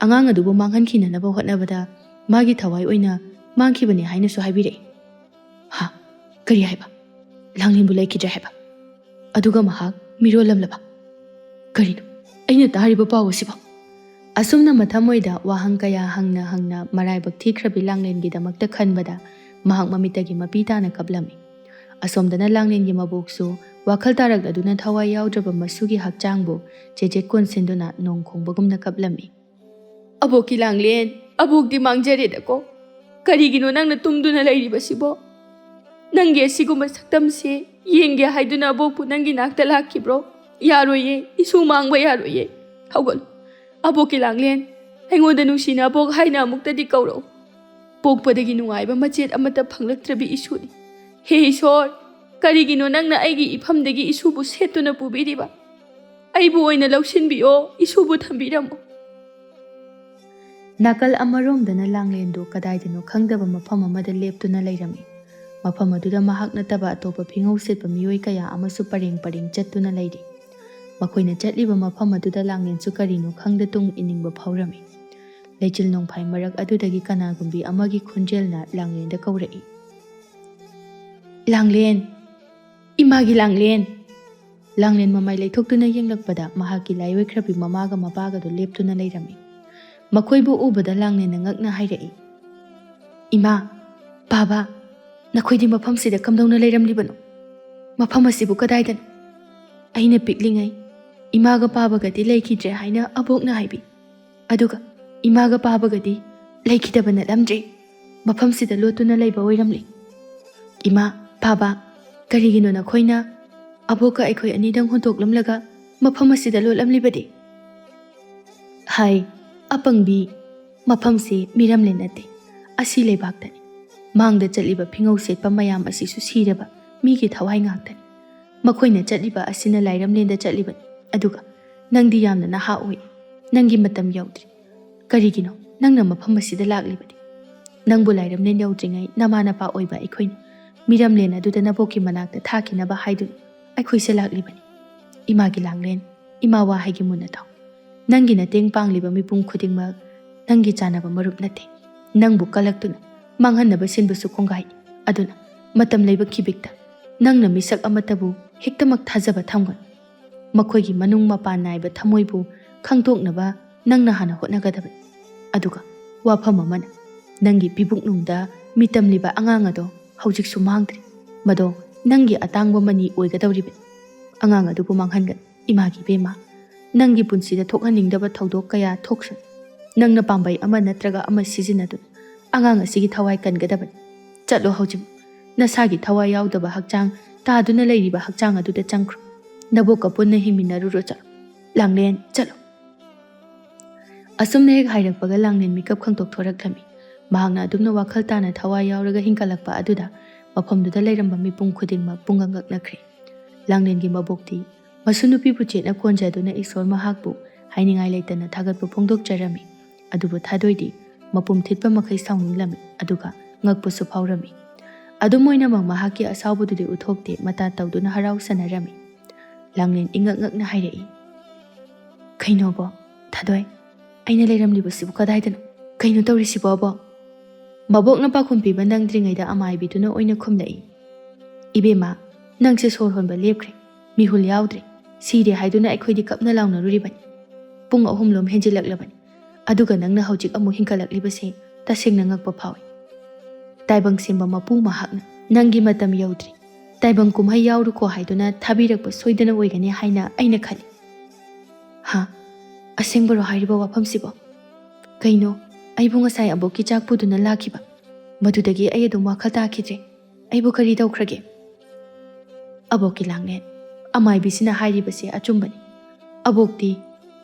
ꯑꯉꯥꯡ ꯑꯗꯨꯕꯨ ꯃꯥꯡꯍꯟꯈꯤꯅꯅꯕ ꯍꯣꯠꯅꯕꯗ ꯃꯥꯒꯤ ꯊꯋꯥꯏ ꯑꯣꯏꯅ ꯃꯥꯡꯈꯤꯕꯅꯤ ꯍꯥꯏꯅꯁꯨ ꯍꯥꯏꯕꯤꯔꯛꯏ꯫ ꯍꯥ, ꯀꯔꯤ ꯍꯥꯏꯕ? ꯂꯥꯡꯂꯦꯟꯕꯨ ꯂꯩꯈꯤꯗ꯭ꯔꯦ ꯍꯥꯏꯕ? ꯑꯗꯨꯒ ꯃꯍꯥꯛ ꯃꯤꯔꯣꯜꯂꯝꯂꯕ? ꯀꯔꯤꯅꯣ ꯑꯩꯅ ꯇꯥꯔꯤꯕ ꯄꯥꯎ ꯑꯁꯤꯕꯣ? ꯑꯁꯨꯝꯅ ꯃꯊꯃꯣꯏꯗ ꯋꯥꯍꯪ ꯀꯌా ꯍꯪꯅ ꯍꯪꯅ ꯃꯔꯥꯏꯕꯛ ꯊꯤꯈ꯭ꯔꯕꯤ ꯂꯥꯡꯂꯦꯟꯒꯤꯗꯃꯛꯇ ꯈꯟꯕꯗ ꯃꯍꯥꯛ ꯃꯃꯤꯠꯇꯒꯤ ꯃꯄꯤ ꯇꯥꯅ ꯀꯞꯂꯝꯃꯤ꯫ ꯑꯁꯣꯝꯗꯅ ꯂꯥꯡꯂꯦꯟꯒꯤ ꯃꯕꯣꯛꯁꯨ ꯋꯥꯈꯜ ꯇꯥꯔꯛꯂꯗꯨꯅ ꯊꯋꯥꯏ ꯌꯥꯎꯗ꯭ꯔꯕ ꯃꯁꯨꯒꯤ ꯍꯛꯆꯥꯡꯕꯨ ꯆꯦꯆꯦꯠ ꯀꯣꯟꯁꯤꯟꯗꯨꯅ ꯅꯣꯡ ꯈꯣꯡꯕꯒꯨꯝꯅ ꯀꯞꯂꯝꯃꯤ꯫ ꯑꯕꯣꯛꯀꯤ ꯂꯥꯡꯂꯦꯟ, ꯑꯕꯣꯛꯇꯤ ꯃꯥꯡꯖꯔꯦꯗꯀꯣ꯫ ꯀꯔꯤꯒꯤꯅꯣ ꯅꯪꯅ ꯇꯨꯝꯗꯨꯅ ꯂꯩꯔꯤꯕꯁꯤꯕꯣ? ꯅꯪꯒꯤ ꯑꯁꯤꯒꯨꯝꯕ ꯁꯛꯇꯝꯁꯤ ꯌꯦꯡꯒꯦ ꯍꯥꯏꯗꯨꯅ ꯑꯕꯣꯛꯄꯨ ꯅꯪꯒꯤ ꯅꯥꯛꯇ ꯂꯥꯛꯈꯤꯕ꯭ꯔꯣ? ꯌꯥꯔꯣꯏꯌꯦ, ꯏꯁꯨ ꯃꯥꯡꯕ ꯌꯥꯔꯣꯏꯌꯦ꯫ ꯍꯧꯒꯠꯂꯨ ꯑꯕꯣꯛꯀꯤ ꯂꯥꯡꯂꯦꯟ, ꯑꯩꯉꯣꯟꯗ ꯅꯨꯡꯁꯤꯅ ꯑꯕꯣꯛ ꯍꯥꯏꯅ ꯑꯃꯨꯛꯇꯗꯤ ꯀꯧꯔꯛꯎ꯫ ꯄꯣꯛꯄꯗꯒꯤ ꯅꯨꯡꯉꯥꯏꯕ ꯃꯆꯦꯠ ꯑꯃꯠꯇ ꯐꯪꯂꯛꯇ꯭ꯔꯕꯤ ꯏꯁꯨꯅꯤ꯫ ꯍꯦ ꯏꯁꯣꯔ, ꯀꯔꯤꯒꯤꯅꯣ ꯅꯪꯅ ꯑꯩꯒꯤ ꯏꯐꯝꯗꯒꯤ ꯏꯁꯨꯕꯨ ꯁꯦꯠꯇꯨꯅ ꯄꯨꯕꯤꯔꯤꯕ? ꯑꯩꯕꯨ ꯑꯣꯏꯅ ꯂꯧꯁꯤꯟꯕꯤꯌꯣ, ꯏꯁꯨꯕꯨ ꯊꯝꯕꯤꯔꯝꯃꯣ꯫ ꯅꯥꯀꯜ ꯑꯃꯔꯣꯝꯗꯅ ꯂꯥꯡꯂꯦꯟꯗꯨ ꯀꯗꯥꯏꯗꯅꯣ ꯈꯪꯗꯕ ꯃꯐꯝ ꯑꯃꯗ ꯂꯦꯞꯇꯨꯅ ꯂꯩꯔꯝꯃꯤ꯫ ꯃꯐꯝ ꯑꯗꯨꯗ ꯃꯍꯥꯛ ꯅꯠꯇꯕ ꯑꯇꯣꯞꯄ ꯐꯤꯉꯧ ꯁꯦꯠꯄ ꯃꯤꯑꯣꯏ ꯀꯌꯥ ꯑꯃꯁꯨ ꯄꯔꯦꯡ ꯄꯔꯦꯡ ꯆꯠꯇꯨꯅ ꯂꯩꯔꯤ꯫ ꯃꯈꯣꯏꯅ ꯆꯠꯂꯤꯕ ꯃꯐꯝ ꯑꯗꯨꯗ ꯂꯥꯡꯂꯦꯟꯁꯨ ꯀꯔꯤꯅꯣ ꯈꯪꯗ ꯇꯨꯡ ꯏꯅꯤꯡꯕ ꯐꯥꯎꯔꯝꯃꯤ꯫ ꯂꯩꯆꯤꯜ ꯅꯣꯡꯐꯥꯏ ꯃꯔꯛ ꯑꯗꯨꯗꯒꯤ ꯀꯅꯥꯒꯨꯝꯕꯤ ꯑꯃꯒꯤ ꯈꯣꯟꯖꯦꯜꯅ ꯂꯥꯡꯂꯦꯟꯗ ꯀꯧꯔꯛꯏ, ꯂꯥꯡꯂꯦꯟ, ꯏꯃꯥꯒꯤ ꯂꯥꯡꯂꯦꯟ꯫ ꯂꯥꯡꯂꯦꯟ ꯃꯃꯥꯏ ꯂꯩꯊꯣꯛꯇꯨꯅ ꯌꯦꯡꯂꯛꯄꯗ ꯃꯍꯥꯛꯀꯤ ꯂꯥꯏꯑꯣꯏꯈ꯭ꯔꯕꯤ ꯃꯃꯥꯒ ꯃꯄꯥꯒꯗꯨ ꯂꯦꯞꯇꯨꯅ ꯂꯩꯔꯝꯃꯤ꯫ ꯃꯈꯣꯏꯕꯨ ꯎꯕꯗ ꯂꯥꯡꯂꯦꯟꯅ ꯉꯛꯅ ꯍꯥꯏꯔꯛꯏ, ꯏꯃꯥ, ꯕꯥꯕꯥ, ꯅꯈꯣꯏꯗꯤ ꯃꯐꯝꯁꯤꯗ ꯀꯝꯗꯧꯅ ꯂꯩꯔꯝꯂꯤꯕꯅꯣ? ꯃꯐꯝ ꯑꯁꯤꯕꯨ ꯀꯗꯥꯏꯗꯅꯣ? ꯑꯩꯅ ꯄꯤꯛꯂꯤꯉꯩ ꯏꯃꯥꯒ ꯄꯥꯕꯒꯗꯤ ꯂꯩꯈꯤꯗ꯭ꯔꯦ ꯍꯥꯏꯅ ꯑꯕꯣꯛꯅ ꯍꯥꯏꯕꯤ꯫ ꯑꯗꯨꯒ ꯏꯃꯥꯒ ꯄꯥꯕꯒꯗꯤ ꯂꯩꯈꯤꯗꯕ ꯅꯠꯂꯝꯗ꯭ꯔꯦ, ꯃꯐꯝꯁꯤꯗ ꯂꯣꯠꯇꯨꯅ ꯂꯩꯕ ꯑꯣꯏꯔꯝꯂꯤ꯫ ꯏꯃꯥ, ꯕꯥꯕꯥ, ꯀꯔꯤꯒꯤꯅꯣ ꯅꯈꯣꯏꯅ ꯑꯕꯣꯛꯀ ꯑꯩꯈꯣꯏ ꯑꯅꯤꯗꯪ ꯍꯨꯟꯇꯣꯛꯂꯝꯂꯒ ꯃꯐꯝ ꯑꯁꯤꯗ ꯂꯣꯠꯂꯝꯂꯤꯕꯗꯤ? ꯍꯥꯏ ꯑꯄꯪꯕꯤ, ꯃꯐꯝꯁꯤ ꯃꯤꯔꯝꯂꯦꯟ ꯅꯠꯇꯦ, ꯑꯁꯤ ꯂꯩꯕꯥꯛꯇꯅꯤ. ꯃꯥꯡꯗ ꯆꯠꯂꯤꯕ ꯐꯤꯉꯧ ꯁꯦꯠꯄ ꯃꯌꯥꯝ ꯑꯁꯤꯁꯨ ꯁꯤꯔꯕ ꯃꯤꯒꯤ ꯊꯋꯥꯏ ꯉꯥꯛꯇꯅꯤ. ꯃꯈꯣꯏꯅ ꯆꯠꯂꯤꯕ ꯑꯁꯤꯅ ꯂꯥꯏꯔꯝꯂꯦꯟꯗ ꯆꯠꯂꯤꯕꯅꯤ. ꯑꯗꯨꯒ ꯅꯪꯗꯤ ꯌꯥꯝꯅ ꯅꯍꯥ ꯑꯣꯏ. ꯅꯪꯒꯤ ꯃꯇꯝ ꯌꯧꯗ꯭ꯔꯤ. ꯀꯔꯤꯒꯤꯅꯣ ꯅꯪꯅ ꯃꯐꯝ ꯑꯁꯤꯗ ꯂꯥꯛꯂꯤꯕꯗꯤ? ꯅꯪꯕꯨ ꯂꯥꯏꯔꯝꯂꯦꯟ ꯌꯧꯗ꯭ꯔꯤꯉꯩ ꯅꯃꯥ ꯅꯄꯥ ꯑꯣꯏꯕ ꯑꯩꯈꯣꯏꯅ ꯃꯤꯔꯝꯂꯦꯟ ꯑꯗꯨꯗ ꯅꯕꯣꯛꯀꯤ ꯃꯅꯥꯛꯇ ꯊꯥꯈꯤꯅꯕ ꯍꯥꯏꯗꯨꯅ ꯑꯩꯈꯣꯏꯁꯦ ꯂꯥꯛꯂꯤꯕꯅꯤ. ꯏꯃꯥꯒꯤ ꯂꯥꯡꯂꯦꯟ, ꯏꯃꯥ ꯋꯥꯍꯩꯒꯤ ꯃꯨꯟꯅ ꯇꯥꯎ. ꯅꯪꯒꯤ ꯃꯇꯦꯡ ꯄꯥꯡꯂꯤꯕ ꯃꯤꯄꯨꯝ ꯈꯨꯗꯤꯡꯃꯛ ꯅꯪꯒꯤ ꯆꯥꯅꯕ ꯃꯔꯨꯞ ꯅꯠꯇꯦ. ꯅꯪꯕꯨ ꯀꯜꯂꯛꯇꯨꯅ ꯃꯥꯡꯍꯟꯅꯕ ꯁꯤꯟꯕꯁꯨ ꯀꯣꯡꯒꯥꯏꯅꯤ. ꯑꯗꯨꯅ ꯃꯇꯝ ꯂꯩꯕ ꯈꯤꯕꯤꯛꯇ ꯅꯪꯅ ꯃꯤꯁꯛ ꯑꯃꯠꯇꯕꯨ ꯍꯦꯛꯇꯃꯛ ꯊꯥꯖꯕ ꯊꯝꯒꯅꯨ. ꯃꯈꯣꯏꯒꯤ ꯃꯅꯨꯡ ꯃꯄꯥꯟ ナꯏꯕ ꯊꯃꯣꯏꯕꯨ ꯈꯪꯗꯣꯛꯅꯕ ꯅꯪꯅ ꯍꯥꯟꯅ ꯍꯣꯠꯅꯒꯗꯕꯅꯤ. ꯑꯗꯨꯒ ꯋꯥꯐꯝ ꯑꯃꯅ, ꯅꯪꯒꯤ ꯄꯤꯕꯨꯛꯅꯨꯡꯗ ꯃꯤꯇꯝꯂꯤꯕ ꯑꯉꯥꯡ ꯑꯗꯣ ꯍꯧꯖꯤꯛꯁꯨ ꯃꯥꯡꯗ꯭ꯔꯤ. ꯃꯗꯣ ꯅꯪꯒꯤ ꯑꯇꯥꯡꯕ ꯃꯅꯤ ꯑꯣꯏꯒꯗꯧꯔꯤꯕꯅꯤ. ꯑꯉꯥꯡ ꯑꯗꯨꯕꯨ ꯃꯥꯡꯍꯟꯒꯅꯨ. ꯏꯃꯥꯒꯤ ꯏꯕꯦꯝꯃ, ꯅꯪꯒꯤ ꯄꯨꯟꯁꯤꯗ ꯊꯣꯛꯍꯟꯅꯤꯡꯗꯕ ꯊꯧꯗꯣꯛ ꯀꯌꯥ ꯊꯣꯛꯁꯅꯨ. ꯅꯪꯅ ꯄꯥꯝꯕꯩ ꯑꯃ ꯅꯠꯇ꯭ꯔꯒ ꯑꯃ ꯁꯤꯖꯤꯟꯅꯗꯨꯅ ꯑꯉꯥꯡ ꯑꯁꯤꯒꯤ ꯊꯋꯥꯏ ꯀꯟꯒꯗꯕꯅꯤ. ꯆꯠꯂꯣ ꯍꯧꯖꯤꯛ. ꯅꯁꯥꯒꯤ ꯊꯋꯥꯏ ꯌꯥꯎꯗꯕ ꯍꯛꯆꯥꯡ ꯇꯥꯗꯨꯅ ꯂꯩꯔꯤꯕ ꯍꯛꯆꯥꯡ ꯑꯗꯨꯗ ꯆꯪꯈ꯭ꯔꯣ. ꯅꯕꯣꯛꯀ ꯄꯨꯟꯅ ꯍꯤꯡꯃꯤꯟꯅꯔꯨꯔꯣ. ꯆꯠꯂꯣ. ꯂꯥꯡꯂꯦꯟ, ꯆꯠꯂꯣ. ꯑꯁꯨꯝꯅ ꯍꯦꯛ ꯍꯥꯏꯔꯛꯄꯒ ꯂꯥꯡꯂꯦꯟ ꯃꯤꯀꯞ ꯈꯪꯇꯣꯛ ꯊꯣꯔꯛꯂꯝꯃꯤ. ꯃꯍꯥꯛꯅ ꯑꯗꯨꯝꯅ ꯋꯥꯈꯜ ꯇꯥꯅ ꯊꯋꯥꯏ ꯌꯥꯎꯔꯒ ꯍꯤꯡꯀꯠꯂꯛꯄ ꯑꯗꯨꯗ ꯃꯐꯝꯗꯨꯗ ꯂꯩꯔꯝꯕ ꯃꯤꯄꯨꯝ ꯈꯨꯗꯤꯡꯃꯛ ꯄꯨꯡꯉꯛ ꯉꯛꯅꯈ꯭ꯔꯦ. ꯂꯥꯡꯂꯦꯟꯒꯤ ꯃꯕꯣꯛꯇꯤ ꯃꯁꯨ ꯅꯨꯄꯤꯕꯨ ꯆꯦꯠꯅ ꯀꯣꯟꯖꯗꯨꯅ ꯏꯁꯣꯔ ꯃꯍꯥꯛꯄꯨ ꯍꯥꯏꯅꯤꯡꯉꯥꯏ ꯂꯩꯇꯅ ꯊꯥꯒꯠꯄ ꯐꯣꯡꯗꯣꯛꯆꯔꯝꯃꯤ. ꯑꯗꯨꯕꯨ ꯊꯥꯗꯣꯏꯗꯤ ꯃꯄꯨꯝ ꯊꯤꯠꯄ ꯃꯈꯩ ꯁꯥꯎꯅꯤꯡꯂꯝꯃꯤ, ꯑꯗꯨꯒ ꯉꯛꯄꯁꯨ ꯐꯥꯎꯔꯝꯃꯤ. ꯑꯗꯨꯝ ꯑꯣꯏꯅꯃꯛ ꯃꯍꯥꯛꯀꯤ ꯑꯁꯥꯎꯕꯗꯨꯗꯤ ꯎꯠꯊꯣꯛꯇꯦ, ꯃꯇꯥ ꯇꯧꯗꯨꯅ ꯍꯔꯥꯎꯁꯅꯔꯝꯃꯤ. ꯂꯥꯡꯂꯦꯟ ꯏꯉꯛ ꯉꯛꯅ ꯍꯥꯏꯔꯛꯏ, ꯀꯩꯅꯣꯕꯣ, ꯊꯥꯗꯣꯏ, ꯑꯩꯅ ꯂꯩꯔꯝꯂꯤꯕꯁꯤꯕꯨ ꯀꯗꯥꯏꯗꯅꯣ? ꯀꯩꯅꯣ ꯇꯧꯔꯤꯁꯤꯕꯣ ꯑꯕꯣ? ꯃꯕꯣꯛꯅ ꯄꯥꯎꯈꯨꯝ ꯄꯤꯕ ꯅꯪꯗ꯭ꯔꯤꯉꯩꯗ ꯑꯃꯥꯏꯕꯤꯗꯨꯅ ꯑꯣꯏꯅ ꯈꯨꯝꯂꯛꯏ, ꯏꯕꯦꯝꯃ, ꯅꯪꯁꯦ ꯁꯣꯔ ꯍꯣꯟꯕ ꯂꯦꯞꯈ꯭ꯔꯦ. ꯃꯤꯍꯨꯜ ꯌꯥꯎꯗ꯭ꯔꯦ. ꯁꯤꯔꯦ ꯍꯥꯏꯗꯨꯅ ꯑꯩꯈꯣꯏꯗꯤ ꯀꯞꯅ ꯂꯥꯎꯅꯔꯨꯔꯤꯕꯅꯤ. ꯄꯨꯡ 3 ꯍꯦꯟꯖꯤꯜꯂꯛꯂꯕꯅꯤ. ꯑꯗꯨꯒ ꯅꯪꯅ ꯍꯧꯖꯤꯛ ꯑꯃꯨꯛ ꯍꯤꯡꯀꯠꯂꯛꯂꯤꯕꯁꯦ ꯇꯁꯦꯡꯅ ꯉꯛꯄ ꯐꯥꯎꯏ. ꯇꯥꯏꯕꯪ ꯁꯦꯝꯕ ꯃꯄꯨ ꯃꯍꯥꯛꯅ ꯅꯪꯒꯤ ꯃꯇꯝ ꯌꯧꯗ꯭ꯔꯤ, ꯇꯥꯏꯕꯪ ꯀꯨꯝꯍꯩ ꯌꯥꯎꯔꯨꯀꯣ ꯍꯥꯏꯗꯨꯅ ꯊꯥꯕꯤꯔꯛꯄ ꯁꯣꯏꯗꯅ ꯑꯣꯏꯒꯅꯤ ꯍꯥꯏꯅ ꯑꯩꯅ ꯈꯜꯂꯤ. ꯍꯥ, ꯑꯁꯦꯡꯕꯔꯣ ꯍꯥꯏꯔꯤꯕ ꯋꯥꯐꯝꯁꯤꯕꯣ? ꯀꯩꯅꯣ, ꯑꯩꯕꯨ ꯉꯁꯥꯏ ꯑꯕꯣꯛꯀꯤ ꯆꯥꯛ ꯄꯨꯗꯨꯅ ꯂꯥꯛꯈꯤꯕ ꯃꯗꯨꯗꯒꯤ ꯑꯩ ꯑꯗꯨꯝ ꯋꯥꯈꯜ ꯇꯥꯈꯤꯗ꯭ꯔꯦ. ꯑꯩꯕꯨ ꯀꯔꯤ ꯇꯧꯈ꯭ꯔꯒꯦ? ꯑꯕꯣꯛꯀꯤ ꯂꯥꯡꯂꯦꯟ, ꯑꯃꯥꯏꯕꯤꯁꯤꯅ ꯍꯥꯏꯔꯤꯕꯁꯦ ꯑꯆꯨꯝꯕꯅꯤ. ꯑꯕꯣꯛꯇꯤ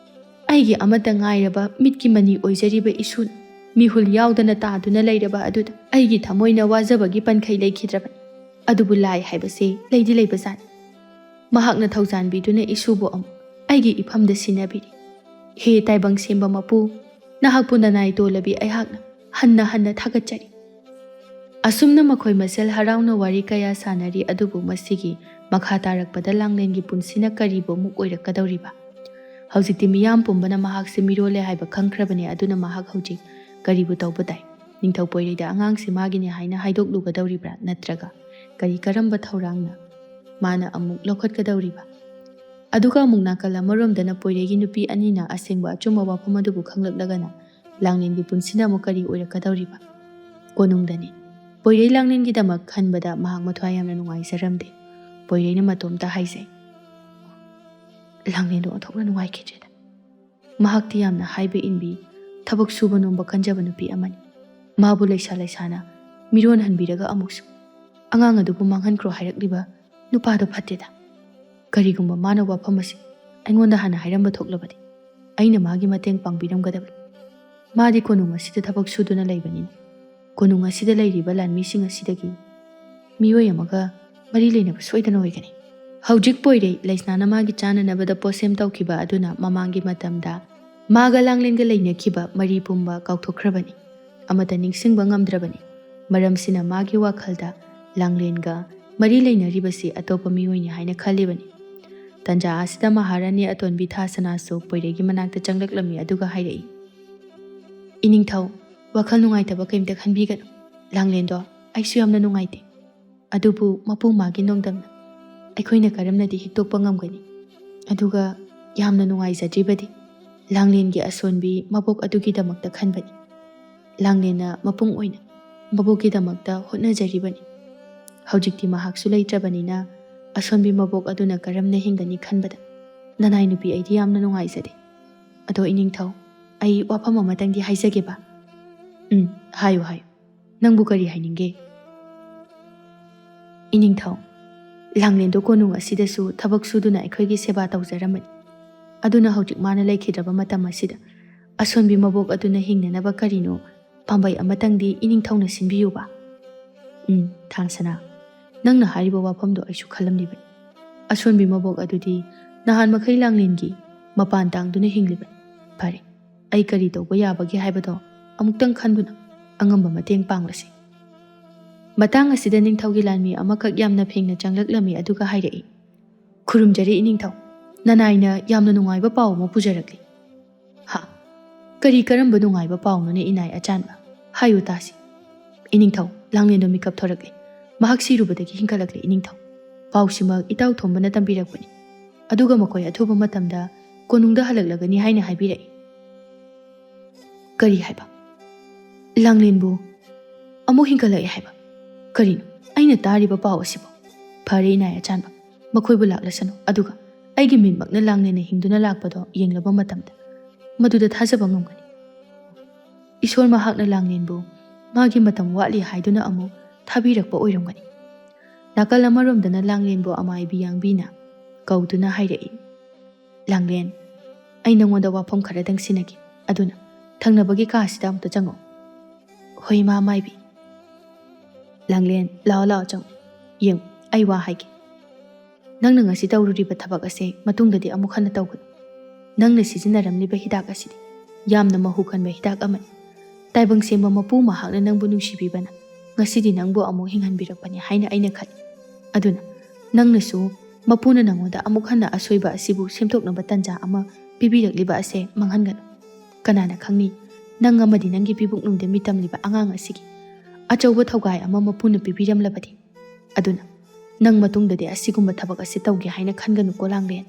ꯑꯩꯒꯤ ꯑꯃꯠꯇ ꯉꯥꯏꯔꯕ ꯃꯤꯠꯀꯤ ꯃꯅꯤ ꯑꯣꯏꯖꯔꯤꯕ ꯏꯁꯨꯅ ꯃꯤꯍꯨꯜ ꯌꯥꯎꯗꯅ ꯇꯥꯗꯨꯅ ꯂꯩꯔꯕ ꯑꯗꯨꯗ ꯑꯩꯒꯤ ꯊꯃꯣꯏꯅ ꯋꯥꯖꯕꯒꯤ ꯄꯟꯈꯩ ꯂꯩꯈꯤꯗ꯭ꯔꯕꯅꯤ. ꯑꯗꯨꯕꯨ ꯂꯥꯏ ꯍꯥꯏꯕꯁꯦ ꯂꯩꯗꯤ ꯂꯩꯕꯖꯥꯠꯅꯤ. ꯃꯍꯥꯛꯅ ꯊꯧꯖꯥꯟꯕꯤꯗꯨꯅ ꯏꯁꯨꯕꯨ ꯑꯃꯨꯛ ꯑꯩꯒꯤ ꯏꯐꯝꯗ ꯁꯤꯟꯅꯕꯤꯔꯤ. ꯍꯦ ꯇꯥꯏꯕꯪ ꯁꯦꯝꯕ ꯃꯄꯨ, ꯅꯍꯥꯛꯄꯨ ꯅꯅꯥꯏ ꯇꯣꯜꯂꯕꯤ ꯑꯩꯍꯥꯛꯅ ꯍꯟꯅ ꯍꯟꯅ ꯊꯥꯒꯠꯆꯔꯤ. ꯑꯁꯨꯝꯅ ꯃꯈꯣꯏ ꯃꯁꯦꯜ ꯍꯔꯥꯎꯅ ꯋꯥꯔꯤ ꯀꯌా ꯁꯥꯟꯅꯔꯤ. ꯑꯗꯨꯕꯨ ꯃꯁꯤꯒꯤ ꯃꯈꯥ ꯇꯥꯔꯛꯄꯗ ꯂꯥꯡꯂꯦꯟꯒꯤ ꯄꯨꯟꯁꯤꯅ ꯀꯔꯤꯕꯨ ꯑꯃꯨꯛ ꯑꯣꯏꯔꯛꯀꯗꯧꯔꯤꯕ? ꯍꯧꯖꯤꯛꯇꯤ ꯃꯤꯌꯥꯝ ꯄꯨꯝꯕꯅ ꯃꯍꯥꯛꯁꯦ ꯃꯤꯔꯣꯜꯂꯦ ꯍꯥꯏꯕ ꯈꯪꯈ꯭ꯔꯕꯅꯤ. ꯑꯗꯨꯅ ꯃꯍꯥꯛ ꯍꯧꯖꯤꯛ ꯀꯔꯤꯕꯨ ꯇꯧꯕ ꯇꯥꯏ? ꯅꯤꯡꯊꯧ ꯄꯣꯏꯔꯩꯗ ꯑꯉꯥꯡꯁꯤ ꯃꯥꯒꯤꯅꯤ ꯍꯥꯏꯅ ꯍꯥꯏꯗꯣꯛꯂꯨꯒꯗꯧꯔꯤꯕ꯭ꯔꯥ? ꯅꯠꯇ꯭ꯔꯒ ꯀꯔꯝꯕ ꯊꯧꯔꯥꯡꯅ ꯃꯥꯅ ꯑꯃꯨꯛ ꯂꯧꯈꯠꯀꯗꯧꯔꯤꯕ? ꯑꯗꯨꯒ ꯑꯃꯨꯛ ꯅꯥꯀꯜ ꯑꯃꯔꯣꯝꯗꯅ ꯄꯣꯏꯔꯩꯒꯤ ꯅꯨꯄꯤ ꯑꯅꯤꯅ ꯑꯁꯦꯡꯕ ꯑꯆꯨꯝꯕ ꯋꯥꯐꯝ ꯑꯗꯨꯕꯨ ꯈꯪꯂꯛꯂꯒꯅ ꯂꯥꯡꯂꯦꯟꯒꯤ ꯄꯨꯟꯁꯤꯅ ꯑꯃꯨꯛ ꯀꯔꯤ ꯑꯣꯏꯔꯛꯀꯗꯧꯔꯤꯕ? ꯀꯣꯅꯨꯡꯗꯅꯤ. ꯄꯣꯏꯔꯩ ꯂꯥꯡꯂꯦꯟꯒꯤꯗꯃꯛ ꯈꯟꯕꯗ ꯃꯍꯥꯛ ꯃꯊ꯭ꯋꯥꯏ ꯌꯥꯝꯅ ꯅꯨꯡꯉꯥꯏꯖꯔꯝꯗꯦ. ꯄꯣꯏꯔꯩꯅ ꯃꯇꯣꯝꯇ ꯍꯥꯏꯖꯩ, ꯂꯥꯡꯂꯦꯟꯗꯣ ꯑꯣꯟꯊꯣꯛꯅ ꯅꯨꯡꯉꯥꯏꯈꯤꯗ꯭ꯔꯦꯗ. ꯃꯍꯥꯛꯇꯤ ꯌꯥꯝꯅ ꯍꯥꯏꯕ ꯏꯟꯕꯤ, ꯊꯕꯛ ꯁꯨꯕ ꯅꯣꯝꯕ ꯀꯟꯖꯕ ꯅꯨꯄꯤ ꯑꯃꯅꯤ. ꯃꯥꯕꯨ ꯂꯩꯁꯥꯅ ꯃꯤꯔꯣꯟꯍꯟꯕꯤꯔꯒ ꯑꯃꯨꯛꯁꯨ ꯑꯉꯥꯡ ꯑꯗꯨꯕꯨ ꯃꯥꯡꯍꯟꯈ꯭ꯔꯣ ꯍꯥꯏꯔꯛꯂꯤꯕ ꯅꯨꯄꯥꯗꯣ ꯐꯠꯇꯦꯗ. ꯀꯔꯤꯒꯨꯝꯕ ꯃꯥꯅ ꯋꯥꯐꯝ ꯑꯁꯤ ꯑꯩꯉꯣꯟꯗ ꯍꯥꯟꯅ ꯍꯥꯏꯔꯝꯕ ꯊꯣꯛꯂꯕꯗꯤ ꯑꯩꯅ ꯃꯥꯒꯤ ꯃꯇꯦꯡ ꯄꯥꯡꯕꯤꯔꯝꯒꯗꯕꯅꯤ. ꯃꯥꯗꯤ ꯀꯣꯅꯨꯡ ꯑꯁꯤꯗ ꯊꯕꯛ ꯁꯨꯗꯨꯅ ꯂꯩꯕꯅꯤꯅ ꯀꯣꯅꯨꯡ ꯑꯁꯤꯗ ꯂꯩꯔꯤꯕ ꯂꯥꯟꯃꯤꯁꯤꯡ ꯑꯁꯤꯗꯒꯤ ꯃꯤꯑꯣꯏ ꯑꯃꯒ ꯃꯔꯤ ꯂꯩꯅꯕ ꯁꯣꯏꯗꯅ ꯑꯣꯏꯒꯅꯤ. ꯍꯧꯖꯤꯛ ꯄꯣꯏꯔꯩ ꯂꯩꯁꯅꯥꯅ ꯃꯥꯒꯤ ꯆꯥꯅꯅꯕꯗ ꯄꯣꯠꯁꯦꯝ ꯇꯧꯈꯤꯕ ꯑꯗꯨꯅ ꯃꯃꯥꯡꯒꯤ ꯃꯇꯝꯗ ꯃꯥꯒ ꯂꯥꯡꯂꯦꯟꯒ ꯂꯩꯅꯈꯤꯕ ꯃꯔꯤ ꯄꯨꯝꯕ ꯀꯥꯎꯊꯣꯛꯈ꯭ꯔꯕꯅꯤ. ꯑꯃꯠꯇ ꯅꯤꯡꯁꯤꯡꯕ ꯉꯝꯗ꯭ꯔꯕꯅꯤ. ꯃꯔꯝꯁꯤꯅ ꯃꯥꯒꯤ ꯋꯥꯈꯜꯗ ꯂꯥꯡꯂꯦꯟꯒ ꯃꯔꯤ ꯂꯩꯅꯔꯤꯕꯁꯤ ꯑꯇꯣꯞꯄ ꯃꯤꯑꯣꯏꯅꯤ ꯍꯥꯏꯅ ꯈꯜꯂꯤꯕꯅꯤ. ꯇꯟꯖꯥ ꯑꯁꯤꯗ ꯃꯍꯥꯔꯥꯅꯤ ꯑꯇꯣꯟꯕꯤ ꯊꯥꯁꯅꯥꯁꯨ ꯄꯣꯏꯔꯩꯒꯤ ꯃꯅꯥꯛꯇ ꯆꯪꯂꯛꯂꯝꯃꯤ. ꯑꯗꯨꯒ ꯍꯥꯏꯔꯛꯏ, ꯏꯅꯤꯡꯊꯧ, ꯋꯥꯈꯜ ꯅꯨꯡꯉꯥꯏꯇꯕ ꯀꯩꯝꯇ ꯈꯟꯕꯤꯒꯅꯨ. ꯂꯥꯡꯂꯦꯟꯗꯣ ꯑꯩꯁꯨ ꯌꯥꯝꯅ ꯅꯨꯡꯉꯥꯏꯇꯦ. ꯑꯗꯨꯕꯨ ꯃꯄꯨ ꯃꯥꯒꯤ ꯅꯣꯡꯗꯝꯅ ꯑꯩꯈꯣꯏꯅ ꯀꯔꯝꯅꯗꯤ ꯍꯤꯛꯇꯣꯛꯄ ꯉꯝꯒꯅꯤ? ꯑꯗꯨꯒ ꯌꯥꯝꯅ ꯅꯨꯡꯉꯥꯏꯖꯗ꯭ꯔꯤꯕꯗꯤ ꯂꯥꯡꯂꯦꯟꯒꯤ ꯑꯁꯣꯟꯕꯤ ꯃꯕꯣꯛ ꯑꯗꯨꯒꯤꯗꯃꯛꯇ ꯈꯟꯕꯅꯤ. ꯂꯥꯡꯂꯦꯟꯅ ꯃꯄꯨꯡ ꯑꯣꯏꯅ ꯃꯕꯣꯛꯀꯤꯗꯃꯛꯇ ꯍꯣꯠꯅꯖꯔꯤꯕꯅꯤ. ꯍꯧꯖꯤꯛꯇꯤ ꯃꯍꯥꯛꯁꯨ ꯂꯩꯇ꯭ꯔꯕꯅꯤꯅ ꯑꯁꯣꯟꯕꯤ ꯃꯕꯣꯛ ꯑꯗꯨꯅ ꯀꯔꯝꯅ ꯍꯤꯡꯒꯅꯤ ꯈꯟꯕꯗ ꯅꯅꯥꯏ ꯅꯨꯄꯤ ꯑꯩꯗꯤ ꯌꯥꯝꯅ ꯅꯨꯡꯉꯥꯏꯖꯗꯦ. ꯑꯗꯣ ꯏꯅꯤꯡꯊꯧ, ꯑꯩ ꯋꯥꯐꯝ ꯑꯃꯇꯪꯗꯤ ꯍꯥꯏꯖꯒꯦꯕ. ꯍꯥꯏꯌꯨ ꯍꯥꯏꯌꯨ. ꯅꯪꯕꯨ ꯀꯔꯤ ꯍꯥꯏꯅꯤꯡꯒꯦ? ꯏꯅꯤꯡꯊꯧ, ꯂꯥꯡꯂꯦꯟꯗꯣ ꯀꯣꯅꯨꯡ ꯑꯁꯤꯗꯁꯨ ꯊꯕꯛ ꯁꯨꯗꯨꯅ ꯑꯩꯈꯣꯏꯒꯤ ꯁꯦꯕꯥ ꯇꯧꯖꯔꯝꯕꯅꯤ. ꯑꯗꯨꯅ ꯍꯧꯖꯤꯛ ꯃꯥꯅ ꯂꯩꯈꯤꯗ꯭ꯔꯕ ꯃꯇꯝ ꯑꯁꯤꯗ ꯑꯁꯣꯟꯕꯤ ꯃꯕꯣꯛ ꯑꯗꯨꯅ ꯍꯤꯡꯅꯅꯕ ꯀꯔꯤꯅꯣ ꯄꯥꯝꯕꯩ ꯑꯃꯇꯪꯗꯤ ꯏꯅꯤꯡꯊꯧꯅ ꯁꯤꯟꯕꯤꯌꯨꯕ. ꯊꯥꯡꯁꯅꯥ, ꯅꯪꯅ ꯍꯥꯏꯔꯤꯕ ꯋꯥꯐꯝꯗꯣ ꯑꯩꯁꯨ ꯈꯜꯂꯝꯂꯤꯕꯅꯤ. ꯑꯁꯣꯟꯕꯤ ꯃꯕꯣꯛ ꯑꯗꯨꯗꯤ ꯅꯍꯥꯟ ꯃꯈꯩ ꯂꯥꯡꯂꯦꯟꯒꯤ ꯃꯄꯥꯟ ꯇꯥꯡꯗꯨꯅ ꯍꯤꯡꯂꯤꯕꯅꯤ. ꯐꯔꯦ, ꯑꯩ ꯀꯔꯤ ꯇꯧꯕ ꯌꯥꯕꯒꯦ ꯍꯥꯏꯕꯗꯣ ꯑꯃꯨꯛꯇꯪ ꯈꯟꯗꯨꯅ ꯑꯉꯝꯕ ꯃꯇꯦꯡ ꯄꯥꯡꯂꯁꯤ. ꯃꯇꯥꯡ ꯑꯁꯤꯗ ꯅꯤꯡꯊꯧꯒꯤ ꯂꯥꯟꯃꯤ ꯑꯃꯈꯛ ꯌꯥꯝꯅ ꯐꯦꯡꯅ ꯆꯪꯂꯛꯂꯝꯃꯤ ꯑꯗꯨꯒ ꯍꯥꯏꯔꯛꯏ. ꯈꯨꯔꯨꯝꯖꯔꯤ ꯏꯅꯤꯡꯊꯧ, ꯅꯅꯥꯏꯅ ꯌꯥꯝꯅ ꯅꯨꯡꯉꯥꯏꯕ ꯄꯥꯎ ꯑꯃ ꯄꯨꯖꯔꯛꯂꯤ. ꯍꯥ, ꯀꯔꯝꯕ ꯅꯨꯡꯉꯥꯏꯕ ꯄꯥꯎꯅꯣꯅꯦ ꯏꯅꯥꯏ ꯑꯆꯥꯟꯕ? ꯍꯥꯏꯌꯨ ꯇꯥꯁꯤ. ꯏꯅꯤꯡꯊꯧ, ꯂꯥꯡꯂꯦꯟꯗꯣ ꯃꯤꯀꯞ ꯊꯣꯔꯛꯂꯦ. ꯃꯍꯥꯛ ꯁꯤꯔꯨꯕꯗꯒꯤ ꯍꯤꯡꯒꯠꯂꯛꯂꯦ ꯏꯅꯤꯡꯊꯧ. ꯄꯥꯎꯁꯤꯃꯛ ꯏꯇꯥꯎ ꯊꯣꯝꯕꯅ ꯇꯝꯕꯤꯔꯛꯄꯅꯤ. ꯑꯗꯨꯒ ꯃꯈꯣꯏ ꯑꯊꯨꯕ ꯃꯇꯝꯗ ꯀꯣꯅꯨꯡꯗ ꯍꯜꯂꯛꯂꯒꯅꯤ ꯍꯥꯏꯅ ꯍꯥꯏꯕꯤꯔꯛꯏ. ꯀꯔꯤ ꯍꯥꯏꯕ? ꯂꯥꯡꯂꯦꯟꯕꯨ ꯑꯃꯨꯛ ꯍꯤꯡꯒꯠꯂꯛꯑꯦ ꯍꯥꯏꯕ? ꯀꯔꯤꯅꯣ ꯑꯩꯅ ꯇꯥꯔꯤꯕ ꯄꯥꯎ ꯑꯁꯤꯕꯨ? ꯐꯔꯦ ꯏꯅꯥꯏ ꯑꯆꯥꯟꯕ, ꯃꯈꯣꯏꯕꯨ ꯂꯥꯛꯂꯁꯅꯨ. ꯑꯗꯨꯒ ꯑꯩꯒꯤ ꯃꯤꯠꯃꯛꯅ ꯂꯥꯡꯂꯦꯟꯅ ꯍꯤꯡꯗꯨꯅ ꯂꯥꯛꯄꯗꯣ ꯌꯦꯡꯂꯕ ꯃꯇꯝꯗ ꯃꯗꯨꯗ ꯊꯥꯖꯕ ꯉꯝꯒꯅꯤ. ꯏꯁꯣꯔ ꯃꯍꯥꯛꯅ ꯂꯥꯡꯂꯦꯟꯕꯨ ꯃꯥꯒꯤ ꯃꯇꯝ ꯋꯥꯠꯂꯤ ꯍꯥꯏꯗꯨꯅ ꯑꯃꯨꯛ ꯊꯥꯕꯤꯔꯛꯄ ꯑꯣꯏꯔꯝꯒꯅꯤ. ꯅꯥꯀꯜ ꯑꯃꯔꯣꯝꯗꯅ ꯂꯥꯡꯂꯦꯟꯕꯨ ꯑꯃꯥꯏꯕꯤ ꯌꯥꯡꯕꯤꯅ ꯀꯧꯗꯨꯅ ꯍꯥꯏꯔꯛꯏ. ꯂꯥꯡꯂꯦꯟ, ꯑꯩ ꯅꯉꯣꯟꯗ ꯋꯥꯐꯝ ꯈꯔꯗꯪ ꯁꯤꯟꯅꯒꯦ. ꯑꯗꯨꯅ ꯊꯪꯅꯕꯒꯤ ꯀꯥꯁꯤꯗ ꯑꯃꯨꯛꯇ ꯆꯪꯉꯛꯎ. ꯍꯣꯏ ꯏꯃꯥ ꯑꯃꯥꯏꯕꯤ. ꯂꯥꯡꯂꯦꯟ, ꯂꯥꯛꯑꯣ ꯆꯪꯉꯨ. ꯌꯦꯡꯉꯨ, ꯑꯩ ꯋꯥ ꯍꯥꯏꯒꯦ. ꯅꯪꯅ ꯉꯁꯤ ꯇꯧꯔꯨꯔꯤꯕ ꯊꯕꯛ ꯑꯁꯦ ꯃꯇꯨꯡꯗꯗꯤ ꯑꯃꯨꯛ ꯍꯟꯅ ꯇꯧꯒꯅꯨ. ꯅꯪꯅ ꯁꯤꯖꯤꯟꯅꯔꯝꯂꯤꯕ ꯍꯤꯗꯥꯛ ꯑꯁꯤꯗꯤ ꯌꯥꯝꯅ ꯃꯍꯨ ꯈꯟꯕ ꯍꯤꯗꯥꯛ ꯑꯃꯅꯤ. ꯇꯥꯏꯕꯪ ꯁꯦꯝꯕ ꯃꯄꯨ ꯃꯍꯥꯛꯅ ꯅꯪꯕꯨ ꯅꯨꯡꯁꯤꯕꯤꯕꯅ ꯉꯁꯤꯗꯤ ꯅꯪꯕꯨ ꯑꯃꯨꯛ ꯍꯤꯡꯍꯟꯕꯤꯔꯛꯄꯅꯤ ꯍꯥꯏꯅ ꯑꯩꯅ ꯈꯜꯂꯤ. ꯑꯗꯨꯅ ꯅꯪꯅꯁꯨ ꯃꯄꯨꯅ ꯅꯉꯣꯟꯗ ꯑꯃꯨꯛ ꯍꯟꯅ ꯑꯁꯣꯏꯕ ꯑꯁꯤꯕꯨ ꯁꯦꯝꯗꯣꯛꯅꯕ ꯇꯟꯖꯥ ꯑꯃ ꯄꯤꯕꯤꯔꯛꯂꯤꯕ ꯑꯁꯦ ꯃꯥꯡꯍꯟꯒꯅꯨ. ꯀꯅꯥꯅ ꯈꯪꯅꯤ, ꯅꯪ ꯑꯃꯗꯤ ꯅꯪꯒꯤ ꯄꯤꯕꯨꯛꯅꯨꯡꯗ ꯃꯤꯇꯝꯂꯤꯕ ꯑꯉꯥꯡ ꯑꯁꯤꯒꯤ ꯑꯆꯧꯕ ꯊꯧꯒꯥꯏ ꯑꯃ ꯃꯄꯨꯅ ꯄꯤꯕꯤꯔꯝꯂꯕꯗꯤ. ꯑꯗꯨꯅ ꯅꯪ ꯃꯇꯨꯡꯗꯗꯤ ꯑꯁꯤꯒꯨꯝꯕ ꯊꯕꯛ ꯑꯁꯤ ꯇꯧꯒꯦ ꯍꯥꯏꯅ ꯈꯟꯒꯅꯨꯀꯣ ꯂꯥꯡꯂꯦꯟ.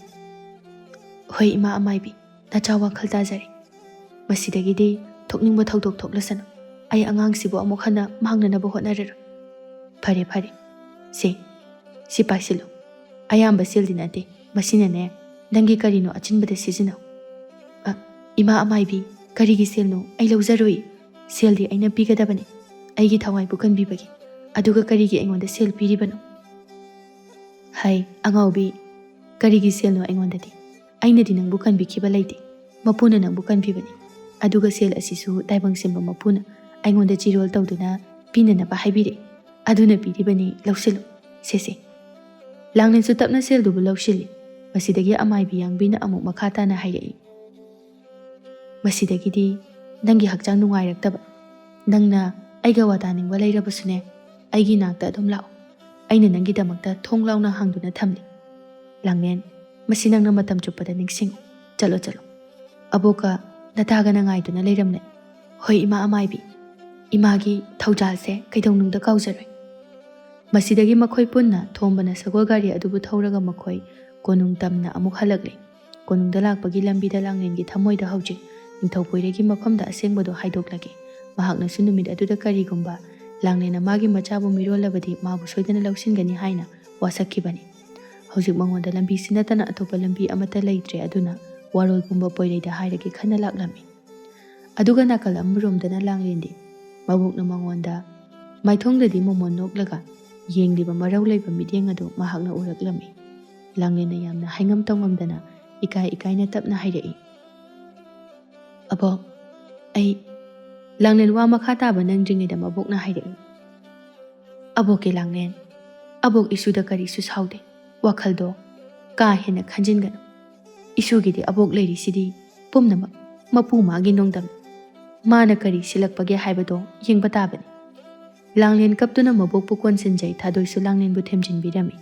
ꯍꯣꯏ ꯏꯃꯥ ꯑꯃꯥꯏꯕꯤ, ꯅꯆꯥ ꯋꯥꯈꯜ ꯇꯥꯖꯔꯤ. ꯃꯁꯤꯗꯒꯤꯗꯤ ꯊꯣꯛꯅꯤꯡꯕ ꯊꯧꯗꯣꯛ ꯊꯣꯛꯂꯁꯅꯨ. ꯑꯩ ꯑꯉꯥꯡꯁꯤꯕꯨ ꯑꯃꯨꯛ ꯍꯟꯅ ꯃꯥꯡꯅꯅꯕ ꯍꯣꯠꯅꯔꯔꯣꯏ. ꯐꯔꯦ. ꯁꯤ ꯄꯥꯏꯁꯤꯜꯂꯨ. ꯑꯌꯥꯝꯕ ꯁꯦꯜꯗꯤ ꯅꯠꯇꯦ, ꯃꯁꯤꯅꯅꯦ ꯅꯪꯒꯤ ꯀꯔꯤꯅꯣ ꯑꯆꯤꯟꯕꯗ ꯁꯤꯖꯤꯟꯅꯧ. ꯏꯃꯥ ꯑꯃꯥꯏꯕꯤ, ꯀꯔꯤꯒꯤ ꯁꯦꯜꯅꯣ? ꯑꯩ ꯂꯧꯖꯔꯣꯏ. ꯁꯦꯜꯗꯤ ꯑꯩꯅ ꯄꯤꯒꯗꯕꯅꯤ, ꯑꯩꯒꯤ ꯊꯋꯥꯏꯕꯨ ꯀꯟꯕꯤꯕꯒꯤ. ꯑꯗꯨꯒ ꯀꯔꯤꯒꯤ ꯑꯩꯉꯣꯟꯗ ꯁꯦꯜ ꯄꯤꯔꯤꯕꯅꯣ? ꯍꯩ ꯑꯉꯥꯎꯕꯤ, ꯀꯔꯤꯒꯤ ꯁꯦꯜꯅꯣ ꯑꯩꯉꯣꯟꯗꯗꯤ? ꯑꯩꯅꯗꯤ ꯅꯪꯕꯨ ꯀꯟꯕꯤꯈꯤꯕ ꯂꯩꯇꯦ. ꯃꯄꯨꯅ ꯅꯪꯕꯨ ꯀꯟꯕꯤꯕꯅꯤ. ꯑꯗꯨꯒ ꯁꯦꯜ ꯑꯁꯤꯁꯨ ꯇꯥꯏꯕꯪ ꯁꯦꯝꯕ ꯃꯄꯨꯅ ꯑꯩꯉꯣꯟꯗ ꯆꯤꯔꯣꯜ ꯇꯧꯗꯨꯅ ꯄꯤꯅꯅꯕ ꯍꯥꯏꯕꯤꯔꯛꯏ. ꯑꯗꯨꯅ ꯄꯤꯔꯤꯕꯅꯤ, ꯂꯧꯁꯤꯜꯂꯨ. ꯁꯦ. ꯂꯥꯡꯂꯦꯟꯁꯨ ꯇꯞꯅ ꯁꯦꯜꯗꯨꯕꯨ ꯂꯧꯁꯤꯜꯂꯤ. ꯃꯁꯤꯗꯒꯤ ꯑꯃꯥꯏꯕꯤ ꯌꯥꯡꯕꯤꯅ ꯑꯃꯨꯛ ꯃꯈꯥ ꯇꯥꯅ ꯍꯥꯏꯔꯛꯏ. ꯃꯁꯤꯗꯒꯤꯗꯤ ꯅꯪꯒꯤ ꯍꯛꯆꯥꯡ ꯅꯨꯡꯉꯥꯏꯔꯛꯇꯕ, ꯅꯪꯅ ꯑꯩꯒ ꯋꯥ ꯇꯥꯅꯤꯡꯕ ꯂꯩꯔꯕꯁꯨꯅꯦ, ꯑꯩꯒꯤ ꯅꯥꯛꯇ ꯑꯗꯨꯝ ꯂꯥꯛꯑꯣ. ꯑꯩꯅ ꯅꯪꯒꯤꯗꯃꯛꯇ ꯊꯣꯡ ꯂꯥꯎꯅ ꯍꯥꯡꯗꯨꯅ ꯊꯝꯂꯤ. ꯂꯥꯡꯂꯦꯟ, ꯃꯁꯤ ꯅꯪꯅ ꯃꯇꯝ ꯆꯨꯞꯄꯗ ꯅꯤꯡꯁꯤꯡꯉꯨ. ꯆꯠꯂꯣ. ꯑꯕꯣꯛꯀ ꯅꯇꯥꯒꯅ ꯉꯥꯏꯗꯨꯅ ꯂꯩꯔꯝꯂꯦ. ꯍꯣꯏ ꯏꯃꯥ ꯑꯃꯥꯏꯕꯤ, ꯏꯃꯥꯒꯤ ꯊꯧꯖꯥꯜꯁꯦ ꯀꯩꯗꯧꯅꯨꯡꯗ ꯀꯥꯎꯖꯔꯣꯏ. ꯃꯁꯤꯗꯒꯤ ꯃꯈꯣꯏ ꯄꯨꯟꯅ ꯊꯣꯝꯕꯅ ꯁꯒꯣꯜ ꯒꯥꯔꯤ ꯑꯗꯨꯕꯨ ꯊꯧꯔꯒ ꯃꯈꯣꯏ ꯀꯣꯅꯨꯡ ꯇꯝꯅ ꯑꯃꯨꯛ ꯍꯜꯂꯛꯂꯦ. ꯀꯣꯅꯨꯡꯗ ꯂꯥꯛꯄꯒꯤ ꯂꯝꯕꯤꯗ ꯂꯥꯡꯂꯦꯟꯒꯤ ꯊꯃꯣꯏꯗ ꯍꯧꯖꯤꯛ ꯅꯤꯡꯊꯧ ꯄꯣꯏꯔꯩꯒꯤ ꯃꯐꯝꯗ ꯑꯁꯦꯡꯕꯗꯣ ꯍꯥꯏꯗꯣꯛꯂꯒꯦ. ꯃꯍꯥꯛꯅꯁꯨ ꯅꯨꯃꯤꯠ ꯑꯗꯨꯗ ꯀꯔꯤꯒꯨꯝꯕ ꯂꯥꯡꯂꯦꯟꯅ ꯃꯥꯒꯤ ꯃꯆꯥꯕꯨ ꯃꯤꯔꯣꯜꯂꯕꯗꯤ ꯃꯥꯕꯨ ꯁꯣꯏꯗꯅ ꯂꯧꯁꯤꯟꯒꯅꯤ ꯍꯥꯏꯅ ꯋꯥꯁꯛꯈꯤꯕꯅꯤ. ꯍꯧꯖꯤꯛ ꯃꯉꯣꯟꯗ ꯂꯝꯕꯤꯁꯤ ꯅꯠꯇꯅ ꯑꯇꯣꯞꯄ ꯂꯝꯕꯤ ꯑꯃꯠꯇ ꯂꯩꯇ꯭ꯔꯦ. ꯑꯗꯨꯅ ꯋꯥꯔꯣꯜꯒꯨꯝꯕ ꯄꯣꯏꯔꯩꯗ ꯍꯥꯏꯔꯒꯦ ꯈꯟꯅ ꯂꯥꯛꯂꯝꯃꯤ. ꯑꯗꯨꯒ ꯅꯥꯀꯜ ꯑꯃꯔꯣꯝꯗꯅ ꯂꯥꯡꯂꯦꯟꯗꯤ ꯃꯕꯣꯛꯅ ꯃꯉꯣꯟꯗ ꯃꯥꯏꯊꯣꯡꯗꯗꯤ ꯃꯣꯃꯣꯟ ꯅꯣꯛꯂꯒ ꯌꯦꯡꯂꯤꯕ ꯃꯔꯧ ꯂꯩꯕ ꯃꯤꯠꯌꯦꯡ ꯑꯗꯨ ꯃꯍꯥꯛꯅ ꯎꯔꯛꯂꯝꯃꯤ. ꯂꯥꯡꯂꯦꯟꯅ ꯌꯥꯝꯅ ꯍꯥꯏꯉꯝ ꯇꯧꯉꯝꯗꯅ ꯏꯀꯥꯏꯅ ꯇꯞꯅ ꯍꯥꯏꯔꯛꯏ. ꯑꯕꯣꯛ, ꯑꯩ ꯂꯥꯡꯂꯦꯟ ꯋꯥ ꯃꯈꯥ ꯇꯥꯕ ꯅꯪꯗ꯭ꯔꯤꯉꯩꯗ ꯃꯕꯣꯛꯅ ꯍꯥꯏꯔꯛꯏ. ꯑꯕꯣꯛꯀꯤ ꯂꯥꯡꯂꯦꯟ, ꯑꯕꯣꯛ ꯏꯁꯨꯗ ꯀꯔꯤꯁꯨ ꯁꯥꯎꯗꯦ. ꯋꯥꯈꯜꯗꯣ ꯀꯥ ꯍꯦꯟꯅ ꯈꯟꯖꯤꯟꯒꯅꯨ. ꯏꯁꯨꯒꯤꯗꯤ ꯑꯕꯣꯛ ꯂꯩꯔꯤꯁꯤꯗꯤ ꯄꯨꯝꯅꯃꯛ ꯃꯄꯨ ꯃꯥꯒꯤ ꯅꯣꯡꯗꯝ. ꯃꯥꯅ ꯀꯔꯤ ꯁꯤꯜꯂꯛꯄꯒꯦ ꯍꯥꯏꯕꯗꯣ ꯌꯦꯡꯕ ꯇꯥꯕꯅꯤ. ꯂꯥꯡꯂꯦꯟ ꯀꯞꯇꯨꯅ ꯃꯕꯣꯛꯄꯨ ꯀꯣꯟꯁꯤꯟꯖꯩ. ꯊꯥꯗꯣꯏꯁꯨ ꯂꯥꯡꯂꯦꯟꯕꯨ ꯊꯦꯝꯖꯤꯟꯕꯤꯔꯝꯃꯤ.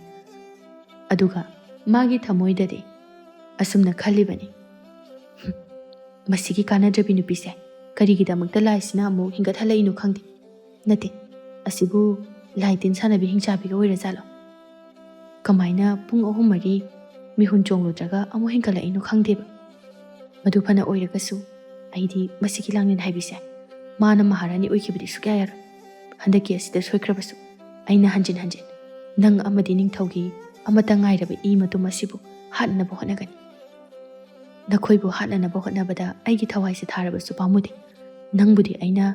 ꯑꯗꯨꯒ ꯃꯥꯒꯤ ꯊꯃꯣꯏꯗꯗꯤ ꯑꯁꯨꯝꯅ ꯈꯜꯂꯤꯕꯅꯤ. ꯃꯁꯤꯒꯤ ꯀꯥꯟꯅꯗ꯭ꯔꯕꯤ ꯅꯨꯄꯤꯁꯦ ꯀꯔꯤꯒꯤꯗꯃꯛꯇ ꯂꯥꯏꯁꯤꯅ ꯑꯃꯨꯛ ꯍꯤꯡꯒꯠꯍꯜꯂꯛꯏꯅꯣ ꯈꯪꯗꯦ. ꯅꯠꯇꯦ, ꯑꯁꯤꯕꯨ ꯂꯥꯏ ꯇꯤꯟ ꯁꯥꯟꯅꯕꯤ ꯍꯤꯡꯆꯥꯕꯤꯒ ꯑꯣꯏꯔꯖꯥꯠꯂꯣ? ꯀꯃꯥꯏꯅ ꯄꯨꯡ 3-4 ꯃꯤꯍꯨꯟ ꯆꯣꯡꯂꯨꯗ꯭ꯔꯒ ꯑꯃꯨꯛ ꯍꯤꯡꯒꯠꯂꯛꯏꯅꯣ ꯈꯪꯗꯦꯕ. ꯃꯗꯨ ꯐꯅ ꯑꯣꯏꯔꯒꯁꯨ ꯑꯩꯗꯤ ꯃꯁꯤꯒꯤ ꯂꯥꯡꯂꯦꯟ ꯍꯥꯏꯕꯤꯁꯦ ꯃꯥꯅ ꯃꯍꯥꯔꯥꯅꯤ ꯑꯣꯏꯈꯤꯕꯗꯤ ꯁꯨꯛꯌꯥ ꯌꯥꯔꯣꯏ. ꯍꯟꯗꯛꯀꯤ ꯑꯁꯤꯗ ꯁꯣꯏꯈ꯭ꯔꯕꯁꯨ ꯑꯩꯅ ꯍꯟꯖꯤꯟ ꯅꯪ ꯑꯃꯗꯤ ꯅꯤꯡꯊꯧꯒꯤ ꯑꯃꯠꯇ ꯉꯥꯏꯔꯕ ꯏ ꯃꯇꯨꯝ ꯑꯁꯤꯕꯨ ꯍꯥꯠꯅꯕ ꯍꯣꯠꯅꯒꯅꯤ. ꯅꯈꯣꯏꯕꯨ ꯍꯥꯠꯅꯅꯕ ꯍꯣꯠꯅꯕꯗ ꯑꯩꯒꯤ ꯊꯋꯥꯏꯁꯦ ꯊꯥꯔꯕꯁꯨ ꯄꯥꯝꯃꯨꯗꯦ. ꯅꯪꯕꯨꯗꯤ ꯑꯩꯅ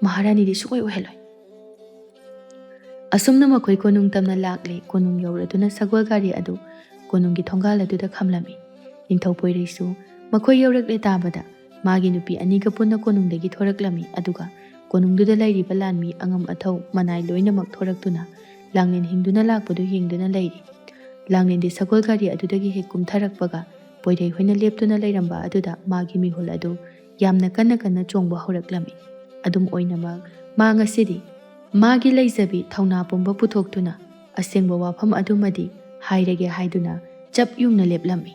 ꯃꯍꯥꯔꯥꯅꯤꯗꯤ ꯁꯨꯛꯑꯣꯏ ꯑꯣꯏꯍꯜꯂꯣꯏ. ꯑꯁꯨꯝꯅ ꯃꯈꯣꯏ ꯀꯣꯅꯨꯡ ꯇꯝꯅ ꯂꯥꯛꯂꯦ. ꯀꯣꯅꯨꯡ ꯌꯧꯔꯗꯨꯅ ꯁꯒꯣꯜ ꯒꯥꯔꯤ ꯑꯗꯨ ꯀꯣꯅꯨꯡꯒꯤ ꯊꯣꯡꯒꯥꯜ ꯑꯗꯨꯗ ꯈꯝꯂꯝꯃꯤ. ꯅꯤꯡꯊꯧ ꯄꯣꯏꯔꯩꯁꯨ ꯃꯈꯣꯏ ꯌꯧꯔꯛꯂꯦ ꯇꯥꯕꯗ ꯃꯥꯒꯤ ꯅꯨꯄꯤ ꯑꯅꯤꯒ ꯄꯨꯟꯅ ꯀꯣꯅꯨꯡꯗꯒꯤ ꯊꯣꯔꯛꯂꯝꯃꯤ ꯑꯗꯨꯒ ꯀꯣꯅꯨꯡꯗꯨꯗ ꯂꯩꯔꯤꯕ ꯂꯥꯟꯃꯤ ꯑꯉꯝ ꯑꯊꯧ ꯃꯅꯥꯏ ꯂꯣꯏꯅꯃꯛ ꯊꯣꯔꯛꯇꯨꯅ ꯂꯥꯡꯂꯦꯟ ꯍꯤꯡꯗꯨꯅ ꯂꯥꯛꯄꯗꯨ ꯌꯦꯡꯗꯨꯅ ꯂꯩꯔꯤ꯫ ꯂꯥꯡꯂꯦꯟꯗꯤ ꯁꯒꯣꯜ ꯒꯥꯔꯤ ꯑꯗꯨꯗꯒꯤ ꯍꯦꯛ ꯀꯨꯝꯊꯔꯛꯄꯒ ꯄꯣꯏꯔꯩ ꯍꯣꯏꯅ ꯂꯦꯞꯇꯨꯅ ꯂꯩꯔꯝꯕ ꯑꯗꯨꯗ ꯃꯥꯒꯤ ꯃꯤꯍꯨꯜ ꯑꯗꯨ ꯌꯥꯝꯅ ꯀꯟꯅ ꯀꯟꯅ ꯆꯣꯡꯕ ꯍꯧꯔꯛꯂꯝꯃꯤ꯫ ꯑꯗꯨꯝ ꯑꯣꯏꯅꯃꯛ ꯃꯥ ꯉꯁꯤꯗꯤ ꯃꯥꯒꯤ ꯂꯩꯖꯕꯤ ꯊꯧꯅꯥ ꯄꯨꯝꯕ ꯄꯨꯊꯣꯛꯇꯨꯅ ꯑꯁꯦꯡꯕ ꯋꯥꯐꯝ ꯑꯗꯨꯃꯗꯤ ꯍꯥꯏꯔꯒꯦ ꯍꯥꯏꯗꯨꯅ ꯆꯞ ꯌꯨꯡꯅ ꯂꯦꯞꯂꯝꯃꯤ꯫